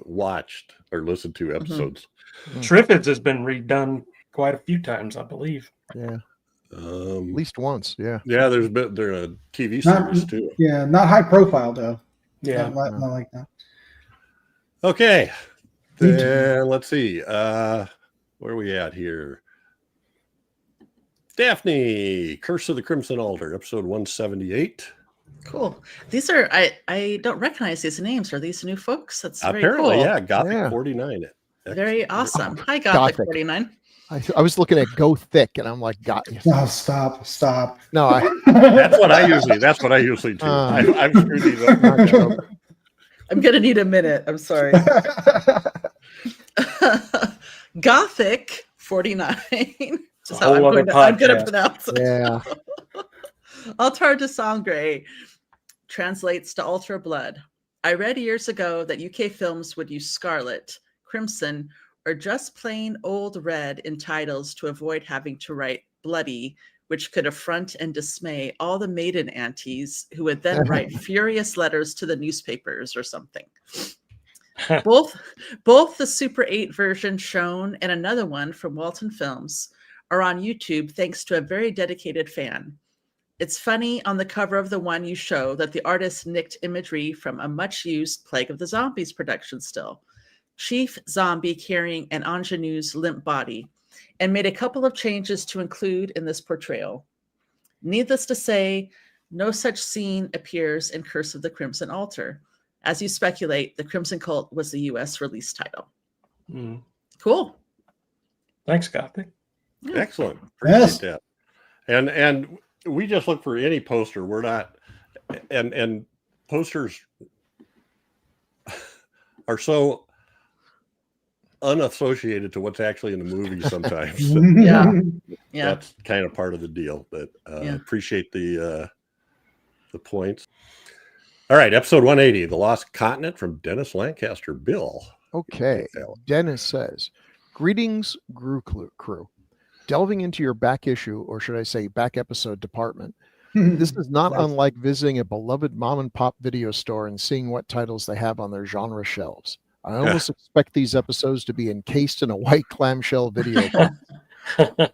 S1: watched or listened to episodes.
S2: Triffids has been redone quite a few times, I believe.
S5: Yeah. At least once, yeah.
S1: Yeah, they're a TV
S6: Not,
S1: series too.
S6: yeah, not high profile though.
S2: Yeah.
S6: Not like that.
S1: Okay, then let's see. Where are we at here? Daphne, Curse of the Crimson Altar, episode 178.
S4: Cool. These are I don't recognize these names. Are these new folks? That's very
S1: Apparently,
S4: cool.
S1: yeah, Gothic
S5: Yeah.
S1: 49.
S4: Very awesome. Hi, Gothic 49.
S5: I was looking at Go Thick, and I'm like, "God,
S6: No, stop.
S5: no,
S1: That's what I usually do. I've screwed these up.
S5: not joking."
S4: I'm gonna need a minute. I'm sorry. Gothic 49. Is how I'm going to pronounce it.
S5: Yeah,
S4: Altar de Sangre translates to Altar of Blood. I read years ago that UK films would use scarlet, crimson, or just plain old red in titles to avoid having to write bloody, which could affront and dismay all the maiden aunties who would then write furious letters to the newspapers or something. Both the Super 8 version shown and another one from Walton Films are on YouTube thanks to a very dedicated fan. It's funny on the cover of the one you show that the artist nicked imagery from a much-used Plague of the Zombies production still. Chief Zombie carrying an ingenue's limp body, and made a couple of changes to include in this portrayal. Needless to say, no such scene appears in Curse of the Crimson Altar. As you speculate, the Crimson Cult was the US release title. Cool.
S2: Thanks, Gothic.
S1: Excellent. Appreciate
S6: Yes.
S1: that. And we just look for any poster. We're not, and posters are so unassociated to what's actually in the movie sometimes.
S4: Yeah.
S1: That's kind of part of the deal, but appreciate the points. All right, episode 180, The Lost Continent, from Dennis Lancaster. Bill.
S5: okay. Dennis says, "Greetings, Grue-Crew. Delving into your back issue, or should I say back episode department, this is not unlike visiting a beloved mom and pop video store and seeing what titles they have on their genre shelves. I almost expect these episodes to be encased in a white clamshell video box.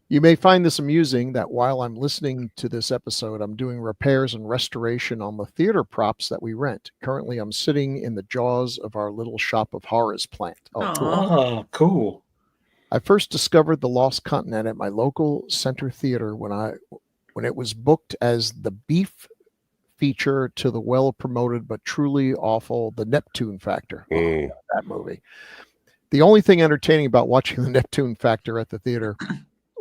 S5: You may find this amusing that while I'm listening to this episode, I'm doing repairs and restoration on the theater props that we rent. Currently, I'm sitting in the jaws of our little shop of horrors plant." Oh, cool.
S2: Oh, cool.
S5: I first discovered The Lost Continent at my local center theater when it was booked as the beef feature to the well-promoted but truly awful The Neptune Factor. That movie. The only thing entertaining about watching The Neptune Factor at the theater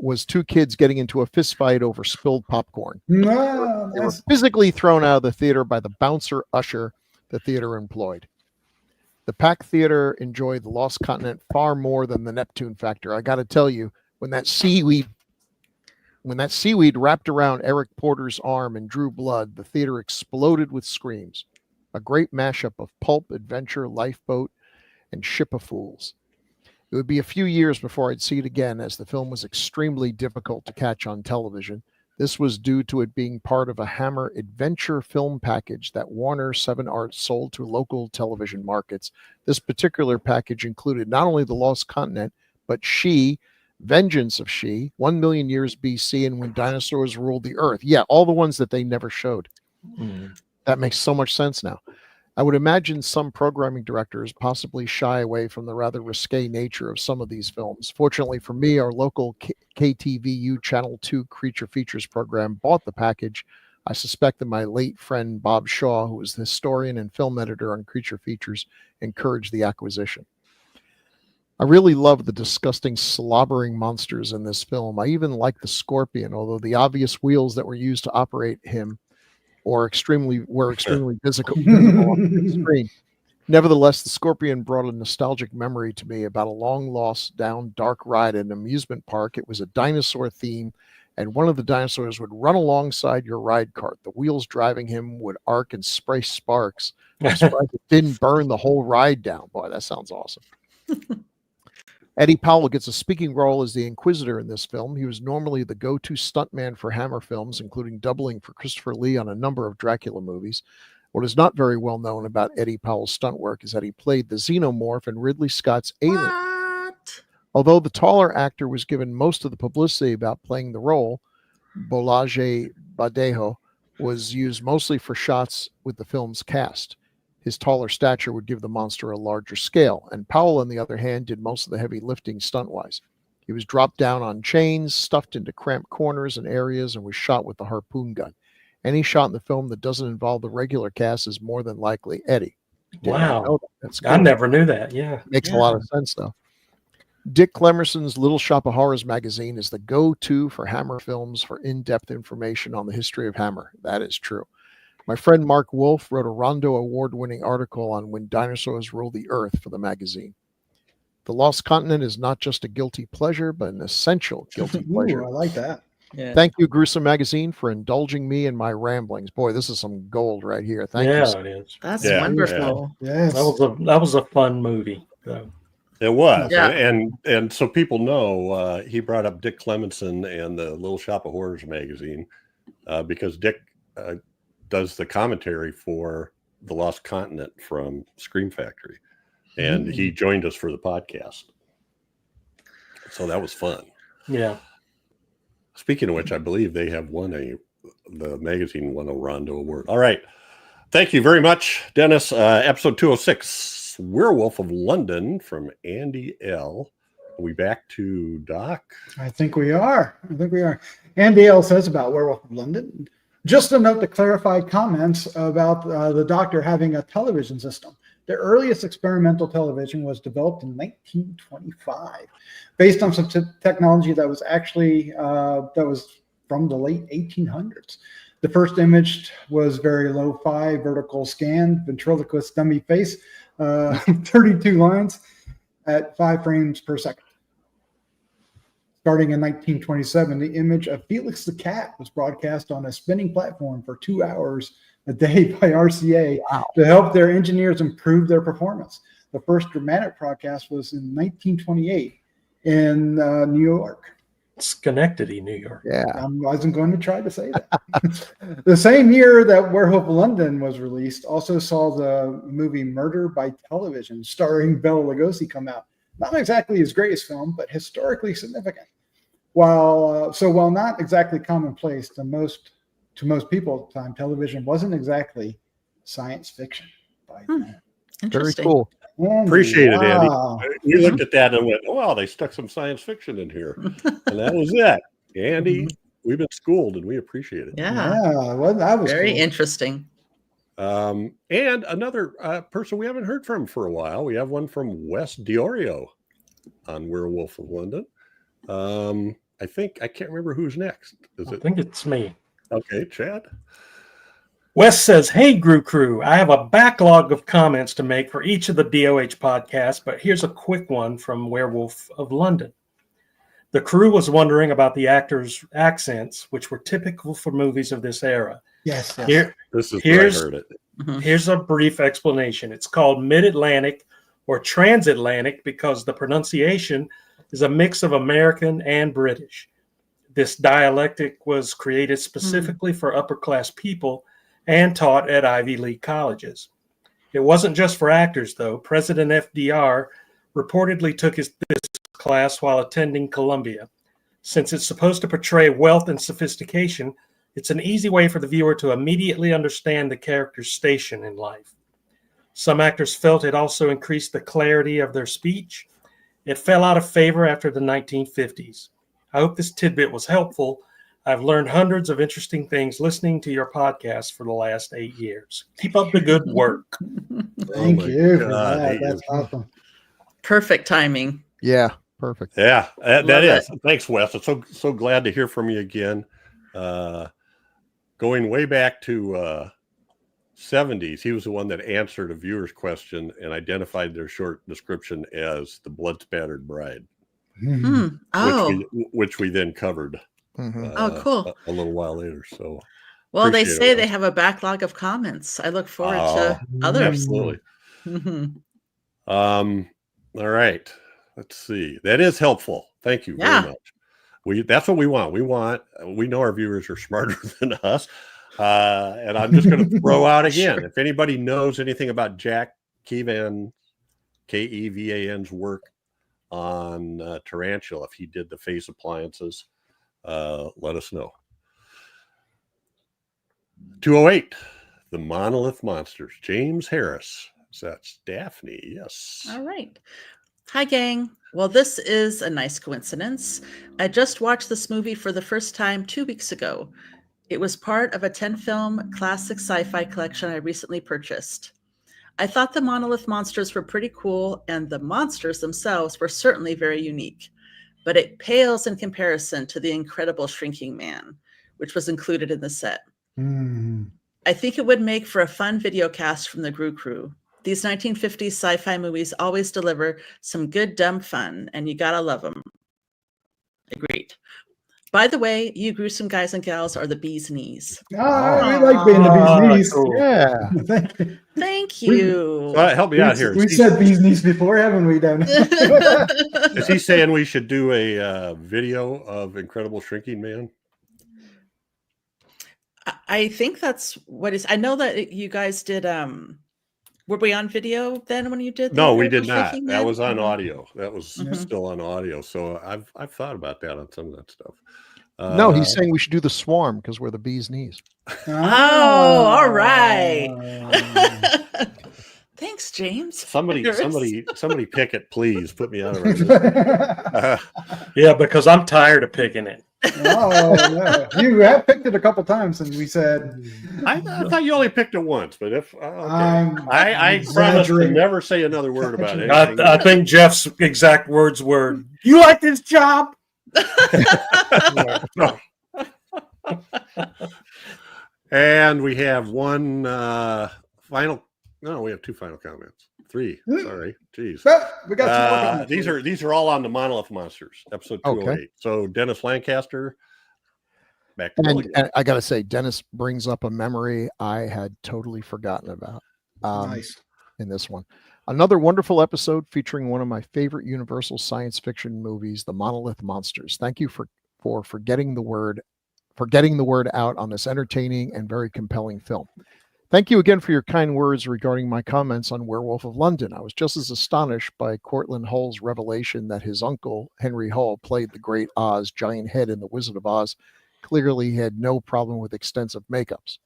S5: was two kids getting into a fist fight over spilled popcorn.
S6: No,
S5: They were physically thrown out of the theater by the bouncer usher the theater employed. The Pack Theater enjoyed The Lost Continent far more than The Neptune Factor. I got to tell you, when that seaweed wrapped around Eric Porter's arm and drew blood, the theater exploded with screams. A great mashup of pulp, adventure, lifeboat, and ship of fools. It would be a few years before I'd see it again, as the film was extremely difficult to catch on television. This was due to it being part of a Hammer adventure film package that Warner 7 Arts sold to local television markets. This particular package included not only The Lost Continent, but She, Vengeance of She, 1 Million Years BC, and When Dinosaurs Ruled the Earth. Yeah, all the ones that they never showed. That makes so much sense now. I would imagine some programming directors possibly shy away from the rather risque nature of some of these films. Fortunately for me, our local KTVU Channel 2 Creature Features program bought the package. I suspect that my late friend Bob Shaw, who was the historian and film editor on Creature Features, encouraged the acquisition. I really love the disgusting slobbering monsters in this film. I even like the Scorpion, although the obvious wheels that were used to operate him were extremely visible on the screen. Nevertheless, the Scorpion brought a nostalgic memory to me about a long lost down dark ride at an amusement park. It was a dinosaur theme, and one of the dinosaurs would run alongside your ride cart. The wheels driving him would arc and spray sparks. I'm surprised it didn't burn the whole ride down. Boy, that sounds awesome. Eddie Powell gets a speaking role as the Inquisitor in this film. He was normally the go-to stuntman for Hammer films, including doubling for Christopher Lee on a number of Dracula movies. What is not very well known about Eddie Powell's stunt work is that he played the Xenomorph in Ridley Scott's Alien. Although the taller actor was given most of the publicity about playing the role, Bolaji Badejo was used mostly for shots with the film's cast. His taller stature would give the monster a larger scale, and Powell, on the other hand, did most of the heavy lifting stunt-wise. He was dropped down on chains, stuffed into cramped corners and areas, and was shot with the harpoon gun. Any shot in the film that doesn't involve the regular cast is more than likely Eddie. Did not know
S2: Wow.
S5: that. That's cool.
S2: I never knew that. Yeah.
S5: Makes a lot of sense, though. Dick Clemerson's Little Shop of Horrors magazine is the go-to for Hammer films for in-depth information on the history of Hammer. That is true. My friend Mark Wolf wrote a Rondo Award-winning article on When Dinosaurs Ruled the Earth for the magazine. The Lost Continent is not just a guilty pleasure, but an essential guilty pleasure.
S6: Ooh, I like that.
S4: Yeah.
S5: Thank you, Gruesome Magazine, for indulging me in my ramblings. Boy, this is some gold right here. Thank you.
S2: Yeah, it is.
S4: That's
S1: Yeah,
S4: wonderful.
S6: Yes.
S2: That was a fun movie. So.
S1: It was,
S4: Yeah.
S1: and so people know he brought up Dick Clemenson and the Little Shop of Horrors magazine because Dick does the commentary for The Lost Continent from Scream Factory, and he joined us for the podcast. So that was fun.
S2: Yeah.
S1: Speaking of which, I believe they have the magazine won a Rondo Award. All right. Thank you very much, Dennis. Episode 206, Werewolf of London from Andy L. Are we back to Doc?
S6: I think we are. Andy L says about Werewolf of London. Just a note to clarify comments about the doctor having a television system. The earliest experimental television was developed in 1925, based on some technology that was actually from the late 1800s. The first image was very lo-fi, vertical scan, ventriloquist dummy face, 32 lines at 5 frames per second. Starting in 1927, the image of Felix the Cat was broadcast on a spinning platform for 2 hours a day by RCA to help their engineers improve their performance. The first dramatic broadcast was in 1928 in New York.
S2: Schenectady, New York.
S5: Yeah.
S6: I wasn't going to try to say that. The same year that Werewolf of London was released also saw the movie Murder by Television, starring Bela Lugosi, come out. Not exactly his greatest film, but historically significant. While not exactly commonplace to most people at the time, television wasn't exactly science fiction by then.
S5: Very
S4: Interesting.
S5: cool.
S6: Andy,
S1: Appreciate it, Andy.
S6: wow.
S1: We looked at that and went, oh, wow, they stuck some science fiction in here. And that was it. Andy, we've been schooled and we appreciate it.
S4: Yeah.
S6: Yeah, well, that was
S4: Very
S6: cool.
S4: interesting.
S1: And another person we haven't heard from for a while. We have one from Wes Diorio on Werewolf of London. I can't remember who's next.
S2: I think it's me.
S1: Okay, Chad?
S2: Wes says, hey, Grue-Crew, I have a backlog of comments to make for each of the DOH podcasts, but here's a quick one from Werewolf of London. The crew was wondering about the actors' accents, which were typical for movies of this era.
S6: Yes.
S1: This is where I heard it.
S2: Here's a brief explanation. It's called Mid-Atlantic or Transatlantic because the pronunciation is a mix of American and British. This dialectic was created specifically for upper-class people and taught at Ivy League colleges. It wasn't just for actors, though. President FDR reportedly took this class while attending Columbia. Since it's supposed to portray wealth and sophistication, it's an easy way for the viewer to immediately understand the character's station in life. Some actors felt it also increased the clarity of their speech. It fell out of favor after the 1950s. I hope this tidbit was helpful. I've learned hundreds of interesting things listening to your podcast for the last 8 years. Keep up the good work.
S6: Thank
S1: my
S6: you for
S1: God,
S6: that.
S1: hey,
S6: That's awesome.
S4: Perfect timing.
S5: Yeah. Perfect.
S1: Yeah, that
S4: Love
S1: is. Thanks, Wes. I'm so glad to hear from you again. Going way back to 70s, he was the one that answered a viewer's question and identified their short description as the blood-spattered bride,
S4: Oh,
S1: which we then covered
S4: oh, cool.
S1: a little while later. So,
S4: Well, they
S1: appreciate
S4: say
S1: it,
S4: they
S1: Wes.
S4: have a backlog of comments. I look forward
S1: Oh,
S4: to others.
S1: absolutely.
S4: Mhm.
S1: All right. Let's see. That is helpful. Thank you
S4: Yeah.
S1: very much. That's what we want. We know our viewers are smarter than us. And I'm just going to throw out again.
S4: Sure.
S1: If anybody knows anything about Jack Kevan's work, on Tarantula. If he did the face appliances, let us know. 208, the Monolith Monsters. James Harris. So that's Daphne. Yes.
S4: All right. Hi, gang. Well, this is a nice coincidence. I just watched this movie for the first time 2 weeks ago. It was part of a 10-film classic sci-fi collection I recently purchased. I thought the Monolith Monsters were pretty cool, and the monsters themselves were certainly very unique. But it pales in comparison to the incredible Shrinking Man, which was included in the set. I think it would make for a fun video cast from the Grue-Crew. These 1950s sci-fi movies always deliver some good dumb fun, and you gotta love them. Agreed. By the way, you gruesome guys and gals are the bee's knees.
S6: We like being the bee's knees.
S2: Cool.
S5: Yeah.
S4: Thank you.
S1: Help me out here.
S6: We said bee's knees before, haven't we, Done?
S1: Is he saying we should do a video of Incredible Shrinking Man?
S4: I think that's what is. I know that you guys did. Were we on video then when you did?
S1: No, we did
S4: Incredible
S1: not.
S4: Shrinking
S1: That
S4: Man?
S1: was on audio. That was
S4: Mhm.
S1: still on audio. So I've thought about that on some of that stuff.
S5: No, he's saying we should do the swarm because we're the bee's knees.
S4: Oh, all right. Thanks, James.
S1: somebody pick it, please. Put me out of it.
S2: Yeah, because I'm tired of picking it.
S6: No. You have picked it a couple times, and we said
S1: I thought you only picked it once, but if okay.
S6: I'm
S1: I promise to
S6: exaggerating.
S1: never say another word about it.
S2: I think Jeff's exact words were, "You like this job?"
S1: No. And we have one final. No, we have two final comments. Three. Sorry. Jeez.
S6: We got
S1: These are all on the Monolith Monsters, episode 208.
S5: Okay.
S1: So Dennis Lancaster, back to
S5: And,
S1: Mulligan.
S5: and I got to say, Dennis brings up a memory I had totally forgotten about
S6: nice.
S5: in this one. Another wonderful episode featuring one of my favorite Universal science fiction movies, The Monolith Monsters. Thank you for getting the word out on this entertaining and very compelling film. Thank you again for your kind words regarding my comments on Werewolf of London. I was just as astonished by Cortland Hull's revelation that his uncle, Henry Hull, played the great Oz, Giant Head in The Wizard of Oz. Clearly, he had no problem with extensive makeups.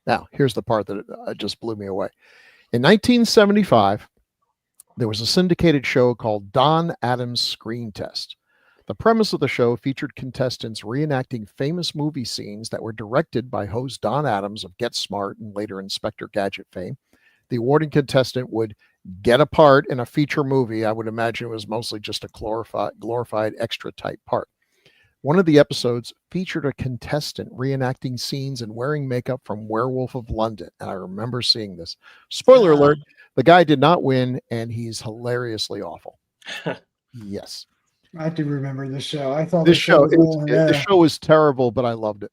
S5: Now, here's the part that just blew me away. In 1975, there was a syndicated show called Don Adams' Screen Test. The premise of the show featured contestants reenacting famous movie scenes that were directed by host Don Adams of Get Smart and later Inspector Gadget fame. The awarding contestant would get a part in a feature movie. I would imagine it was mostly just a glorified extra type part. One of the episodes featured a contestant reenacting scenes and wearing makeup from Werewolf of London. And I remember seeing this. Spoiler alert, the guy did not win, and he's hilariously awful. Yes.
S6: I do remember this show. I thought
S5: The show was terrible, but I loved it.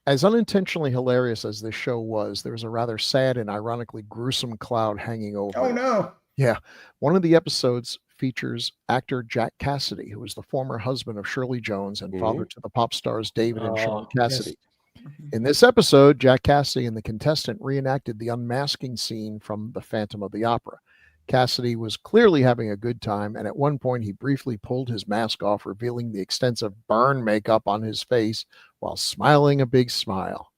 S5: As unintentionally hilarious as this show was, there was a rather sad and ironically gruesome cloud hanging over
S6: Oh
S5: it.
S6: no.
S5: Yeah. One of the episodes features actor Jack Cassidy, who was the former husband of Shirley Jones and father to the pop stars David and Sean Cassidy. In this episode, Jack Cassidy and the contestant reenacted the unmasking scene from The Phantom of the Opera. Cassidy was clearly having a good time, and at one point he briefly pulled his mask off, revealing the extensive burn makeup on his face while smiling a big smile.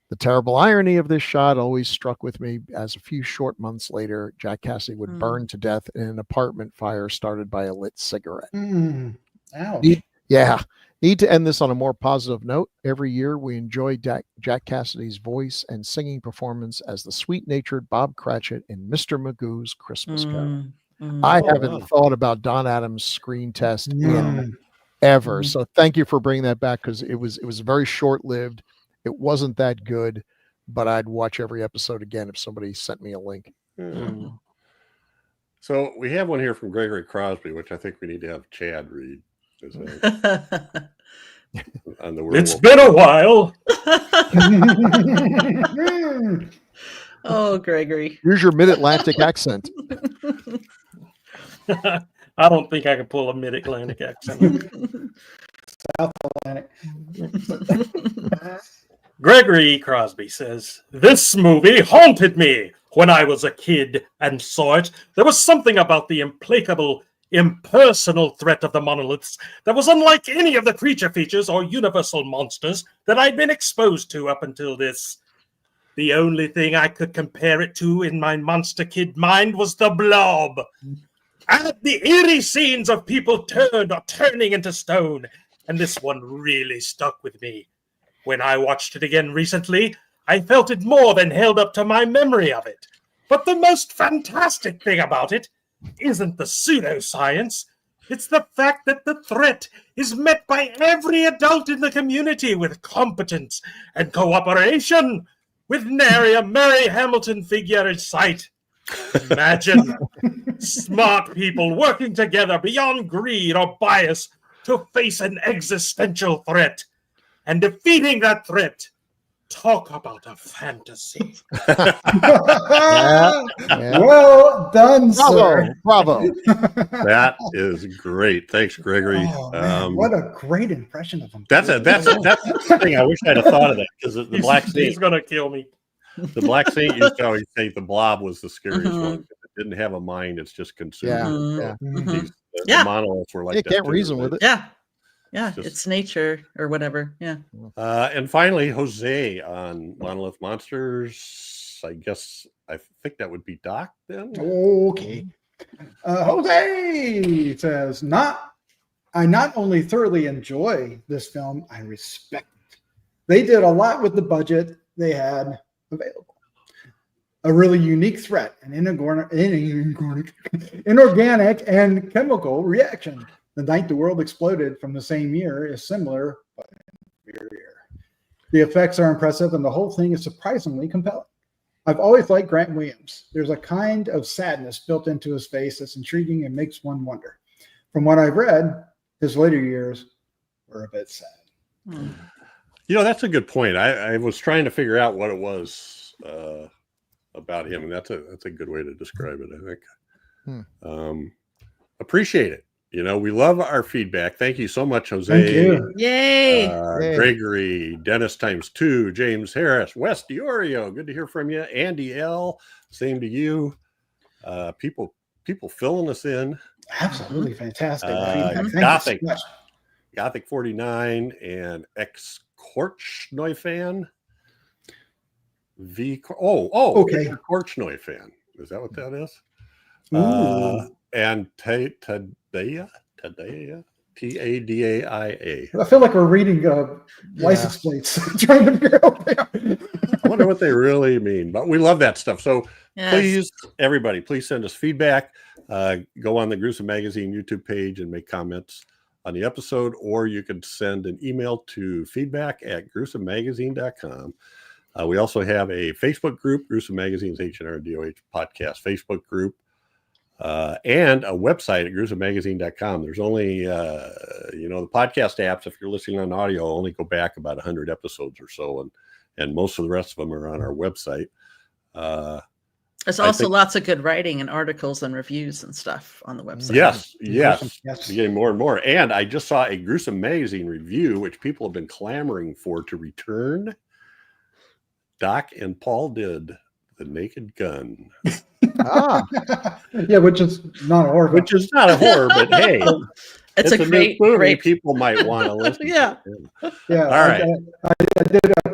S5: The terrible irony of this shot always struck with me, as a few short months later, Jack Cassidy would burn to death in an apartment fire started by a lit cigarette.
S6: Ouch.
S5: Need to end this on a more positive note. Every year we enjoy Jack Cassidy's voice and singing performance as the sweet-natured Bob Cratchit in Mr. Magoo's Christmas Carol. I haven't thought about Don Adams' Screen Test in ever. So thank you for bringing that back, because it was very short-lived. It wasn't that good, but I'd watch every episode again if somebody sent me a link.
S1: So we have one here from Gregory Crosby, which I think we need to have Chad read. On the
S2: It's been a while.
S4: Oh, Gregory.
S5: Here's your mid-Atlantic accent.
S2: I don't think I can pull a mid-Atlantic accent.
S6: South Atlantic.
S2: Gregory Crosby says, "This movie haunted me when I was a kid and saw it. There was something about the implacable impersonal threat of the monoliths that was unlike any of the creature features or universal monsters that I'd been exposed to up until this. The only thing I could compare it to in my monster kid mind was the Blob. And the eerie scenes of people turned or turning into stone. And this one really stuck with me. When I watched it again recently, I felt it more than held up to my memory of it. But the most fantastic thing about it isn't the pseudoscience. It's the fact that the threat is met by every adult in the community with competence and cooperation, with nary a Mary Hamilton figure in sight. Imagine smart people working together beyond greed or bias to face an existential threat and defeating that threat. Talk about a fantasy.
S6: Well done, sir.
S5: Bravo.
S1: That is great. Thanks, Gregory.
S6: Oh, man, what a great impression of him.
S1: That's the thing. I wish I'd have thought of that, because the Black
S2: He's
S1: Saint,
S2: going to kill me.
S1: the Black Saint used to always say the Blob was the scariest one. It didn't have a mind; it's just consumed.
S5: Yeah.
S1: The monoliths were like
S5: You
S1: that
S5: can't
S1: too,
S5: reason
S1: right?
S5: with it.
S4: Yeah. Yeah.
S1: Just-
S4: It's nature or whatever. Yeah.
S1: And finally, Jose on Monolith Monsters. I think that would be Doc then.
S6: Okay. Jose says, I not only thoroughly enjoy this film, I respect it. They did a lot with the budget they had available. A really unique threat, an inorganic and chemical reaction. The Night the World Exploded from the same year is similar, but inferior. The effects are impressive, and the whole thing is surprisingly compelling. I've always liked Grant Williams. There's a kind of sadness built into his face that's intriguing and makes one wonder. From what I've read, his later years were a bit sad.
S1: That's a good point. I was trying to figure out what it was about him, and that's a good way to describe it, I think. Appreciate it. We love our feedback. Thank you so much, Jose.
S6: Thank you.
S4: Yay.
S1: Gregory, Dennis ×2, James Harris, Wes Diorio. Good to hear from you. Andy L. Same to you. People filling us in.
S6: Absolutely fantastic.
S1: Gothic 49 and ex Korchnoi fan.
S6: Okay.
S1: Korchnoi fan. Is that what that is? And Tadaia, Tadaia.
S6: I feel like we're reading license plates, trying to figure out.
S1: I wonder what they really mean, but we love that stuff. So
S4: Yes.
S1: please, everybody, please send us feedback. Go on the Gruesome Magazine YouTube page and make comments on the episode, or you can send an email to feedback@gruesomemagazine.com. We also have a Facebook group, Gruesome Magazine's H&R DOH podcast Facebook group. And a website at gruesomemagazine.com. There's only, the podcast apps, if you're listening on audio, only go back about 100 episodes or so. And most of the rest of them are on our website.
S4: There's also lots of good writing and articles and reviews and stuff on the website.
S1: Yes.
S6: Yes.
S1: We're getting more and more. And I just saw a Gruesome Magazine review, which people have been clamoring for to return. Doc and Paul did The Naked Gun.
S6: Yeah, which is not a horror.
S1: Which is not a horror, but hey,
S4: It's a great
S1: movie
S4: great
S1: people might want to listen
S4: Yeah.
S1: to.
S6: Yeah.
S1: All right.
S6: I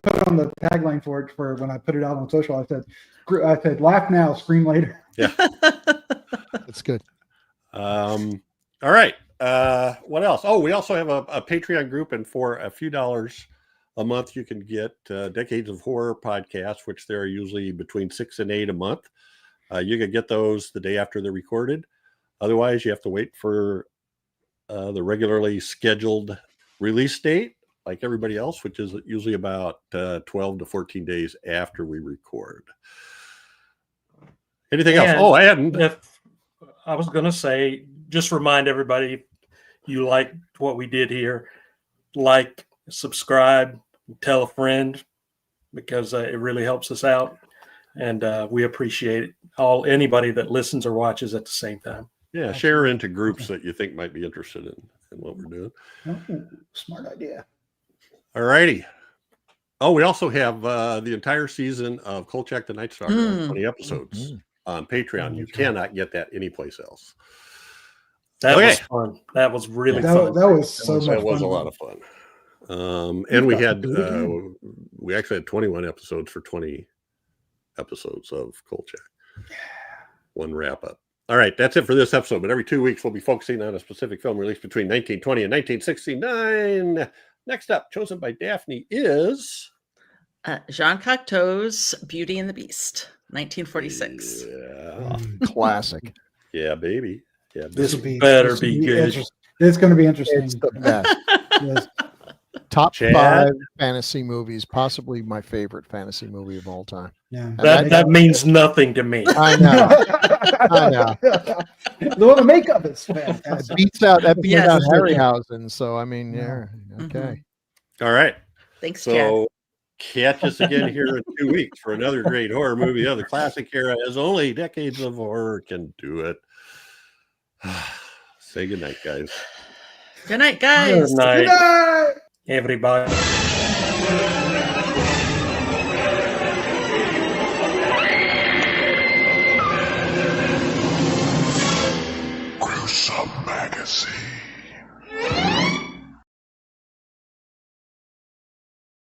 S6: put on the tagline for it for when I put it out on social. I said, laugh now, scream later.
S1: Yeah.
S5: That's good.
S1: All right. What else? Oh, we also have a Patreon group, and for a few dollars a month, you can get Decades of Horror podcasts, which there are usually between 6 and 8 a month. You can get those the day after they're recorded. Otherwise, you have to wait for the regularly scheduled release date, like everybody else, which is usually about 12 to 14 days after we record. Anything else? Oh, I hadn't.
S2: I was going to say, just remind everybody, if you like what we did here, like, subscribe, tell a friend, because it really helps us out. And we appreciate anybody that listens or watches at the same time.
S1: Yeah, share into groups that you think might be interested in what we're doing.
S6: Oh, smart idea.
S1: All righty. Oh, we also have the entire season of Kolchak the Night Stalker, 20 episodes on Patreon. You cannot get that anyplace else.
S2: That
S1: Okay.
S2: was fun. That was really
S6: That,
S2: fun.
S6: that was so much
S1: That was
S6: fun.
S1: a lot of fun. And we had
S6: Mulligan.
S1: we actually had 21 episodes for 20 episodes of Kolchak. One wrap up. All right, that's it for this episode. But every 2 weeks, we'll be focusing on a specific film released between 1920 and 1969. Next up, chosen by Daphne, is
S4: Jean Cocteau's Beauty and the Beast, 1946.
S1: Yeah,
S5: Classic.
S1: yeah, baby. Yeah, baby.
S2: This better
S6: this
S2: be
S6: will
S2: good.
S6: interesting. It's going to be interesting.
S5: It's the best.
S6: Yes.
S5: Top
S1: Chad?
S5: 5 fantasy movies, possibly my favorite fantasy movie of all time.
S6: Yeah.
S2: That means nothing to me.
S5: I know. I know.
S6: The makeup is
S5: That
S6: fantastic.
S5: beats out
S4: Yes.
S5: Harryhausen. So I mean, yeah. Okay.
S1: All right.
S4: Thanks, Chad.
S1: So catch us again here in 2 weeks for another great horror movie of the classic era, as only decades of horror can do it. Say goodnight, guys.
S4: Good night, guys.
S2: Good night,
S6: Good night.
S2: everybody.